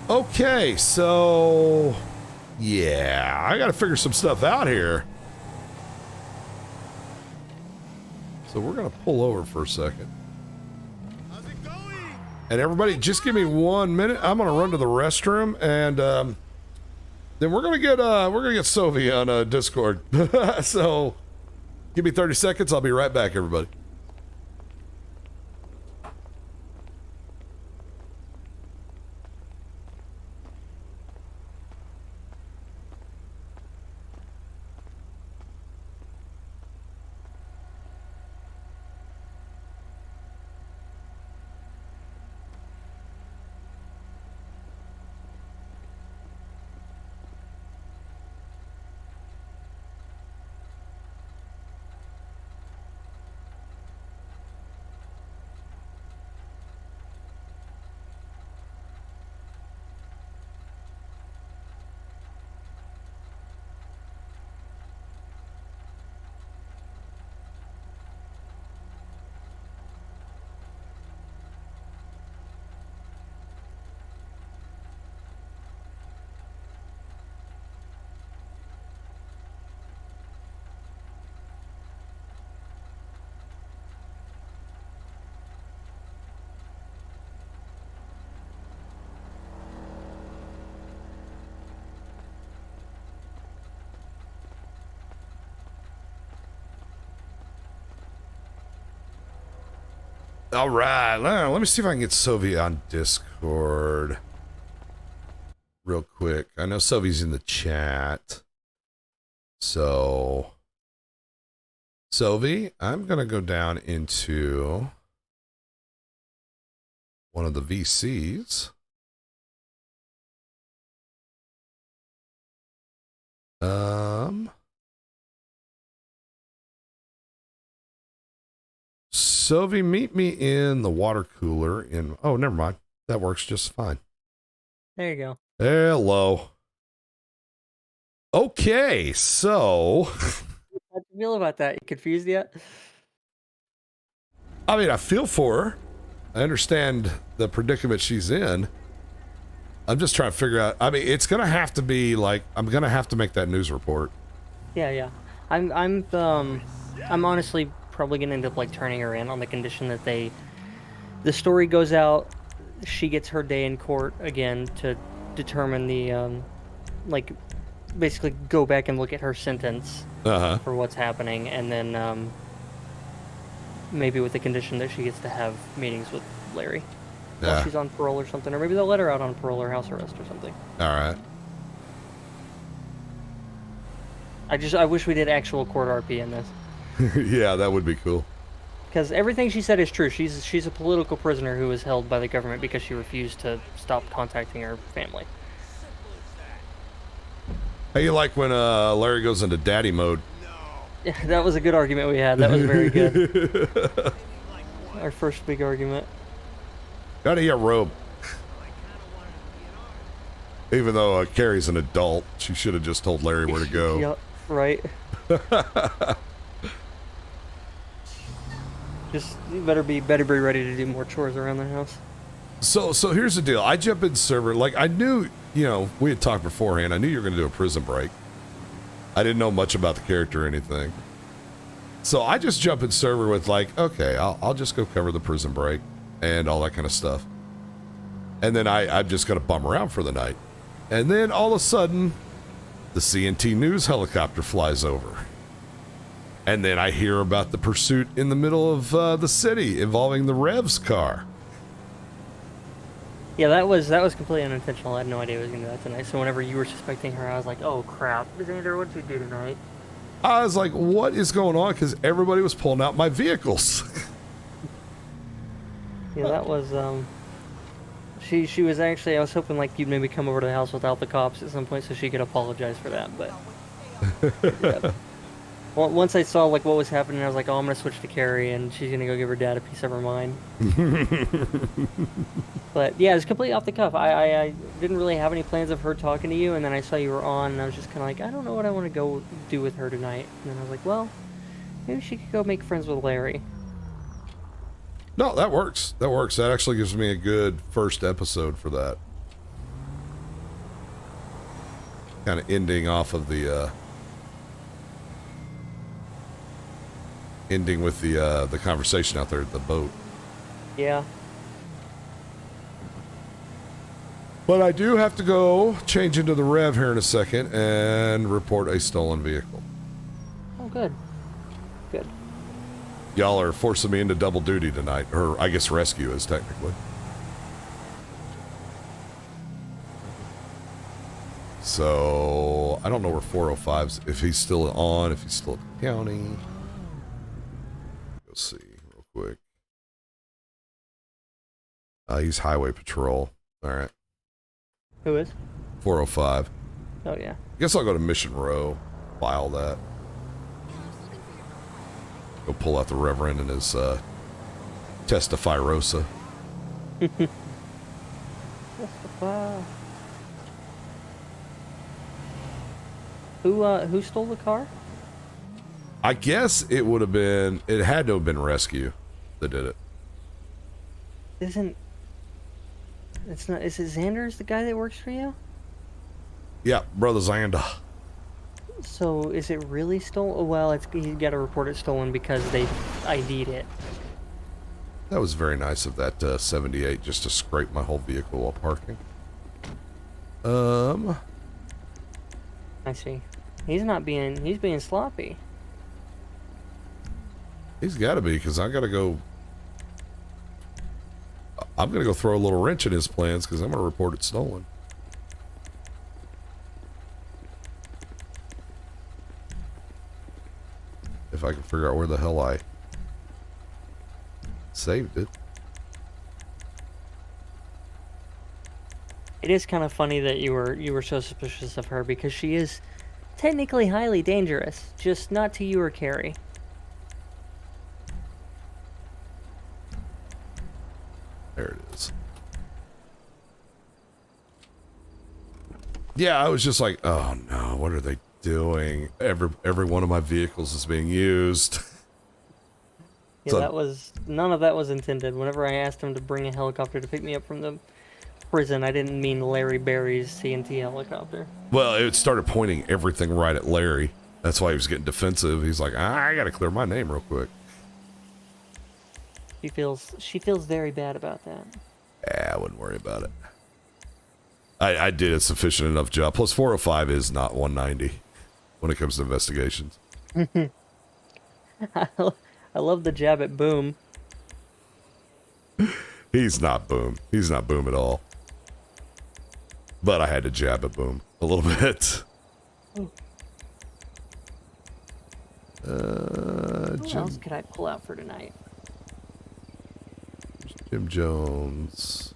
Okay, so yeah, I gotta figure some stuff out here. So we're gonna pull over for a second. How's it going? And everybody, just give me 1 minute. I'm gonna run to the restroom, and then we're gonna get Sophie on Discord. So give me 30 seconds. I'll be right back, everybody. All right, let me see if I can get Sophie on Discord real quick. I know Sophie's in the chat. So, Sophie, I'm going to go down into one of the VCs. Sophie, meet me in the water cooler in... Oh, never mind. That works just fine. There you go. Hello. Okay, so... How do you feel about that? You confused yet? I mean, I feel for her. I understand the predicament she's in. I'm just trying to figure out... I mean, it's going to have to be, like... I'm going to have to make that news report. Yeah. I'm honestly probably gonna end up like turning her in on the condition that the story goes out, she gets her day in court again to determine the, like, basically go back and look at her sentence for what's happening, and then maybe with the condition that she gets to have meetings with Larry while she's on parole or something, or maybe they'll let her out on parole or house arrest or something. All right. I wish we did actual court RP in this. Yeah, that would be cool. Because everything she said is true. She's a political prisoner who was held by the government because she refused to stop contacting her family. How you like when Larry goes into daddy mode? Yeah, that was a good argument we had. That was very good. Our first big argument. Gotta hear robe. Even though Carrie's an adult, she should have just told Larry where to go. Yep, right. Just you better be ready to do more chores around the house. So here's the deal. I jump in server, like I knew, we had talked beforehand. I knew you were going to do a prison break. I didn't know much about the character or anything. So I just jump in server with like, okay, I'll just go cover the prison break and all that kind of stuff. And then I'm just going to bum around for the night. And then all of a sudden, the CNT News helicopter flies over. And then I hear about the pursuit in the middle of the city involving the Rev's car. Yeah, that was completely unintentional. I had no idea I was going to do that tonight. So whenever you were suspecting her, I was like, oh crap, Xander, what'd you do tonight? I was like, what is going on? Because everybody was pulling out my vehicles. Yeah, that was, she was actually, I was hoping like you'd maybe come over to the house without the cops at some point so she could apologize for that, but... Yeah. Well, once I saw like what was happening, I was like, oh, I'm going to switch to Carrie and she's going to go give her dad a piece of her mind. But yeah, it was completely off the cuff. I didn't really have any plans of her talking to you, and then I saw you were on, and I was just kind of like, I don't know what I want to go do with her tonight. And then I was like, well, maybe she could go make friends with Larry. No, that works. That works. That actually gives me a good first episode for that. Kind of ending off of the, ending with the conversation out there at the boat. Yeah. But I do have to go change into the Rev here in a second and report a stolen vehicle. Oh, good. Good. Y'all are forcing me into double duty tonight, or I guess rescue is technically. So I don't know where 405's, if he's still on, if he's still at the county. Let's see real quick. He's highway patrol. All right. Who is? 405. Oh, yeah. I guess I'll go to Mission Row, file that. Go pull out the Reverend and his Testify Rosa. Testify. Who stole the car? I guess it would have been, it had to have been Rescue that did it. Is it Xander's the guy that works for you? Yeah, Brother Xander. So is it really stolen? Well, he's got to report it stolen because they ID'd it. That was very nice of that 78 just to scrape my whole vehicle while parking. I see. He's being sloppy. He's got to be, because I'm going to go throw a little wrench in his plans, because I'm going to report it stolen. If I can figure out where the hell I saved it. It is kind of funny that you were so suspicious of her, because she is technically highly dangerous, just not to you or Carrie. There it is. Yeah, I was just like, oh no, what are they doing? Every one of my vehicles is being used. Yeah, So- none of that was intended. Whenever I asked him to bring a helicopter to pick me up from the prison, I didn't mean Larry Berry's CNT helicopter. Well, it started pointing everything right at Larry. That's why he was getting defensive. He's like, I gotta clear my name real quick. She feels very bad about that. Yeah, I wouldn't worry about it. I did a sufficient enough job. Plus 405 is not 190 when it comes to investigations. I love the jab at Boom. He's not Boom. He's not Boom at all. But I had to jab at Boom a little bit. What else could I pull out for tonight? Jim Jones.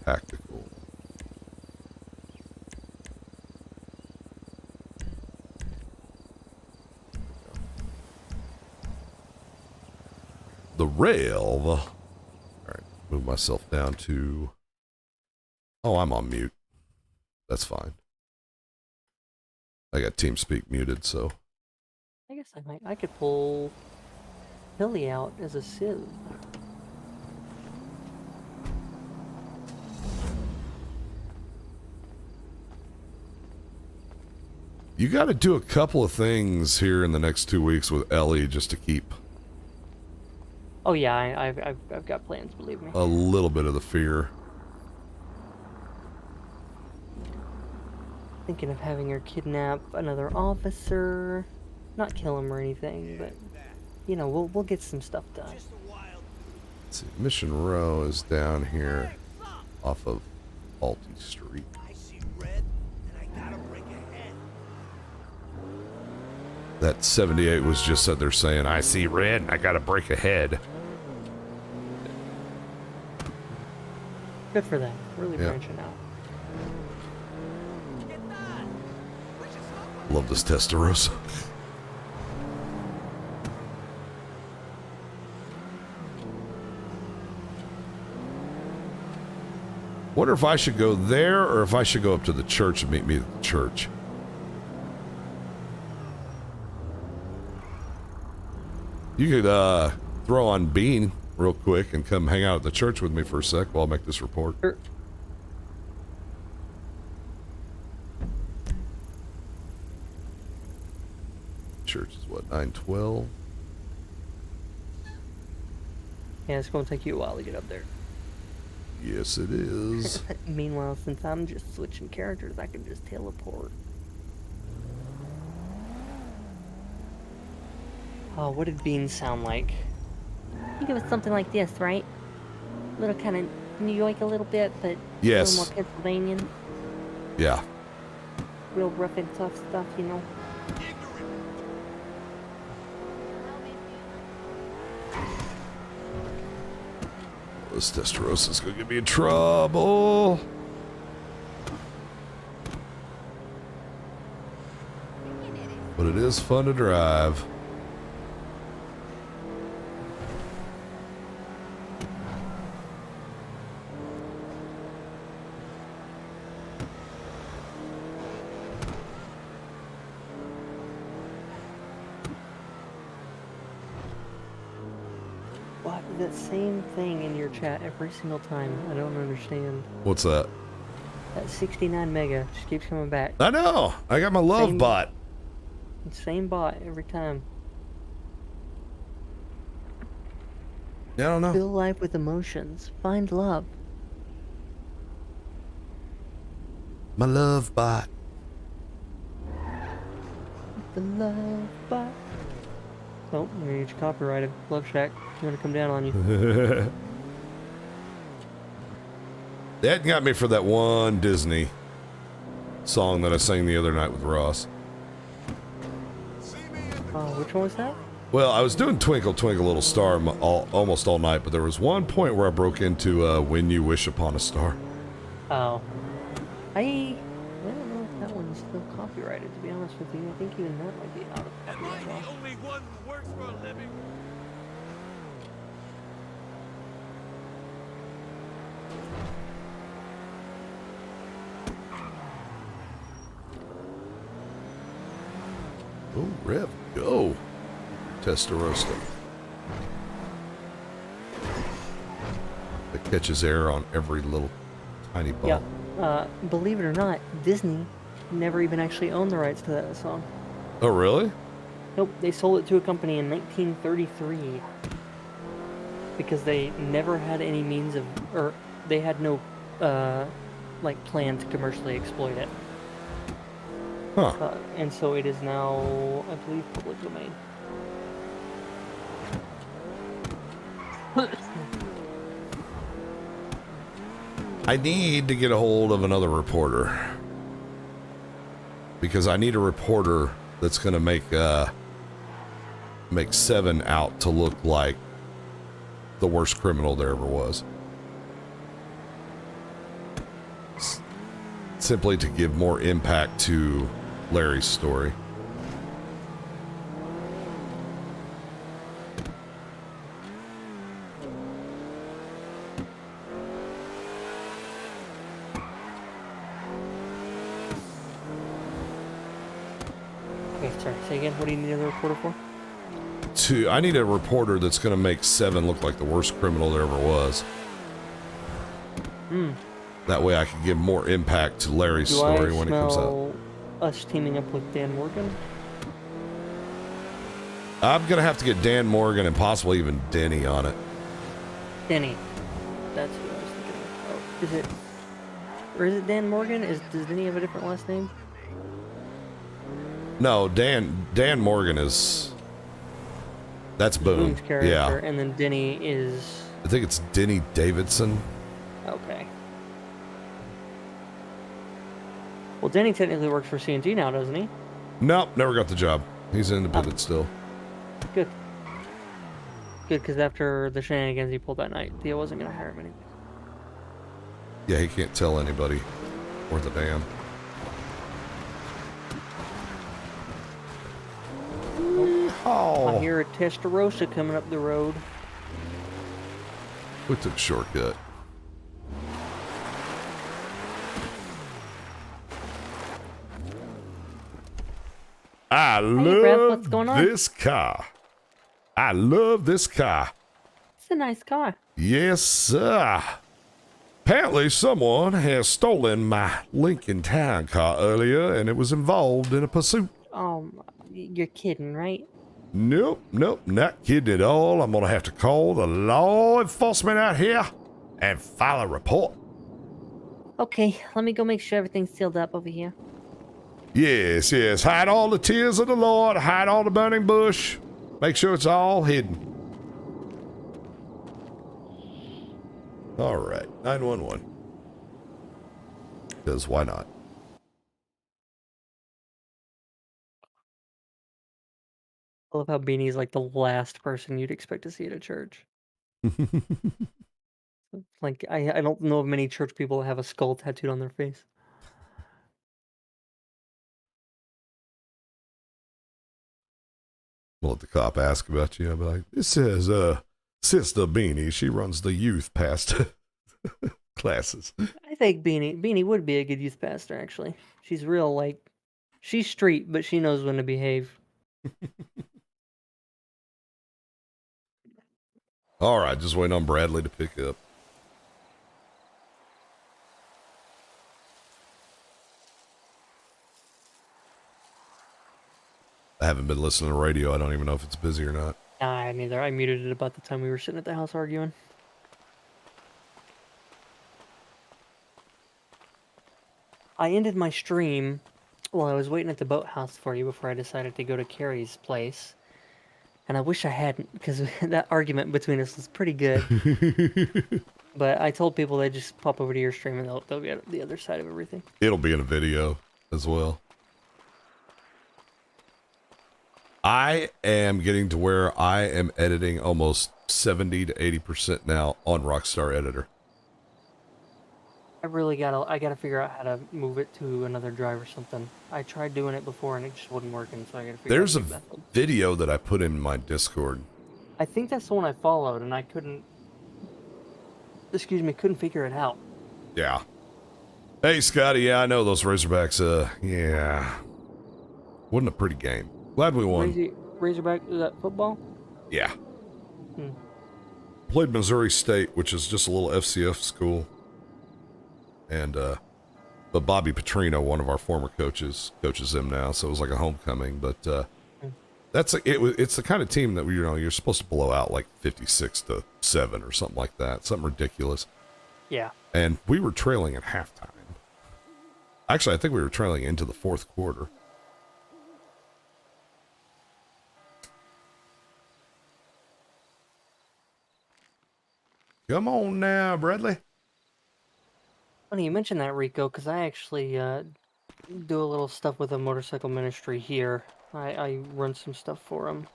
Tactical. The rail. Alright, move myself down to... Oh, I'm on mute. That's fine. I got TeamSpeak muted, so... I guess I could pull Billy out as a Civ. You got to do a couple of things here in the next 2 weeks with Ellie just to keep... Oh yeah, I've got plans, believe me. a little bit of the fear. Thinking of having her kidnap another officer, not kill him or anything, but you know, we'll get some stuff done. Let's see, Mission Row is down here off of Balti Street. That 78 was just sitting there saying, I see red and I gotta break ahead. Good for them. Really Yeah. branching out. Love this Testarossa. Wonder if I should go there or if I should go up to the church and meet me at the church. You could throw on Bean real quick and come hang out at the church with me for a sec while I make this report. Sure. Church is what, 912? Yeah, it's gonna take you a while to get up there. Yes, it is. Meanwhile, since I'm just switching characters, I can just teleport. Oh, what did Bean sound like? I think it was something like this, right? A little kind of New York a little bit, but Yes. a little more Pennsylvanian. Yeah. Real rough and tough stuff, you know? This Testarossa's gonna get me in trouble. But it is fun to drive. Why that same thing in your chat every single time? I don't understand. What's that? That 69 mega just keeps coming back. I know. I got my love Same- bot. Same bot every time. Yeah, I don't know. Fill life with emotions. Find love. My love bot. The love bot. Oh, we get you copyrighted. Love Shack. I'm gonna come down on you. That got me for that one Disney song that I sang the other night with Ross. Oh, which one was that? Well, I was doing Twinkle Twinkle Little Star almost all night, but there was one point where I broke into When You Wish Upon a Star. Oh. I don't know if that one's still copyrighted, to be honest with you. I think even that might be out of copyright law. Only one who works for a living. Oh, Rev, go. Testarossa. That catches air on every little tiny bump. Yeah. Believe it or not, Disney never even actually owned the rights to that song. Oh, really? Nope, they sold it to a company in 1933 because they never had any means of, or they had no like plan to commercially exploit it. Huh. And so it is now, I believe, public domain. I need to get a hold of another reporter. Because I need a reporter that's going to make 7 out to look like the worst criminal there ever was. Simply to give more impact to Larry's story. Okay, sorry, say again, what do you need a reporter for? I need a reporter that's going to make 7 look like the worst criminal there ever was. Hmm. That way I can give more impact to Larry's story when it comes out. Us teaming up with Dan Morgan? I'm going to have to get Dan Morgan and possibly even Denny on it. Denny. That's who I was thinking of. Oh, is it... Or is it Dan Morgan? Does Denny have a different last name? No, Dan Morgan is... That's Boone. Boone's character, Yeah. and then Denny is... I think it's Denny Davidson. Okay. Well, Denny technically works for C&G now, doesn't he? Nope, never got the job. He's independent still. Good. Good, because after the shenanigans he pulled that night, Theo wasn't going to hire him anyway. Yeah, he can't tell anybody worth a damn. Oh. I hear a Testarossa coming up the road. We took a shortcut. I Brad, what's going love on? this car. I love this car. It's a nice car. Yes, sir. Apparently someone has stolen my Lincoln Town car earlier and it was involved in a pursuit. You're kidding, right? Nope, not kidding at all. I'm gonna have to call the law enforcement out here and file a report. Okay, let me go make sure everything's sealed up over here. Yes, hide all the tears of the Lord, hide all the burning bush. Make sure it's all hidden. All right, 911. Because why not? I love how Beanie's like the last person you'd expect to see at a church. Like, I don't know of many church people that have a skull tattooed on their face. We'll let the cop ask about you. I'll be like, this says, Sister Beanie. She runs the youth pastor classes. I think Beanie would be a good youth pastor, actually. She's real, like, she's street, but she knows when to behave. All right, just waiting on Bradley to pick up. I haven't been listening to radio. I don't even know if it's busy or not. Nah, neither. I muted it about the time we were sitting at the house arguing. I ended my stream while I was waiting at the boathouse for you before I decided to go to Carrie's place. And I wish I hadn't, because that argument between us was pretty good. But I told people they just pop over to your stream and they'll get the other side of everything. It'll be in a video as well. I am getting to where I am editing almost 70 to 80% now on Rockstar Editor. I gotta figure out how to move it to another drive or something. I tried doing it before and it just wasn't working, so I gotta figure There's out a a method. video that I put in my Discord. I think that's the one I followed and I couldn't figure it out. Yeah. Hey, Scotty. Yeah, I know those Razorbacks. Yeah. Wasn't a pretty game. Glad we won. Razorback, is that football? Yeah. Played Missouri State, which is just a little FCF school. And, but Bobby Petrino, one of our former coaches them now, so it was like a homecoming. But it's the kind of team that you're supposed to blow out like 56-7 or something like that, something ridiculous. Yeah. And we were trailing at halftime. Actually, I think we were trailing into the fourth quarter. Come on now, Bradley. Funny you mentioned that, Rico, because I actually do a little stuff with a motorcycle ministry here. I run some stuff for them,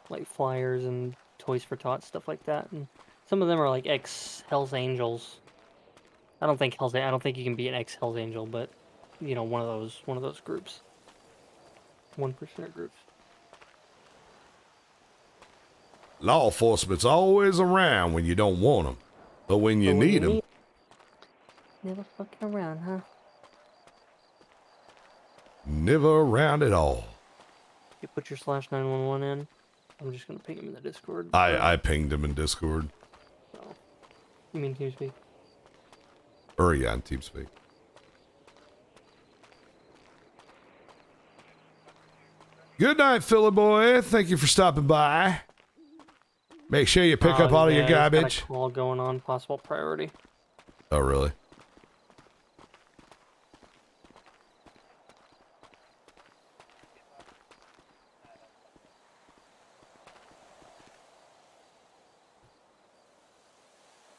like flyers and Toys for Tots, stuff like that. And some of them are like ex Hell's Angels. I don't think you can be an ex Hell's Angel, but you know, one of those groups. 1% groups. Law enforcement's always around when you don't want them, but when you need them, Never fucking around, huh? never around at all. You put your /911 in. I'm just gonna ping him in the Discord. I pinged him in Discord. Oh. You mean TeamSpeak? Or yeah, on TeamSpeak. Good night, Philly boy. Thank you for stopping by. Make sure you pick up all of your garbage. Got a call going on, possible priority. Oh, really?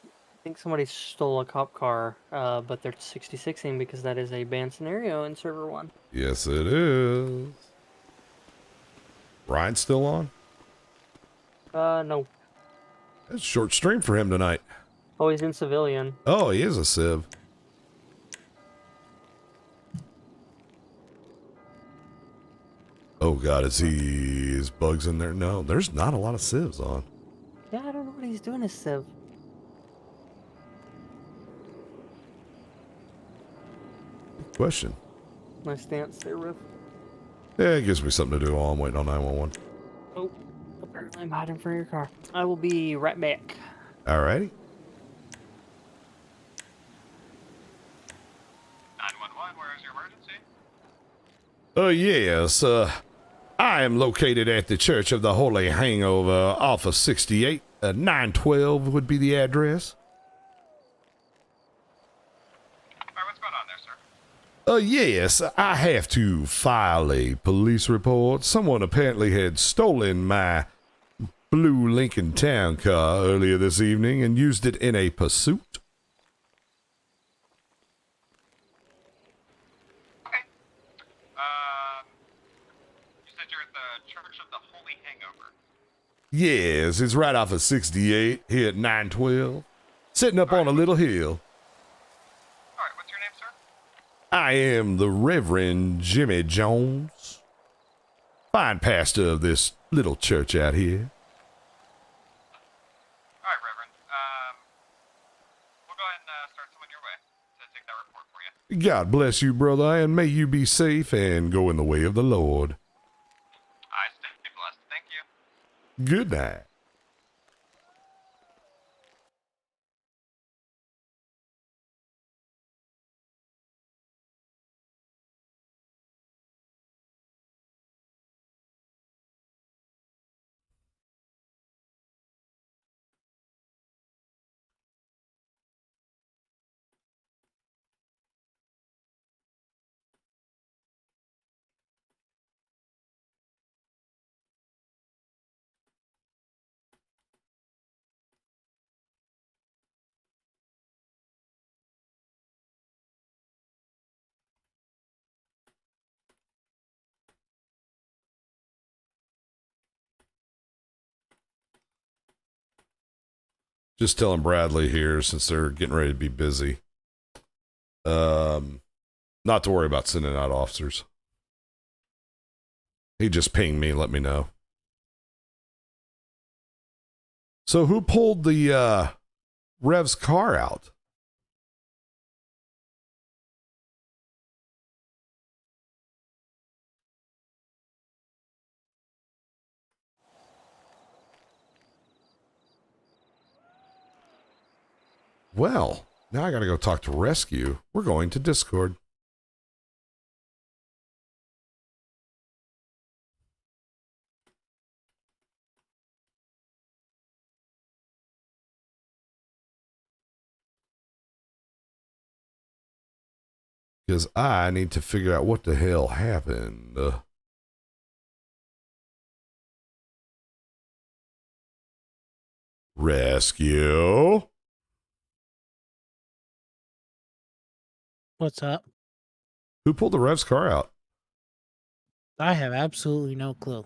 I think somebody stole a cop car, but they're 66ing because that is a banned scenario in server 1. Yes, it is. Ryan's still on? No. That's a short stream for him tonight. Oh, he's in civilian. Oh, he is a civ. Oh God, is bugs in there? No, there's not a lot of civs on. Yeah, I don't know what he's doing as civ. Question. Nice stance there, Riff. Yeah, it gives me something to do while I'm waiting on 911. Oh, apparently I'm hiding for your car. I will be right back. Alrighty. 911, where is your emergency? Yes, I am located at the Church of the Holy Hangover off of 68. 912 would be the address. Alright, what's going on there, sir? Yes, I have to file a police report. Someone apparently had stolen my blue Lincoln Town car earlier this evening and used it in a pursuit. Okay. You said you're at the Church of the Holy Hangover. Yes, it's right off of 68 here at 912. Sitting up on a little hill. Alright, what's your name, sir? I am the Reverend Jimmy Jones, fine pastor of this little church out here. Alright, Reverend. We'll go ahead and start someone your way to take that report for you. God bless you, brother, and may you be safe and go in the way of the Lord. I stay blessed. Thank you. Good night. Just telling Bradley here, since they're getting ready to be busy, not to worry about sending out officers. He just pinged me, let me know. So who pulled the Rev's car out? Well, now I gotta go talk to Rescue. We're going to Discord. Because I need to figure out what the hell happened. Rescue. What's up? Who pulled the Rev's car out? I have absolutely no clue.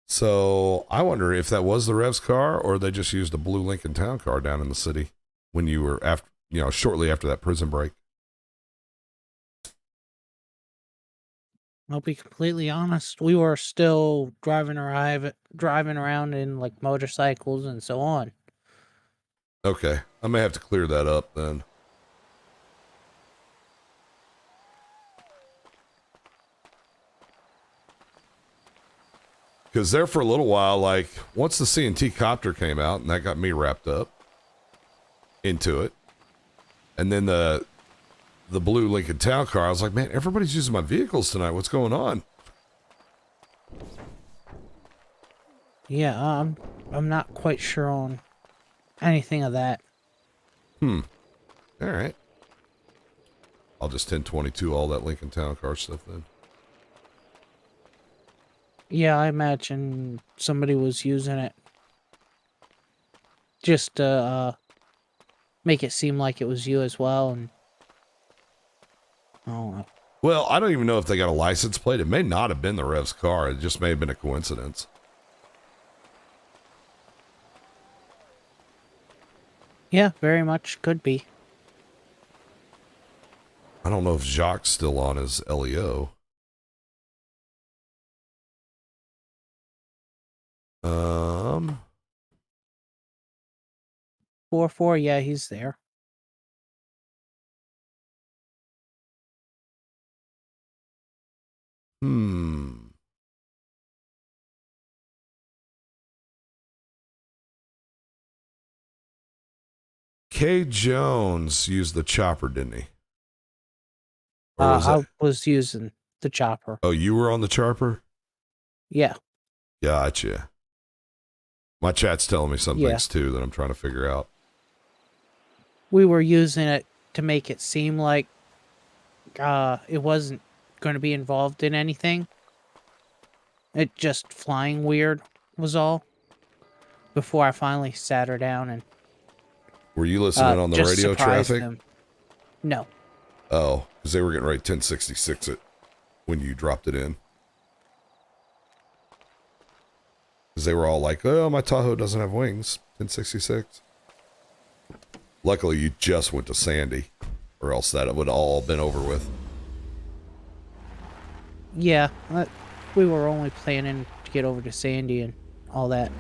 So I wonder if that was the Rev's car or they just used a blue Lincoln Town car down in the city when you were after, shortly after that prison break. I'll be completely honest. We were still driving around in like motorcycles and so on. Okay, I may have to clear that up then. Because there for a little while, like, once the C&T copter came out, and that got me wrapped up into it, and then the blue Lincoln Town car, I was like, man, everybody's using my vehicles tonight. What's going on? Yeah, I'm not quite sure on anything of that. All right. I'll just 1022 all that Lincoln Town car stuff then. Yeah, I imagine somebody was using it just to make it seem like it was you as well, and I don't know. Well, I don't even know if they got a license plate. It may not have been the Rev's car. It just may have been a coincidence. Yeah, very much could be. I don't know if Jacques still on his LEO. 4-4, yeah, he's there. K. Jones used the chopper, didn't he? Or was I was using the chopper. Oh, you were on the chopper? Yeah. Gotcha. My chat's telling me some things too that I'm trying to figure out. We were using it to make it seem like it wasn't going to be involved in anything. It just flying weird was all. Before I finally sat her down and... Were you listening on the just radio surprised traffic? them. No. Oh, because they were getting ready to 1066 it when you dropped it in. Because they were all like, oh, my Tahoe doesn't have wings. 1066. Luckily, you just went to Sandy, or else that would all been over with. Yeah, we were only planning to get over to Sandy and all that.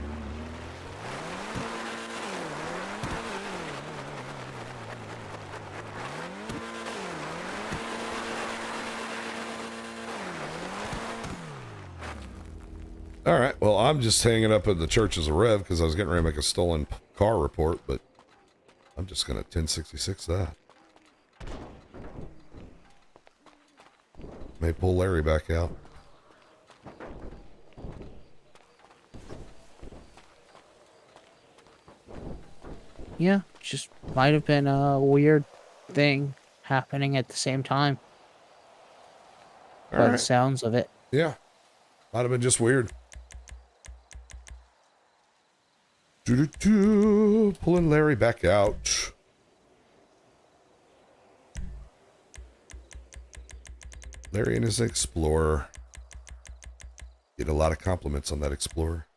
All right, well, I'm just hanging up at the Church as a Rev because I was getting ready to make a stolen car report, but I'm just going to 1066 that. May pull Larry back out. Yeah, just might have been a weird thing happening at the same time. By the sounds of it. Yeah, might have been just weird. Pulling Larry back out. Larry and his Explorer. Get a lot of compliments on that Explorer.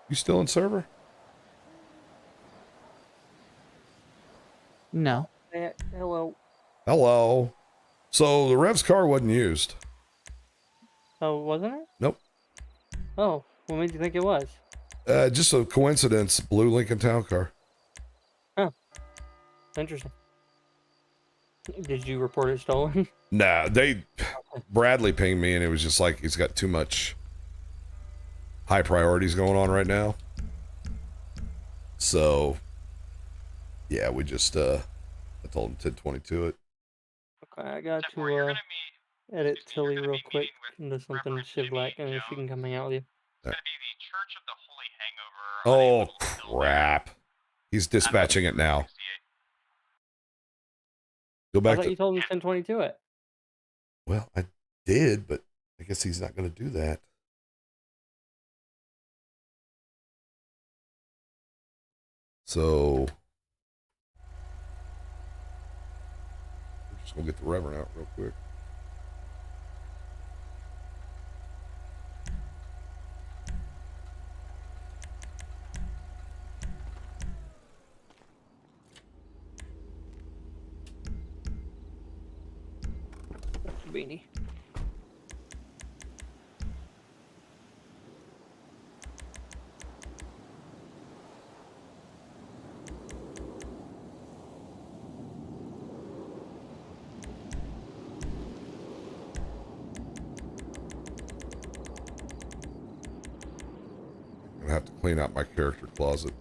You still in server? No. Hello. Hello. So the Rev's car wasn't used. Oh, wasn't it? Nope. Oh, what made you think it was? Just a coincidence. Blue Lincoln Town car. Oh, interesting. Did you report it stolen? Nah, Bradley pinged me and it was just like he's got too much high priorities going on right now. So, yeah, we just, I told him 1022 it. Okay, I got to, edit Tilly real quick into something shivlack, and if she can come hang out with you. Oh, crap. He's dispatching it now. Go I back thought to... you told him to 1022 it. Well, I did, but I guess he's not going to do that. So... we're just going to get the Reverend out real quick. Beanie. I'm going to have to clean out my character closet.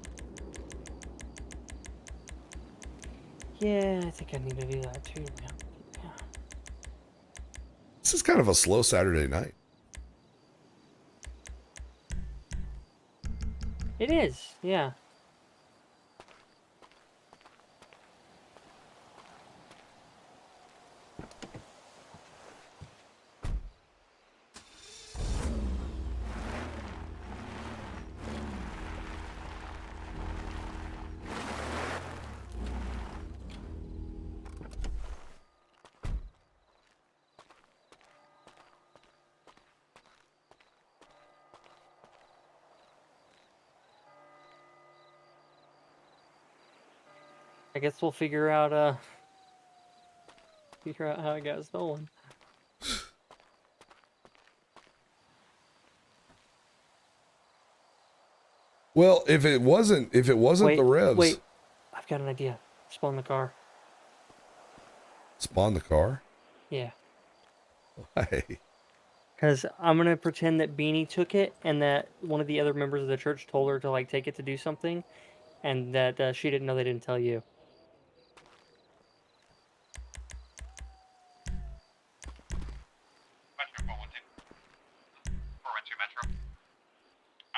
Yeah, I think I need to do that too, man. Yeah. This is kind of a slow Saturday night. It is, yeah. I guess we'll figure out how it got stolen. Well, if it wasn't Wait, the Revs. Wait, I've got an idea. Spawn the car. Spawn the car? Yeah. Why? Because I'm gonna pretend that Beanie took it, and that one of the other members of the church told her to like take it to do something, and that she didn't know they didn't tell you. Metro 412. 412 Metro.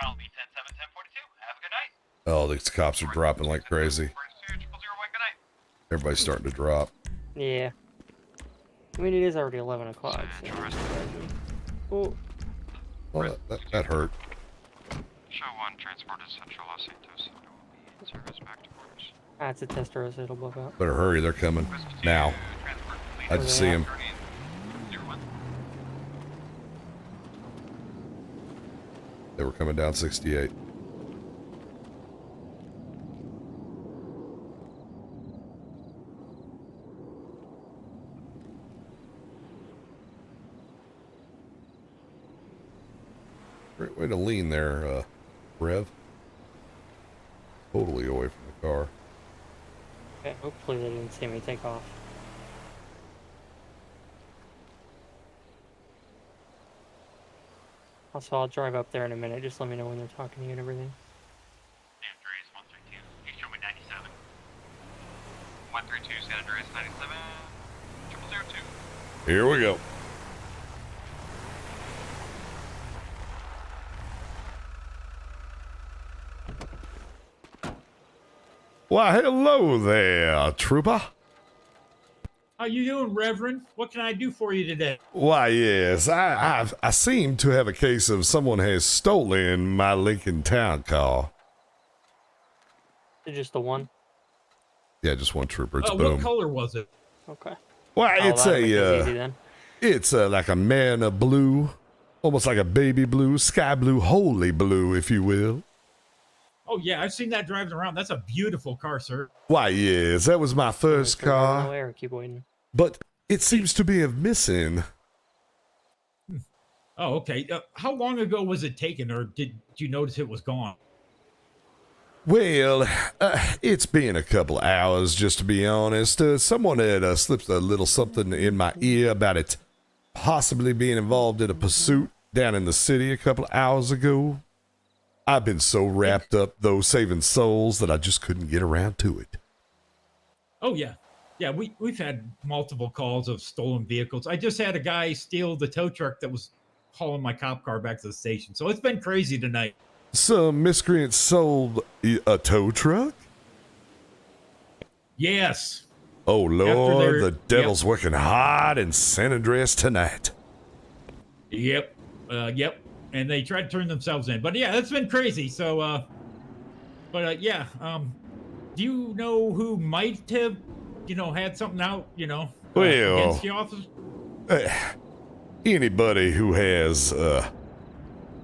I'll be 10-7, 1042. Have a good night. Oh, these cops are dropping like crazy. Everybody's starting to drop. Yeah. I mean, it is already 11 o'clock. So. Oh. Well, that hurt. Show 1 transported Central Los Santos. It will be in service back to quarters. It's a Testarossa. It'll blow up. Better hurry, they're coming. Now. I just see him. They were coming down 68. Great way to lean there, Rev. Totally away from the car. Okay, hopefully they didn't see me take off. Also, I'll drive up there in a minute. Just let me know when they're talking to you and everything. San Andreas 132. You show me 97. 132 San Andreas 97. 0002. Here we go. Why, hello there, trooper. How you doing, Reverend? What can I do for you today? Why, yes, I seem to have a case of someone has stolen my Lincoln Town car. Just the one? Yeah, just one trooper. It's What boom. color was it? Okay. Well, it's that'll make it easy a, then. it's like a man of blue, almost like a baby blue, sky blue, holy blue, if you will. Oh, yeah, I've seen that driving around. That's a beautiful car, sir. Why, yes, that was my first car, Away or keep waiting. but it seems to be missing. Oh, okay. How long ago was it taken, or did you notice it was gone? Well, it's been a couple of hours, just to be honest. Someone had slipped a little something in my ear about it possibly being involved in a pursuit down in the city a couple of hours ago. I've been so wrapped up, though, saving souls that I just couldn't get around to it. Oh, yeah. Yeah, we've had multiple calls of stolen vehicles. I just had a guy steal the tow truck that was hauling my cop car back to the station. So it's been crazy tonight. Some miscreant sold a tow truck? Yes. Oh, Lord, their- the devil's working hard in San Andreas tonight. Yep. Yep. And they tried to turn themselves in. But yeah, it's been crazy. So, yeah. Do you know who might have, had something out, against the officer? Anybody who has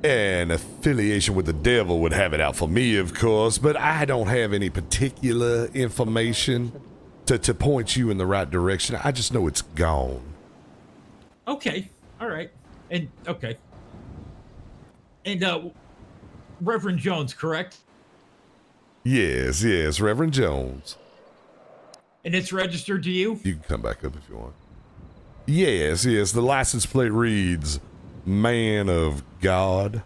an affiliation with the devil would have it out for me, of course, but I don't have any particular information to point you in the right direction. I just know it's gone. Okay. All right. And, okay. And, Reverend Jones, correct? Yes, Reverend Jones. And it's registered to you? You can come back up if you want. Yes, the license plate reads Man of God.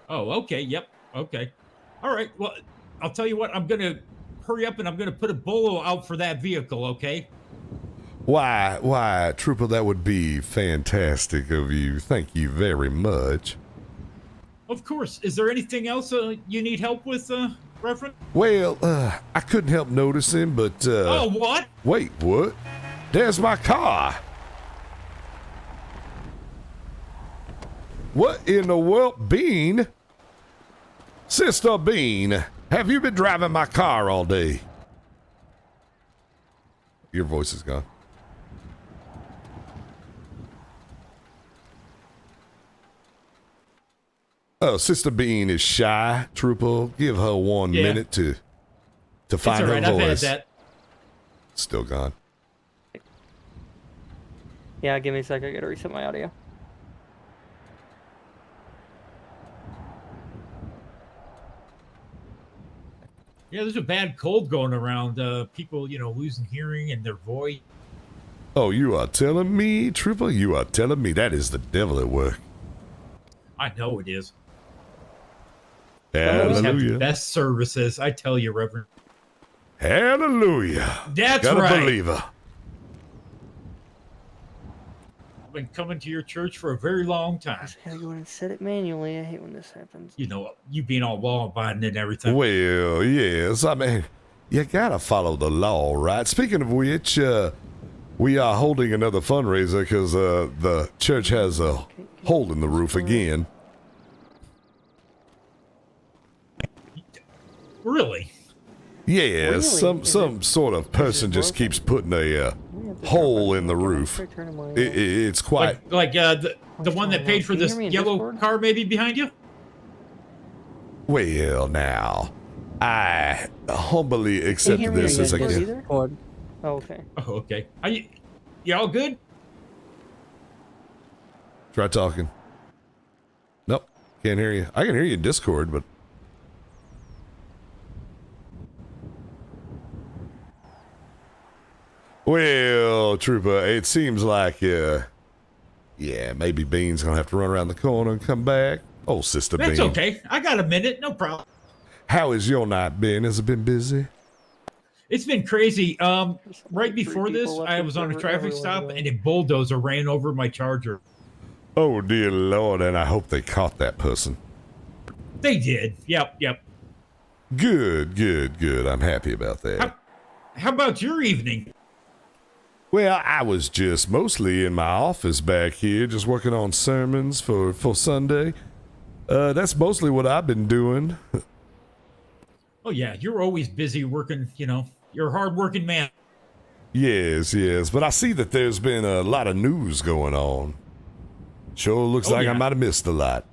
Oh, okay. Yep. Okay. All right. Well, I'll tell you what. I'm going to hurry up and I'm going to put a bolo out for that vehicle, okay? Why, Trooper, that would be fantastic of you. Thank you very much. Of course. Is there anything else you need help with, Reverend? Well, I couldn't help noticing, but, Oh, what? Wait, what? There's my car. What in the world? Bean? Sister Bean, have you been driving my car all day? Your voice is gone. Oh, Sister Bean is shy, Trooper. Give her 1 minute to find her I've voice. had that. Still gone. Yeah, give me a sec. I gotta reset my audio. Yeah, there's a bad cold going around. People, losing hearing and their voice. Oh, you are telling me, Trooper? You are telling me that is the devil at work. I know it is. They always have the Hallelujah. best services, I tell you, Reverend. Hallelujah. That's Gotta right. believe her. I've been coming to your church for a very long time. I gotta go and set it manually. I hate when this happens. You being all law-abiding and everything. Well, yes. I mean, you gotta follow the law, right? Speaking of which, we are holding another fundraiser because the church has a hole in the roof again. Really? Yeah, Really? some sort of person just keeps putting a hole in the roof. It's quite Like the one that paid for this yellow car maybe behind you? well. Now, I humbly accept hear me this as a again, gift. either? Oh, okay. Oh, okay. Are you all good? Try talking. Nope, can't hear you. I can hear you in Discord, but. Well, Trooper, it seems like, maybe Bean's gonna have to run around the corner and come back. Oh, Sister Bean. That's okay. I got a minute. No problem. How has your night been? Has it been busy? It's been crazy. Right before this, I was on a traffic stop and a bulldozer ran over my Charger. Oh, dear Lord, and I hope they caught that person. They did. Yep. Good. I'm happy about that. How about your evening? Well, I was just mostly in my office back here, just working on sermons for Sunday. That's mostly what I've been doing. Oh, yeah. You're always busy working, You're a hard-working man. Yes, but I see that there's been a lot of news going on. Sure looks like I might have missed a lot.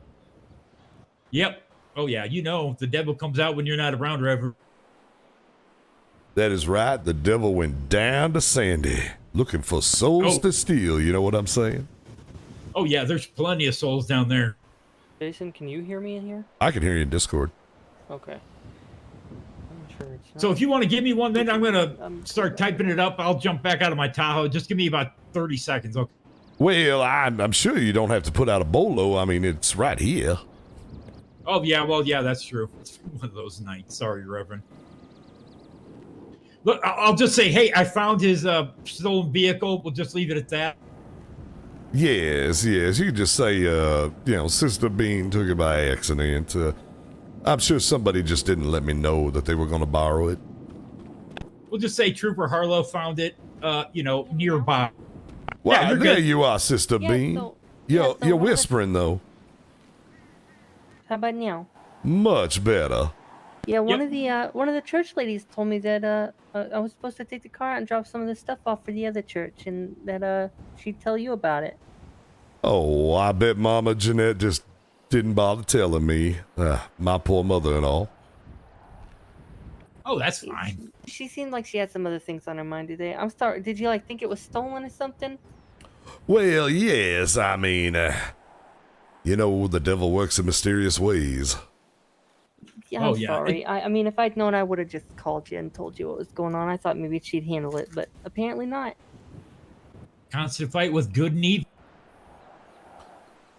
Yep. Oh, yeah. The devil comes out when you're not around, Reverend. That is right. The devil went down to Sandy, looking for souls to steal. You know what I'm saying? Oh, yeah. There's plenty of souls down there. Jason, can you hear me in here? I can hear you in Discord. Okay. I'm sure it's not. So if you want to give me 1 minute, I'm going to start typing it up. I'll jump back out of my Tahoe. Just give me about 30 seconds, okay? Well, I'm sure you don't have to put out a bolo. I mean, it's right here. Oh, yeah. Well, yeah, that's true. It's one of those nights. Sorry, Reverend. Look, I'll just say, hey, I found his stolen vehicle. We'll just leave it at that. Yes. You can just say, Sister Bean took it by accident. I'm sure somebody just didn't let me know that they were going to borrow it. We'll just say Trooper Harlow found it, nearby. Well, Yeah, you're there good. you are, Sister Bean. You're whispering, though. How about now? Much better. Yeah, one of the church ladies told me that I was supposed to take the car out and drop some of the stuff off for the other church, and that she'd tell you about it. Oh, I bet Mama Jeanette just didn't bother telling me. My poor mother-in-law. Oh, that's fine. She seemed like she had some other things on her mind today. I'm sorry. Did you think it was stolen or something? Well, yes. I mean, the devil works in mysterious ways. Yeah, I'm sorry. I mean, if I'd known, I would have just called you and told you what was going on. I thought maybe she'd handle it, but apparently not. Constant fight with good and evil.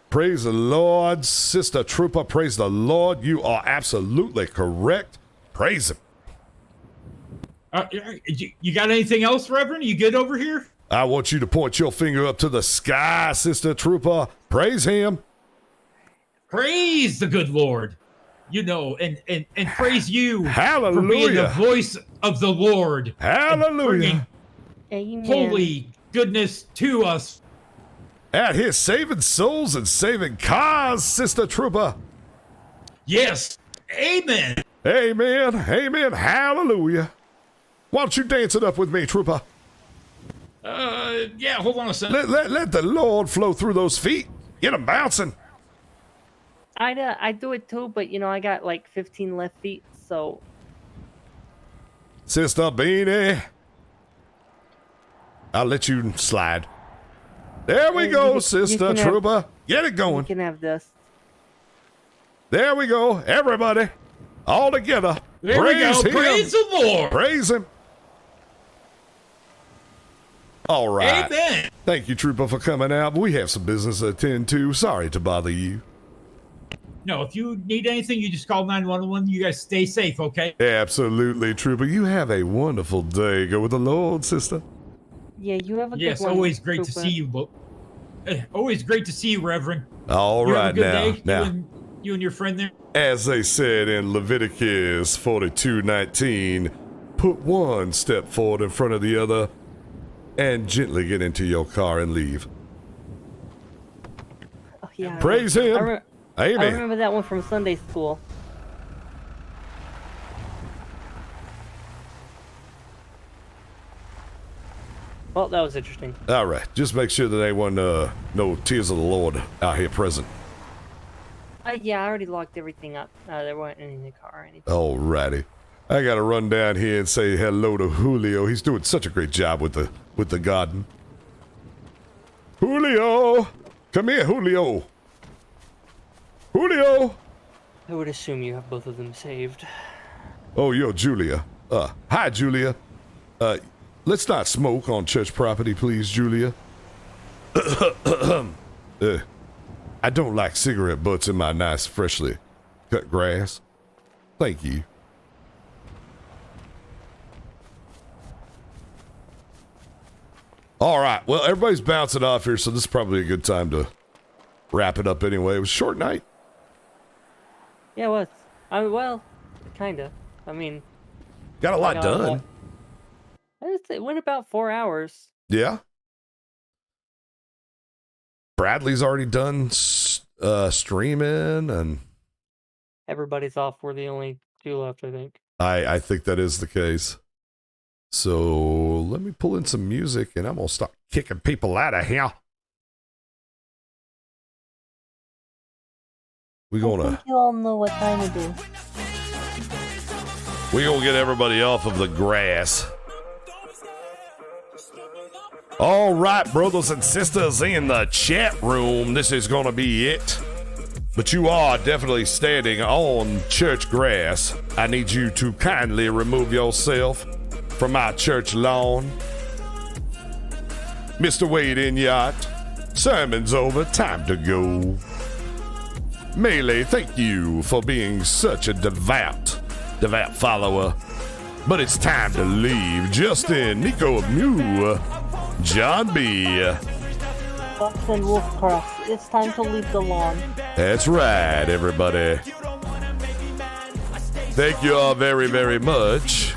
Praise the Lord, Sister Trooper. Praise the Lord. You are absolutely correct. Praise him. You got anything else, Reverend? You good over here? I want you to point your finger up to the sky, Sister Trooper. Praise him. Praise the good Lord. And praise you Hallelujah. for being the voice of the Lord. Hallelujah. Amen. Holy goodness to us. Out here saving souls and saving cars, Sister Trooper. Yes. Amen. Amen. Amen. Hallelujah. Why don't you dance it up with me, Trooper? Yeah, hold on a second. Let the Lord flow through those feet. Get them bouncing. I do it too, but I got like 15 left feet, so. Sister Beanie, I'll let you slide. There we go, Sister Trooper. Get it going. You can have this. There we go, everybody, all together. There we go. Him. Praise the Lord. Praise him. All right. Amen. Thank you, Trooper, for coming out. We have some business to attend to. Sorry to bother you. No, if you need anything, you just call 911. You guys stay safe, okay? Absolutely, Trooper. You have a wonderful day. Go with the Lord, sister. Yeah, you have a good one. Yes, always great to see you. Always great to see you, Reverend. All right, now. You and your friend there? As they said in Leviticus 42:19, put one step forward in front of the other and gently get into your car and leave. Oh, yeah. Praise him. Amen. I remember that one from Sunday school. Well, that was interesting. All right, just make sure that ain't no tears of the Lord out here present. Yeah, I already locked everything up. There wasn't any in the car or anything. Alrighty. I gotta run down here and say hello to Julio. He's doing such a great job with the garden. Julio! Come here, Julio! Julio! I would assume you have both of them saved. Oh, you're Julia. Hi, Julia. Let's not smoke on church property, please, Julia. I don't like cigarette butts in my nice, freshly cut grass. Thank you. All right, well, everybody's bouncing off here, so this is probably a good time to wrap it up anyway. It was a short night. Yeah, it was. Well, kinda. I mean... Got a lot done. It went about 4 hours. Yeah. Bradley's already done streaming, and... Everybody's off. We're the only two left, I think. I think that is the case. So let me pull in some music and I'm going to start kicking people out of here. We're going I think you all know what time it is. We're going to get everybody off of the grass. All right, brothers and sisters in the chat room, this is going to be it. But you are definitely standing on church grass. I need you to kindly remove yourself from my church lawn. Mr. Wade in yacht, sermon's over, time to go. Melee, thank you for being such a devout follower But it's time to leave. Justin, Nico Mew, John B. Fox and Wolfcraft, it's time to leave the lawn. That's right, everybody. Thank you all very, very much.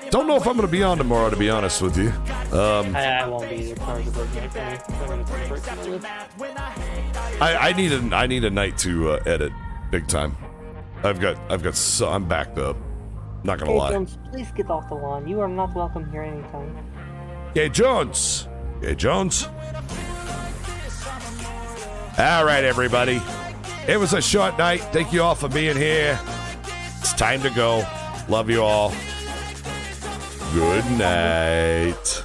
Don't know if I'm going to be on tomorrow, to be honest with you. I won't be either. Tomorrow's a birthday for me. I need a night to edit big time. I'm backed up. Not gonna lie. Jones, please get off the lawn. You are not welcome here anytime. Hey Jones. Hey Jones. All right, everybody. It was a short night. Thank you all for being here. It's time to go. Love you all. Good night.